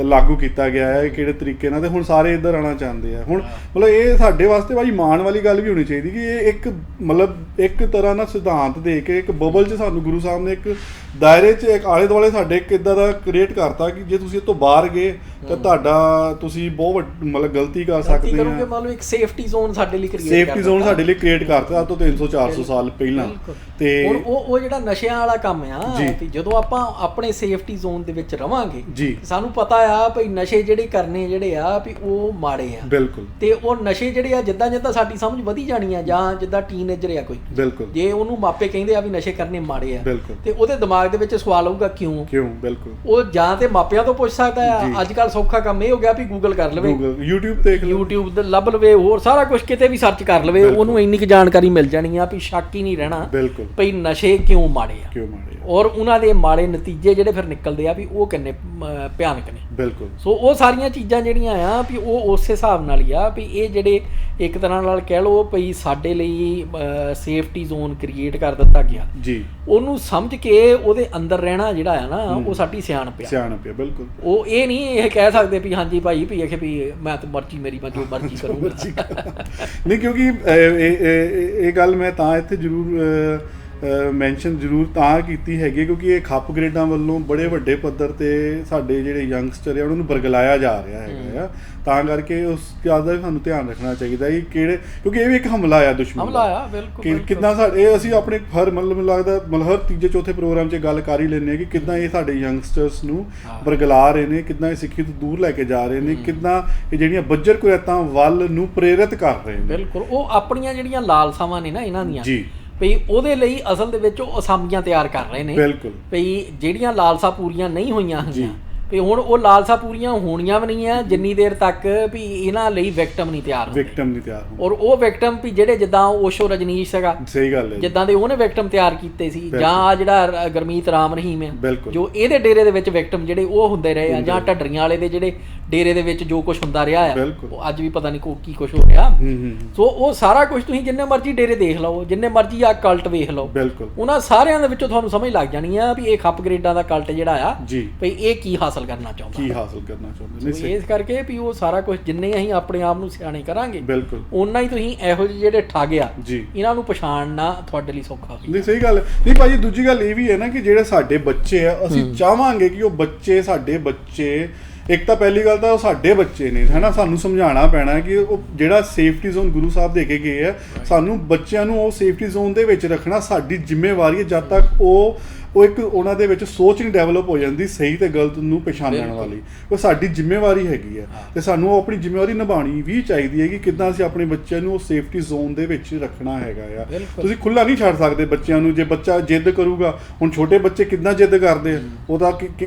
ਲਾਗੂ ਕੀਤਾ ਗਿਆ ਹੈ ਕਿਹੜੇ ਤਰੀਕੇ ਨਾਲ, ਤੇ ਹੁਣ ਸਾਰੇ ਇੱਧਰ ਆਉਣਾ ਚਾਹੁੰਦੇ ਆ। ਹੁਣ ਮਤਲਬ ਇਹ ਸਾਡੇ ਵਾਸਤੇ ਭਾਜੀ ਮਾਣ ਵਾਲੀ ਗੱਲ ਵੀ ਹੋਣੀ ਚਾਹੀਦੀ ਕਿ ਇਹ ਇੱਕ ਮਤਲਬ ਇੱਕ ਤਰ੍ਹਾਂ ਨਾਲ ਸਿਧਾਂਤ ਦੇ ਕੇ ਇੱਕ ਬਬਲ 'ਚ ਸਾਨੂੰ ਗੁਰੂ ਸਾਹਿਬ ਨੇ ਇੱਕ ਦਾਇਰੇ 'ਚ ਇੱਕ ਆਲੇ ਦੁਆਲੇ ਸਾਡੇ ਇੱਕ ਇੱਦਾਂ ਦਾ ਕ੍ਰੀਏਟ ਕਰਤਾ ਕਿ ਜੇ ਤੁਸੀਂ ਇਹ ਤੋਂ ਬਾਹਰ ਗਏ ਤਾਂ ਤੁਹਾਡਾ ਤੁਸੀਂ ਬਹੁਤ ਮਤਲਬ ਗਲਤੀ ਕਰ ਸਕਦੇ ਆ। ਮਤਲਬ ਇੱਕ ਸੇਫਟੀ ਜ਼ੋਨ ਸਾਡੇ ਲਈ ਕ੍ਰੀਏਟ ਕਰਤਾ ਅੱਜ ਤੋਂ 300-400 ਸਾਲ ਪਹਿਲਾਂ। ਤੇ ਉਹ ਜਿਹੜਾ ਨਸ਼ਿਆਂ ਵਾਲਾ ਕੰਮ ਆ ਤੇ ਜਦੋਂ ਆਪਾਂ ਆਪਣੇ ਸੇਫਟੀ ਜ਼ੋਨ ਦੇ ਵਿੱਚ ਰਵਾਂਗੇ ਸਾਨੂੰ ਪਤਾ ਆ ਭਈ ਨਸ਼ੇ ਜਿਹੜੇ ਕਰਨੇ ਜਿਹੜੇ ਆ ਵੀ ਉਹ ਮਾੜੇ ਆ। ਬਿਲਕੁਲ। ਤੇ ਉਹ ਨਸ਼ੇ ਜਿਹੜੇ ਆ ਜਿੱਦਾਂ ਜਿੱਦਾਂ ਸਾਡੀ ਸਮਝ ਵਧੀ ਜਾਣੀ ਆ, ਜਾਂ ਜਿੱਦਾਂ ਟੀਨਏਜਰ ਆ ਕੋਈ, ਜੇ ਉਹਨੂੰ ਮਾਪੇ ਕਹਿੰਦੇ ਆ ਵੀ ਨਸ਼ੇ ਕਰਨੇ ਮਾੜੇ ਆ ਤੇ ਉਹਦੇ ਦਿਮਾਗ ਦੇ ਵਿੱਚ ਸਵਾਲ ਆਊਗਾ ਕਿਉਂ। ਬਿਲਕੁਲ। ਉਹ ਜਾਂ ਤੇ ਮਾਪਿਆਂ ਤੋਂ ਪੁੱਛ ਸਕਦਾ ਆ, ਅੱਜ ਕੱਲ੍ਹ ਸੌਖਾ ਕੰਮ ਇਹ ਹੋ ਗਿਆ ਵੀ ਗੂਗਲ ਕਰ ਲਵੇ, YouTube ਤੇ ਲੱਭ ਲਵੇ, ਹੋਰ ਸਾਰਾ ਕੁਛ ਕਿਤੇ ਵੀ ਸਰਚ ਕਰ ਲਵੇ, ਉਹਨੂੰ ਇੰਨੀ ਕੁ ਜਾਣਕਾਰੀ ਮਿਲ ਜਾਣੀ ਆ ਵੀ ਸ਼ੱਕ ਹੀ ਨਹੀਂ ਰਹਿਣਾ ਭਈ ਨਸ਼ੇ ਕਿਉਂ ਮਾੜੇ ਆ ਔਰ ਉਹਨਾਂ ਦੇ ਮਾੜੇ ਨਤੀਜੇ ਜਿਹੜੇ ਫਿਰ ਨਿਕਲਦੇ ਆ ਵੀ ਉਹ ਕਿੰਨੇ ਭਿਆਨਕ ਨੇ। ਬਿਲਕੁਲ। ਸੋ ਉਹ ਸਾਰੀਆਂ ਚੀਜ਼ਾਂ ਜਿਹੜੀਆਂ ਆ ਵੀ ਉਹ ਉਸੇ ਹਿਸਾਬ ਨਾਲ ਹੀ ਆ ਵੀ ਇਹ ਜਿਹੜੇ ਇੱਕ ਤਰ੍ਹਾਂ ਨਾਲ ਕਹਿ ਲਓ ਭਈ ਸਾਡੇ ਲਈ ਸੇਫਟੀ ਜ਼ੋਨ ਕ੍ਰੀਏਟ ਕਰ ਦਿੱਤਾ ਗਿਆ ਉਹਨੂੰ ਸਮਝ ਕੇ ਉਹਦੇ ਅੰਦਰ ਰਹਿਣਾ ਜਿਹੜਾ ਆ ਨਾ ਉਹ ਸਾਡੀ ਸਿਆਣਪ ਆ। ਬਿਲਕੁਲ। ਉਹ ਇਹ ਨਹੀਂ ਇਹ ਕਹਿ ਸਕਦੇ ਵੀ ਹਾਂਜੀ ਭਾਈ ਵੀ ਇਹ ਵੀ ਮੈਂ ਤਾਂ ਮਰਜ਼ੀ ਮੇਰੀ ਮੈਂ ਜੋ ਮਰਜ਼ੀ ਕਰੂੰਗਾ। ਨਹੀਂ, ਕਿਉਂਕਿ ਇਹ ਗੱਲ ਮੈਂ ਤਾਂ ਇੱਥੇ ਜ਼ਰੂਰ ਮੈਂਸ਼ਨ ਜ਼ਰੂਰ ਤਾਂ ਕੀਤੀ ਹੈਗੀ ਕਿਉਂਕਿ ਇਹ ਖੱਪ ਗ੍ਰੇਡਾਂ ਵੱਲੋਂ ਬੜੇ ਵੱਡੇ ਪੱਧਰ ਤੇ ਸਾਡੇ ਜਿਹੜੇ ਯੰਗਸਟਰ ਆ ਉਹਨਾਂ ਨੂੰ ਬਰਗਲਾਇਆ ਜਾ ਰਿਹਾ ਹੈਗਾ ਆ, ਤਾਂ ਕਰਕੇ ਉਸ ਗੱਲ ਦਾ ਵੀ ਸਾਨੂੰ ਧਿਆਨ ਰੱਖਣਾ ਚਾਹੀਦਾ ਕਿ ਕਿਹੜੇ, ਕਿਉਂਕਿ ਇਹ ਵੀ ਇੱਕ ਹਮਲਾ ਆ ਦੁਸ਼ਮਣ ਹਮਲਾ ਆ ਬਿਲਕੁਲ ਕਿੱਦਾਂ ਸਾਡੇ ਇਹ ਅਸੀਂ ਆਪਣੇ ਹਰ ਮੈਨੂੰ ਲੱਗਦਾ ਹਰ ਤੀਜੇ ਚੌਥੇ ਪ੍ਰੋਗਰਾਮ 'ਚ ਗੱਲ ਕਰ ਹੀ ਲੈਂਦੇ ਹਾਂ ਕਿ ਕਿੱਦਾਂ ਇਹ ਸਾਡੇ ਯੰਗਸਟਰਸ ਨੂੰ ਬਰਗਲਾ ਰਹੇ ਨੇ, ਕਿੱਦਾਂ ਇਹ ਸਿੱਖੀ ਤੋਂ ਦੂਰ ਲੈ ਕੇ ਜਾ ਰਹੇ ਨੇ, ਕਿੱਦਾਂ ਇਹ ਜਿਹੜੀਆਂ ਬੱਜਰ ਕੁਰੈਤਾਂ ਵੱਲ ਨੂੰ ਪ੍ਰੇਰਿਤ ਕਰ ਰਹੇ ਨੇ। ਬਿਲਕੁਲ ਉਹ ਆਪਣੀਆਂ ਜਿਹੜੀਆਂ ਲਾਲਸਾਵਾਂ ਨੇ ਨਾ ਇਹਨਾਂ ਦੀਆਂ ਜੀ ਭਈ ਉਹਦੇ ਲਈ ਅਸਲ ਦੇ ਵਿੱਚ ਉਹ ਅਸਾਮੀਆਂ ਤਿਆਰ ਕਰ ਰਹੇ ਨੇ। ਬਿਲਕੁਲ ਭਈ ਜਿਹੜੀਆਂ ਲਾਲਸਾ ਪੂਰੀਆਂ ਨਹੀਂ ਹੋਈਆਂ ਹੈਗੀਆਂ ਵੀ ਹੁਣ ਉਹ ਲਾਲਸਾ ਪੂਰੀਆਂ ਹੋਣੀਆਂ ਵੀ ਨਹੀਂ ਆ ਜਿੰਨੀ ਦੇਰ ਤੱਕ ਵੀ ਇਹਨਾਂ ਲਈ ਵਿਕਟਮ ਨਹੀਂ ਤਿਆਰ ਹੁੰਦੇ। ਵਿਕਟਮ ਨਹੀਂ ਤਿਆਰ ਹੁੰਦੇ। ਔਰ ਉਹ ਵਿਕਟਮ ਵੀ ਜਿਹੜੇ ਜਿੱਦਾਂ ਓਸ਼ੋ ਰਜਨੀਸ਼ ਸੀਗਾ, ਸਹੀ ਗੱਲ ਹੈ, ਜਿੱਦਾਂ ਦੇ ਉਹਨੇ ਵਿਕਟਮ ਤਿਆਰ ਕੀਤੇ ਸੀ, ਜਾਂ ਆ ਜਿਹੜਾ ਗੁਰਮੀਤ ਰਾਮ ਰਹੀਮ ਹੈ ਜੋ ਇਹਦੇ ਡੇਰੇ ਦੇ ਵਿੱਚ ਵਿਕਟਮ ਜਿਹੜੇ ਉਹ ਹੁੰਦੇ ਰਹੇ ਆ, ਜਾਂ ਢੱਡਰੀਆਂ ਵਾਲੇ ਦੇ ਜਿਹੜੇ ਡੇਰੇ ਦੇ ਵਿੱਚ ਜੋ ਕੁਝ ਹੁੰਦਾ ਰਿਹਾ ਆ, ਉਹ ਅੱਜ ਵੀ ਪਤਾ ਨਹੀਂ ਕੀ ਕੁਝ ਹੋ ਰਿਹਾ। ਸੋ ਉਹ ਸਾਰਾ ਕੁਝ ਤੁਸੀਂ ਜਿੰਨੇ ਮਰਜ਼ੀ ਡੇਰੇ ਦੇਖ ਲਓ, ਜਿੰਨੇ ਮਰਜ਼ੀ ਆ ਕਲਟ ਵੇਖ ਲਓ, ਉਹਨਾਂ ਸਾਰਿਆਂ ਦੇ ਵਿੱਚੋਂ ਤੁਹਾਨੂੰ ਸਮਝ ਲੱਗ ਜਾਣੀ ਆ ਵੀ ਇਹ ਖੱਪ ਗ੍ਰੇਡਾਂ ਦਾ ਕਲਟ ਜਿਹੜਾ ਆ ਵੀ ਇਹ ਕੀ ਹਾਸਲ ਕਰਨਾ ਚਾਹੁੰਦਾ। ਇਸ ਕਰਕੇ ਵੀ ਉਹ ਸਾਰਾ ਕੁਝ ਜਿੰਨੇ ਅਸੀਂ ਆਪਣੇ ਆਪ ਨੂੰ ਸਿਆਣੇ ਕਰਾਂਗੇ ਓਨਾ ਹੀ ਤੁਸੀਂ ਇਹੋ ਜਿਹੇ ਜਿਹੜੇ ਠੱਗ ਆ ਇਹਨਾਂ ਨੂੰ ਪਛਾਣਨਾ ਤੁਹਾਡੇ ਲਈ ਸੌਖਾ ਹੋਵੇਗਾ। ਨਹੀਂ ਸਹੀ ਗੱਲ ਨਹੀਂ ਭਾਜੀ। ਦੂਜੀ ਗੱਲ ਇਹ ਵੀ ਹੈ ਨਾ ਕਿ ਜਿਹੜੇ ਸਾਡੇ ਬੱਚੇ ਆ ਅਸੀਂ ਚਾਹਾਂਗੇ ਕਿ ਉਹ ਬੱਚੇ ਸਾਡੇ ਬੱਚੇ, ਇੱਕ ਤਾਂ ਪਹਿਲੀ ਗੱਲ ਤਾਂ ਉਹ ਸਾਡੇ ਬੱਚੇ ਨੇ ਹੈ ਨਾ, ਸਾਨੂੰ ਸਮਝਾਉਣਾ ਪੈਣਾ ਕਿ ਉਹ ਜਿਹੜਾ ਸੇਫਟੀ ਜ਼ੋਨ ਗੁਰੂ ਸਾਹਿਬ ਦੇ ਕੇ ਗਏ ਆ ਸਾਨੂੰ ਬੱਚਿਆਂ ਨੂੰ ਉਹ ਸੇਫਟੀ ਜ਼ੋਨ ਦੇ ਵਿੱਚ ਰੱਖਣਾ ਸਾਡੀ ਜ਼ਿੰਮੇਵਾਰੀ ਹੈ। ਜਦ ਤੱਕ ਉਹ ਇੱਕ ਉਹਨਾਂ ਦੇ ਵਿੱਚ ਸੋਚ ਨਹੀਂ ਡਿਵੈਲਪ ਹੋ ਜਾਂਦੀ ਸਹੀ ਤੇ ਗਲਤ ਨੂੰ ਪਛਾਣਨ ਵਾਲੀ, ਉਹ ਸਾਡੀ ਜ਼ਿੰਮੇਵਾਰੀ ਹੈਗੀ ਹੈ ਤੇ ਸਾਨੂੰ ਉਹ ਆਪਣੀ ਜ਼ਿੰਮੇਵਾਰੀ ਨਿਭਾਉਣੀ ਵੀ ਚਾਹੀਦੀ ਹੈ ਕਿ ਕਿੱਦਾਂ ਅਸੀਂ ਆਪਣੇ ਬੱਚਿਆਂ ਨੂੰ ਉਹ ਸੇਫਟੀ ਜ਼ੋਨ ਦੇ ਵਿੱਚ ਰੱਖਣਾ ਹੈਗਾ ਆ। ਤੁਸੀਂ ਖੁੱਲ੍ਹਾ ਨਹੀਂ ਛੱਡ ਸਕਦੇ ਬੱਚਿਆਂ ਨੂੰ। ਜੇ ਬੱਚਾ ਜਿੱਦ ਕਰੂਗਾ, ਹੁਣ ਛੋਟੇ ਬੱਚੇ ਕਿੱਦਾਂ ਜਿੱਦ ਕਰਦੇ ਆ, ਉਹਦਾ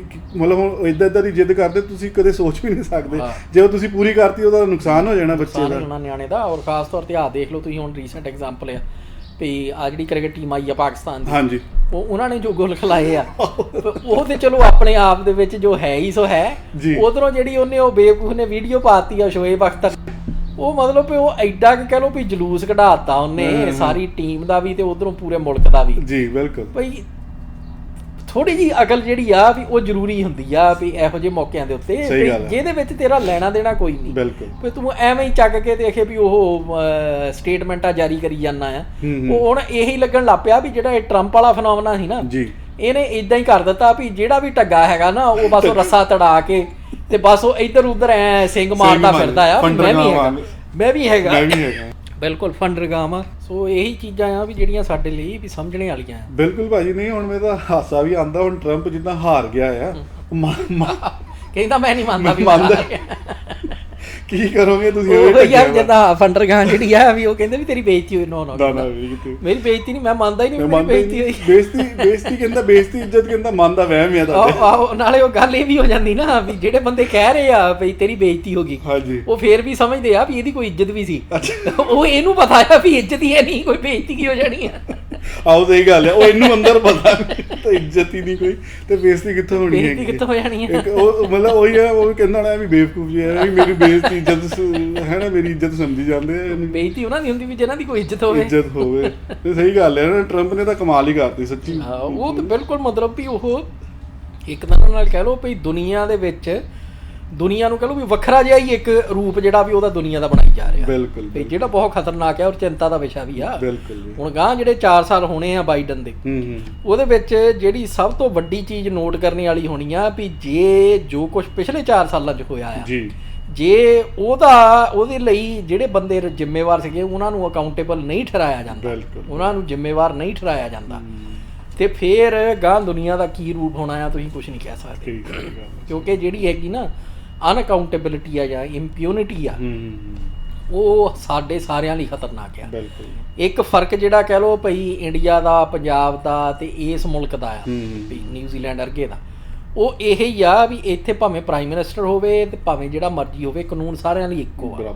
ਮਤਲਬ ਹੁਣ ਇੱਦਾਂ ਦੀ ਜਿੱਦ ਕਰਦੇ ਤੁਸੀਂ ਕਦੇ ਸੋਚ ਵੀ ਨਹੀਂ ਸਕਦੇ, ਜੇ ਉਹ ਤੁਸੀਂ ਪੂਰੀ ਕਰਤੀ ਉਹਦਾ ਨੁਕਸਾਨ ਹੋ ਜਾਣਾ ਬੱਚੇ ਦਾ, ਨਿਆਣੇ ਦਾ। ਔਰ ਖਾਸ ਤੌਰ ਤੇ ਆਹ ਦੇਖ ਲਓ ਤੁਸੀਂ ਹੁਣ ਰੀਸੈਂਟ ਐਗਜ਼ਾਮਪਲ ਆ ਵੀ ਆ ਜਿਹੜੀ ਕ੍ਰਿਕਟ ਟੀਮ ਆਈ ਆ ਪਾਕਿਸਤਾਨ ਦੀ, ਹਾਂਜੀ ਉਹਨਾਂ ਨੇ ਜੋ ਗੋਲ ਖਿਲਾਏ ਆ ਉਹ ਤੇ ਚਲੋ ਆਪਣੇ ਆਪ ਦੇ ਵਿੱਚ ਜੋ ਹੈ ਹੀ ਸੋ ਹੈ। ਉਧਰੋਂ ਜਿਹੜੀ ਉਹਨੇ ਉਹ ਬੇਵਕੂਫ ਨੇ ਵੀਡੀਓ ਪਾਤੀ ਆ ਸ਼ੋਏਬ ਅਖਤਰ, ਉਹ ਮਤਲਬ ਵੀ ਉਹ ਐਡਾ ਕਿ ਕਹਿ ਲਓ ਵੀ ਜਲੂਸ ਕਢਾਤਾ ਉਹਨੇ ਸਾਰੀ ਟੀਮ ਦਾ ਵੀ ਤੇ ਉਧਰੋਂ ਪੂਰੇ ਮੁਲਕ ਦਾ ਵੀ। ਜੀ ਬਿਲਕੁਲ ਬਈ ਥੋੜੀ ਜੀ ਅਕਲ ਜਿਹੜੀ ਆ ਵੀ ਉਹ ਜ਼ਰੂਰੀ ਹੁੰਦੀ ਆ ਵੀ ਇਹੋ ਜਿਹੇ ਮੌਕਿਆਂ ਦੇ ਉੱਤੇ ਜਿਹਦੇ ਵਿੱਚ ਤੇਰਾ ਲੈਣਾ ਦੇਣਾ ਕੋਈ ਨਹੀਂ, ਵੀ ਤੂੰ ਐਵੇਂ ਹੀ ਚੱਕ ਕੇ ਦੇਖੇ ਵੀ ਉਹ ਸਟੇਟਮੈਂਟਾਂ ਜਾਰੀ ਕਰੀ ਜਾਂਦਾ ਆ। ਉਹ ਹੁਣ ਇਹੀ ਲੱਗਣ ਲੱਗ ਪਿਆ ਵੀ ਜਿਹੜਾ ਇਹ ਟਰੰਪ ਵਾਲਾ ਫਨੋਮਨਾ ਸੀ ਨਾ, ਇਹਨੇ ਇਦਾਂ ਹੀ ਕਰ ਦਿੱਤਾ ਵੀ ਜਿਹੜਾ ਵੀ ਟੱਗਾ ਹੈਗਾ ਨਾ ਉਹ ਬਸ ਉਹ ਰੱਸਾ ਤੜਾ ਕੇ ਤੇ ਬਸ ਉਹ ਇੱਧਰ ਉੱਧਰ ਐ ਸਿੰਘ ਮਾਰਦਾ ਫਿਰਦਾ ਆ, ਮੈਂ ਵੀ ਹੈਗਾ ਬਿਲਕੁਲ ਫੰਡਰਗਾਮ ਆ। ਸੋ ਇਹੀ ਚੀਜ਼ਾਂ ਆ ਵੀ ਜਿਹੜੀਆਂ ਸਾਡੇ ਲਈ ਵੀ ਸਮਝਣੇ ਵਾਲੀਆਂ ਆ। ਬਿਲਕੁਲ ਭਾਜੀ। ਨਹੀਂ ਹੁਣ ਮੇਰਾ ਹਾਸਾ ਵੀ ਆਉਂਦਾ, ਹੁਣ ਟਰੰਪ ਜਿੱਦਾਂ ਹਾਰ ਗਿਆ ਆ, ਕਹਿੰਦਾ ਮੈਂ ਨਹੀਂ ਮੰਨਦਾ ਕੀ ਕਰੋਗੇ ਤੁਸੀਂ? ਉਹ ਯਾਰ ਜਿੱਦਾਂ ਫੰਡਰਗਾਮ ਜਿਹੜੀ ਆ ਵੀ ਉਹ ਕਹਿੰਦੇ ਵੀ ਤੇਰੀ ਬੇਇੱਜ਼ਤੀ ਹੋਈ। ਨੋ ਮੇਰੀ ਬੇਇੱਜ਼ਤੀ ਨਹੀਂ, ਮੈਂ ਮੰਨਦਾ ਹੀ ਨਹੀਂ ਬੇਇੱਜ਼ਤੀ ਹੋਈ। ਬੇਇੱਜ਼ਤੀ ਕਹਿੰਦਾ, ਬੇਇੱਜ਼ਤੀ ਇੱਜ਼ਤ ਕਹਿੰਦਾ, ਮੰਨਦਾ ਵਹਿਮ ਆ ਤੁਹਾਡੇ। ਨਾਲੇ ਉਹ ਗੱਲ ਇਹ ਵੀ ਹੋ ਜਾਂਦੀ ਨਾ ਵੀ ਜਿਹੜੇ ਬੰਦੇ ਕਹਿ ਰਹੇ ਆ ਵੀ ਤੇਰੀ ਬੇਇੱਜ਼ਤੀ ਹੋ ਗਈ, ਉਹ ਫੇਰ ਵੀ ਸਮਝਦੇ ਆ ਵੀ ਇਹਦੀ ਕੋਈ ਇੱਜ਼ਤ ਵੀ ਸੀ। ਉਹ ਇਹਨੂੰ ਪਤਾ ਆ ਵੀ ਇੱਜ਼ਤ ਹੀ ਹੈ ਨਹੀਂ, ਕੋਈ ਬੇਇੱਜ਼ਤੀ ਕੀ ਹੋ ਜਾਣੀ ਆ। ਆਹੋ ਸਹੀ ਗੱਲ ਹੈ, ਉਹ ਇਹਨੂੰ ਅੰਦਰ ਪਤਾ ਤਾਂ ਇੱਜ਼ਤ ਹੀ ਨਹੀਂ ਕੋਈ ਤੇ ਬੇਇੱਜ਼ਤੀ ਕਿੱਥੋਂ ਹੋਣੀ ਹੈ, ਕਿੱਥੋਂ ਹੋ ਜਾਣੀ ਹੈ। ਉਹ ਮਤਲਬ ਉਹੀ ਹੈ, ਉਹ ਕਹਿੰਦਾ ਨਾ ਵੀ ਬੇਵਕੂਫ ਜੀ ਹੈ, ਮੇਰੀ ਬੇਇੱਜ਼ਤੀ ਇੱਜ਼ਤ ਹੈ ਨਾ, ਮੇਰੀ ਇੱਜ਼ਤ ਸਮਝੀ ਜਾਂਦੇ ਆ। ਬੇਇੱਜ਼ਤੀ ਉਹਨਾਂ ਦੀ ਹੁੰਦੀ ਵੀ ਜਿਹਨਾਂ ਦੀ ਕੋਈ ਇੱਜ਼ਤ ਹੋਵੇ। ਤੇ ਸਹੀ ਗੱਲ ਹੈ ਨਾ, ਟਰੰਪ ਨੇ ਤਾਂ ਕਮਾਲ ਹੀ ਕਰਤੀ ਸੱਚੀ। ਉਹ ਤਾਂ ਬਿਲਕੁਲ ਮਤਲਬ ਵੀ ਉਹ ਇੱਕ ਤਰ੍ਹਾਂ ਨਾਲ ਕਹਿ ਲਓ ਵੀ ਦੁਨੀਆ ਦੇ ਵਿੱਚ ਦੁਨੀਆ ਨੂੰ ਕਹਿ ਲਓ ਵੀ ਵੱਖਰਾ ਜਿਹਾ ਹੀ ਇੱਕ ਰੂਪ ਜਿਹੜਾ ਵੀ ਉਹਦਾ ਦੁਨੀਆ ਦਾ ਬਣਾਈ ਜਾ ਰਿਹਾ। ਬਿਲਕੁਲ ਜਿਹੜਾ ਬਹੁਤ ਖਤਰਨਾਕ ਹੈ ਔਰ ਚਿੰਤਾ ਦਾ ਵਿਸ਼ਾ ਵੀ ਆ। ਹੁਣ ਗਾਂ ਜਿਹੜੇ 4 ਸਾਲ ਹੋਣੇ ਆ ਬਾਈਡਨ ਦੇ, ਉਹਦੇ ਵਿੱਚ ਜਿਹੜੀ ਸਭ ਤੋਂ ਵੱਡੀ ਚੀਜ਼ ਨੋਟ ਕਰਨੀ ਵਾਲੀ ਹੋਣੀ ਆ ਵੀ ਜੇ ਜੋ ਕੁਝ ਪਿਛਲੇ 4 ਸਾਲਾਂ 'ਚ ਹੋਇਆ ਆ, ਜੇ ਉਹਦੇ ਲਈ ਜਿਹੜੇ ਬੰਦੇ ਜ਼ਿੰਮੇਵਾਰ ਸੀਗੇ ਉਹਨਾਂ ਨੂੰ ਅਕਾਊਂਟੇਬਲ ਨਹੀਂ ਠਹਿਰਾਇਆ ਜਾਂਦਾ, ਉਹਨਾਂ ਨੂੰ ਜ਼ਿੰਮੇਵਾਰ ਨਹੀਂ ਠਹਿਰਾਇਆ ਜਾਂਦਾ, ਤੇ ਫੇਰ ਗਾਂ ਦੁਨੀਆ ਦਾ ਕੀ ਰੂਪ ਹੋਣਾ ਆ ਤੁਸੀਂ ਕੁਝ ਨਹੀਂ ਕਹਿ ਸਕਦੇ। ਕਿਉਂਕਿ ਜਿਹੜੀ ਹੈਗੀ ਨਾ ਅਨਅਕਾਊਂਟੇਬਿਲਿਟੀ ਆ ਜਾਂ ਇੰਪਿਊਨਿਟੀ ਆ, ਉਹ ਸਾਡੇ ਸਾਰਿਆਂ ਲਈ ਖਤਰਨਾਕ ਆ। ਇੱਕ ਫਰਕ ਜਿਹੜਾ ਕਹਿ ਲਓ ਭਈ ਇੰਡੀਆ ਦਾ, ਪੰਜਾਬ ਦਾ ਤੇ ਇਸ ਮੁਲਕ ਦਾ ਆ ਵੀ ਨਿਊਜ਼ੀਲੈਂਡ ਅਰਗੇ ਦਾ, ਉਹ ਇਹ ਹੀ ਆ ਵੀ ਇੱਥੇ ਭਾਵੇਂ ਪ੍ਰਾਈਮ ਮਿਨਿਸਟਰ ਹੋਵੇ ਤੇ ਭਾਵੇਂ ਜਿਹੜਾ ਮਰਜ਼ੀ ਹੋਵੇ, ਕਾਨੂੰਨ ਸਾਰਿਆਂ ਲਈ ਇੱਕੋ ਆ।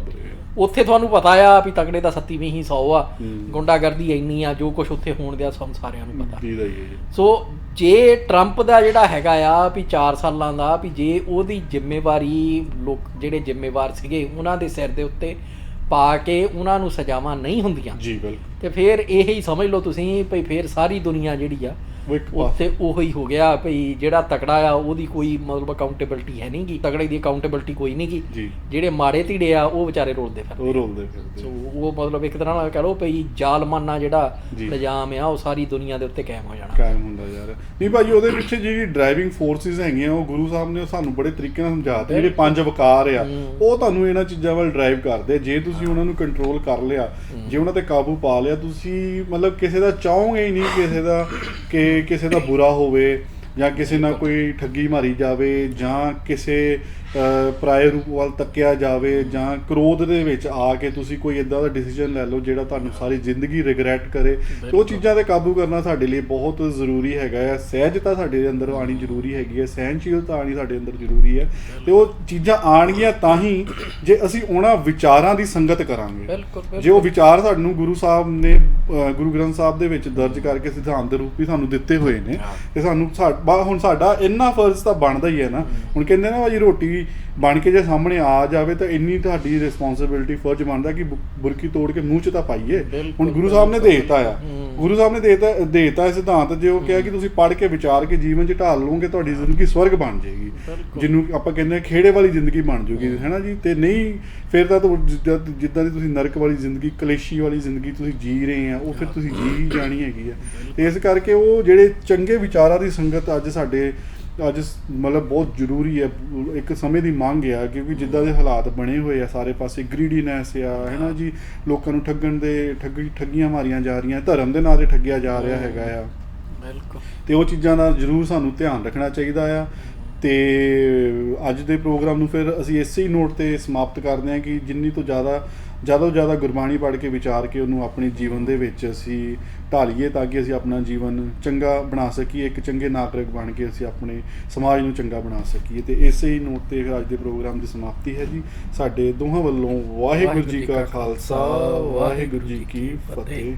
ਉੱਥੇ ਤੁਹਾਨੂੰ ਪਤਾ ਆ ਵੀ ਤਕੜੇ ਦਾ 2700 ਆ, ਗੁੰਡਾਗਰਦੀ ਇੰਨੀ ਆ, ਜੋ ਕੁਛ ਉੱਥੇ ਹੋਣ ਦਿਆ ਸਾਨੂੰ ਸਾਰਿਆਂ ਨੂੰ ਪਤਾ। ਸੋ ਜੇ ਟਰੰਪ ਦਾ ਜਿਹੜਾ ਹੈਗਾ ਆ ਵੀ 4 ਸਾਲਾਂ ਦਾ, ਵੀ ਜੇ ਉਹਦੀ ਜ਼ਿੰਮੇਵਾਰੀ ਲੋਕ ਜਿਹੜੇ ਜ਼ਿੰਮੇਵਾਰ ਸੀਗੇ ਉਹਨਾਂ ਦੇ ਸਿਰ ਦੇ ਉੱਤੇ ਪਾ ਕੇ ਉਹਨਾਂ ਨੂੰ ਸਜ਼ਾਵਾਂ ਨਹੀਂ ਹੁੰਦੀਆਂ, ਤੇ ਫਿਰ ਇਹ ਹੀ ਸਮਝ ਲਓ ਤੁਸੀਂ ਵੀ ਫਿਰ ਸਾਰੀ ਦੁਨੀਆ ਜਿਹੜੀ ਆ ਉਹ ਇੱਕ ਉੱਥੇ ਉਹੀ ਹੋ ਗਿਆ ਭਈ ਜਿਹੜਾ ਤਕੜਾ ਆ ਉਹਦੀ ਕੋਈ ਮਤਲਬ ਅਕਾਊਂਟੇਬਿਲਟੀ ਹੈ ਨਹੀਂ ਗੀ, ਤਕੜੇ ਦੀ ਅਕਾਊਂਟੇਬਿਲਟੀ ਕੋਈ ਨਹੀਂ ਗੀ, ਜੀ ਜਿਹੜੇ ਮਾੜੇ ਧੀੜੇ ਆ ਉਹ ਵਿਚਾਰੇ ਰੋਲਦੇ ਫਿਰਦੇ। ਉਹ ਰੋਲਦੇ ਫਿਰਦੇ। ਸੋ ਉਹ ਮਤਲਬ ਇੱਕ ਤਰ੍ਹਾਂ ਨਾਲ ਕਹਿ ਲਓ ਭਈ ਜ਼ਾਲਮਾਨਾ ਜਿਹੜਾ ਜੀ। ਨਿਜ਼ਾਮ ਆ ਉਹ ਸਾਰੀ ਦੁਨੀਆ ਦੇ ਉੱਤੇ ਕਾਇਮ ਹੋ ਜਾਣਾ। ਕਾਇਮ ਹੁੰਦਾ ਯਾਰ। ਨਹੀਂ ਭਾਜੀ, ਉਹਦੇ ਪਿੱਛੇ ਜਿਹੜੀ ਡਰਾਈਵਿੰਗ ਫੋਰਸਿਸ ਹੈਗੀਆਂ ਉਹ ਗੁਰੂ ਸਾਹਿਬ ਨੇ ਸਾਨੂੰ ਬੜੇ ਤਰੀਕੇ ਨਾਲ ਸਮਝਾਤੇ। ਜਿਹੜੇ 5 ਵਕਾਰ ਆ ਉਹ ਤੁਹਾਨੂੰ ਇਹਨਾਂ ਚੀਜ਼ਾਂ ਵੱਲ ਡਰਾਈਵ ਕਰਦੇ। ਜੇ ਤੁਸੀਂ ਉਹਨਾਂ ਨੂੰ ਕੰਟਰੋਲ ਕਰ ਲਿਆ, ਜੇ ਉਹਨਾਂ ਤੇ ਕਾਬੂ ਪਾ ਲਿਆ, ਤੁਸੀਂ ਮਤਲਬ ਕਿਸੇ ਦਾ ਚਾਹੋਗੇ ਹੀ ਨਹੀਂ ਕਿਸੇ ਦਾ ਕਿ ਕਿਸੇ ਦਾ ਬੁਰਾ ਹੋਵੇ ਜਾਂ ਕਿਸੇ ਨਾਲ ਕੋਈ ਠੱਗੀ ਮਾਰੀ ਜਾਵੇ ਜਾਂ ਕਿਸੇ ਪਰਾਏ ਰੂਪ ਵੱਲ ਤੱਕਿਆ ਜਾਵੇ ਜਾਂ ਕ੍ਰੋਧ ਦੇ ਵਿੱਚ ਆ ਕੇ ਤੁਸੀਂ ਕੋਈ ਇੱਦਾਂ ਦਾ ਡਿਸੀਜਨ ਲੈ ਲਓ ਜਿਹੜਾ ਤੁਹਾਨੂੰ ਸਾਰੀ ਜ਼ਿੰਦਗੀ ਰਿਗਰੈਟ ਕਰੇ। ਤੇ ਉਹ ਚੀਜ਼ਾਂ 'ਤੇ ਕਾਬੂ ਕਰਨਾ ਸਾਡੇ ਲਈ ਬਹੁਤ ਜ਼ਰੂਰੀ ਹੈਗਾ ਆ। ਸਹਿਜਤਾ ਸਾਡੇ ਅੰਦਰ ਆਉਣੀ ਜ਼ਰੂਰੀ ਹੈਗੀ ਹੈ, ਸਹਿਨਸ਼ੀਲਤਾ ਆਉਣੀ ਸਾਡੇ ਅੰਦਰ ਜ਼ਰੂਰੀ ਹੈ। ਤੇ ਉਹ ਚੀਜ਼ਾਂ ਆਉਣਗੀਆਂ ਤਾਂ ਹੀ ਜੇ ਅਸੀਂ ਉਹਨਾਂ ਵਿਚਾਰਾਂ ਦੀ ਸੰਗਤ ਕਰਾਂਗੇ। ਜੇ ਉਹ ਵਿਚਾਰ ਸਾਨੂੰ ਗੁਰੂ ਸਾਹਿਬ ਨੇ ਗੁਰੂ ਗ੍ਰੰਥ ਸਾਹਿਬ ਦੇ ਵਿੱਚ ਦਰਜ ਕਰਕੇ ਸਿਧਾਂਤ ਦੇ ਰੂਪ ਵੀ ਸਾਨੂੰ ਦਿੱਤੇ ਹੋਏ ਨੇ ਤੇ ਸਾਨੂੰ ਹੁਣ ਸਾਡਾ ਇੰਨਾ ਫਰਜ਼ ਤਾਂ ਬਣਦਾ ਹੀ ਹੈ ਨਾ। ਹੁਣ ਕਹਿੰਦੇ ਨਾ ਭਾਜੀ, ਰੋਟੀ ਬਣ ਕੇ ਜੇ ਸਾਹਮਣੇ ਆ ਜਾਵੇ ਤਾਂ ਇੰਨੀ ਤੁਹਾਡੀ ਰਿਸਪੌਂਸਿਬਿਲਿਟੀ, ਫਰਜ਼ ਬਣਦਾ ਕਿ ਬੁਰਕੀ ਤੋੜ ਕੇ ਮੂੰਹ 'ਚ ਤਾਂ ਪਾਈਏ। ਹੁਣ ਗੁਰੂ ਸਾਹਿਬ ਨੇ ਦੇਤਾ ਆ, ਗੁਰੂ ਸਾਹਿਬ ਨੇ ਦੇਤਾ ਇਹ ਸਿਧਾਂਤ। ਜੇ ਉਹ ਕਿਹਾ ਕਿ ਤੁਸੀਂ ਪੜ੍ਹ ਕੇ ਵਿਚਾਰ ਕੇ ਜੀਵਨ 'ਚ ਢਾਲ ਲਓਗੇ ਤੁਹਾਡੀ ਜ਼ਿੰਦਗੀ ਸਵਰਗ ਬਣ ਜਾਏਗੀ, ਜਿਹਨੂੰ ਆਪਾਂ ਕਹਿੰਦੇ ਹਾਂ ਖੇੜੇ ਵਾਲੀ ਜ਼ਿੰਦਗੀ ਬਣ ਜੂਗੀ, ਹੈ ਨਾ ਜੀ। ਤੇ ਨਹੀਂ ਫਿਰ ਤਾਂ ਜਿੱਦਾਂ ਦੀ ਤੁਸੀਂ ਨਰਕ ਵਾਲੀ ਜ਼ਿੰਦਗੀ, ਕਲੇਸ਼ੀ ਵਾਲੀ ਜ਼ਿੰਦਗੀ ਤੁਸੀਂ ਜੀ ਰਹੇ ਆ, ਉਹ ਫਿਰ ਤੁਸੀਂ ਜੀ ਹੀ ਜਾਣੀ ਹੈਗੀ ਆ। ਤੇ ਇਸ ਕਰਕੇ ਉਹ ਜਿਹੜੇ ਚੰਗੇ ਵਿਚਾਰਾਂ ਦੀ ਸੰਗਤ ਅੱਜ ਮਤਲਬ ਬਹੁਤ ਜ਼ਰੂਰੀ ਹੈ। ਇੱਕ ਸਮੇਂ ਦੀ ਮੰਗ ਆ, ਕਿਉਂਕਿ ਜਿੱਦਾਂ ਦੇ ਹਾਲਾਤ ਬਣੇ ਹੋਏ ਆ ਸਾਰੇ ਪਾਸੇ, ਗ੍ਰੀਡੀਨੈਸ ਆ, ਹੈ ਨਾ ਜੀ। ਲੋਕਾਂ ਨੂੰ ਠੱਗੀਆਂ ਮਾਰੀਆਂ ਜਾ ਰਹੀਆਂ, ਧਰਮ ਦੇ ਨਾਂ 'ਤੇ ਠੱਗਿਆ ਜਾ ਰਿਹਾ ਹੈਗਾ ਆ। ਬਿਲਕੁਲ। ਤੇ ਉਹ ਚੀਜ਼ਾਂ ਦਾ ਜ਼ਰੂਰ ਸਾਨੂੰ ਧਿਆਨ ਰੱਖਣਾ ਚਾਹੀਦਾ ਆ। ਤੇ ਅੱਜ ਦੇ ਪ੍ਰੋਗਰਾਮ ਨੂੰ ਫਿਰ ਅਸੀਂ ਇਸੇ ਹੀ ਨੋਟ 'ਤੇ ਸਮਾਪਤ ਕਰਦੇ ਹਾਂ ਕਿ ਜਿੰਨੀ ਤੋਂ ਜ਼ਿਆਦਾ ਗੁਰਬਾਣੀ ਪੜ੍ਹ ਕੇ ਵਿਚਾਰ ਕੇ ਉਹਨੂੰ ਆਪਣੇ ਜੀਵਨ ਦੇ ਵਿੱਚ ਅਸੀਂ ਢਾਲੀਏ ਤਾਂ ਕਿ ਅਸੀਂ ਆਪਣਾ ਜੀਵਨ ਚੰਗਾ ਬਣਾ ਸਕੀਏ, ਇੱਕ ਚੰਗੇ ਨਾਗਰਿਕ ਬਣ ਕੇ ਅਸੀਂ ਆਪਣੇ ਸਮਾਜ ਨੂੰ ਚੰਗਾ ਬਣਾ ਸਕੀਏ। ਤੇ ਇਸੇ ਹੀ ਨੋਟ 'ਤੇ ਫਿਰ ਅੱਜ ਦੇ ਪ੍ਰੋਗਰਾਮ ਦੀ ਸਮਾਪਤੀ ਹੈ ਜੀ। ਸਾਡੇ ਦੋਹਾਂ ਵੱਲੋਂ ਵਾਹਿਗੁਰੂ ਜੀ ਕਾ ਖਾਲਸਾ, ਵਾਹਿਗੁਰੂ ਜੀ ਕੀ ਫਤਿਹ।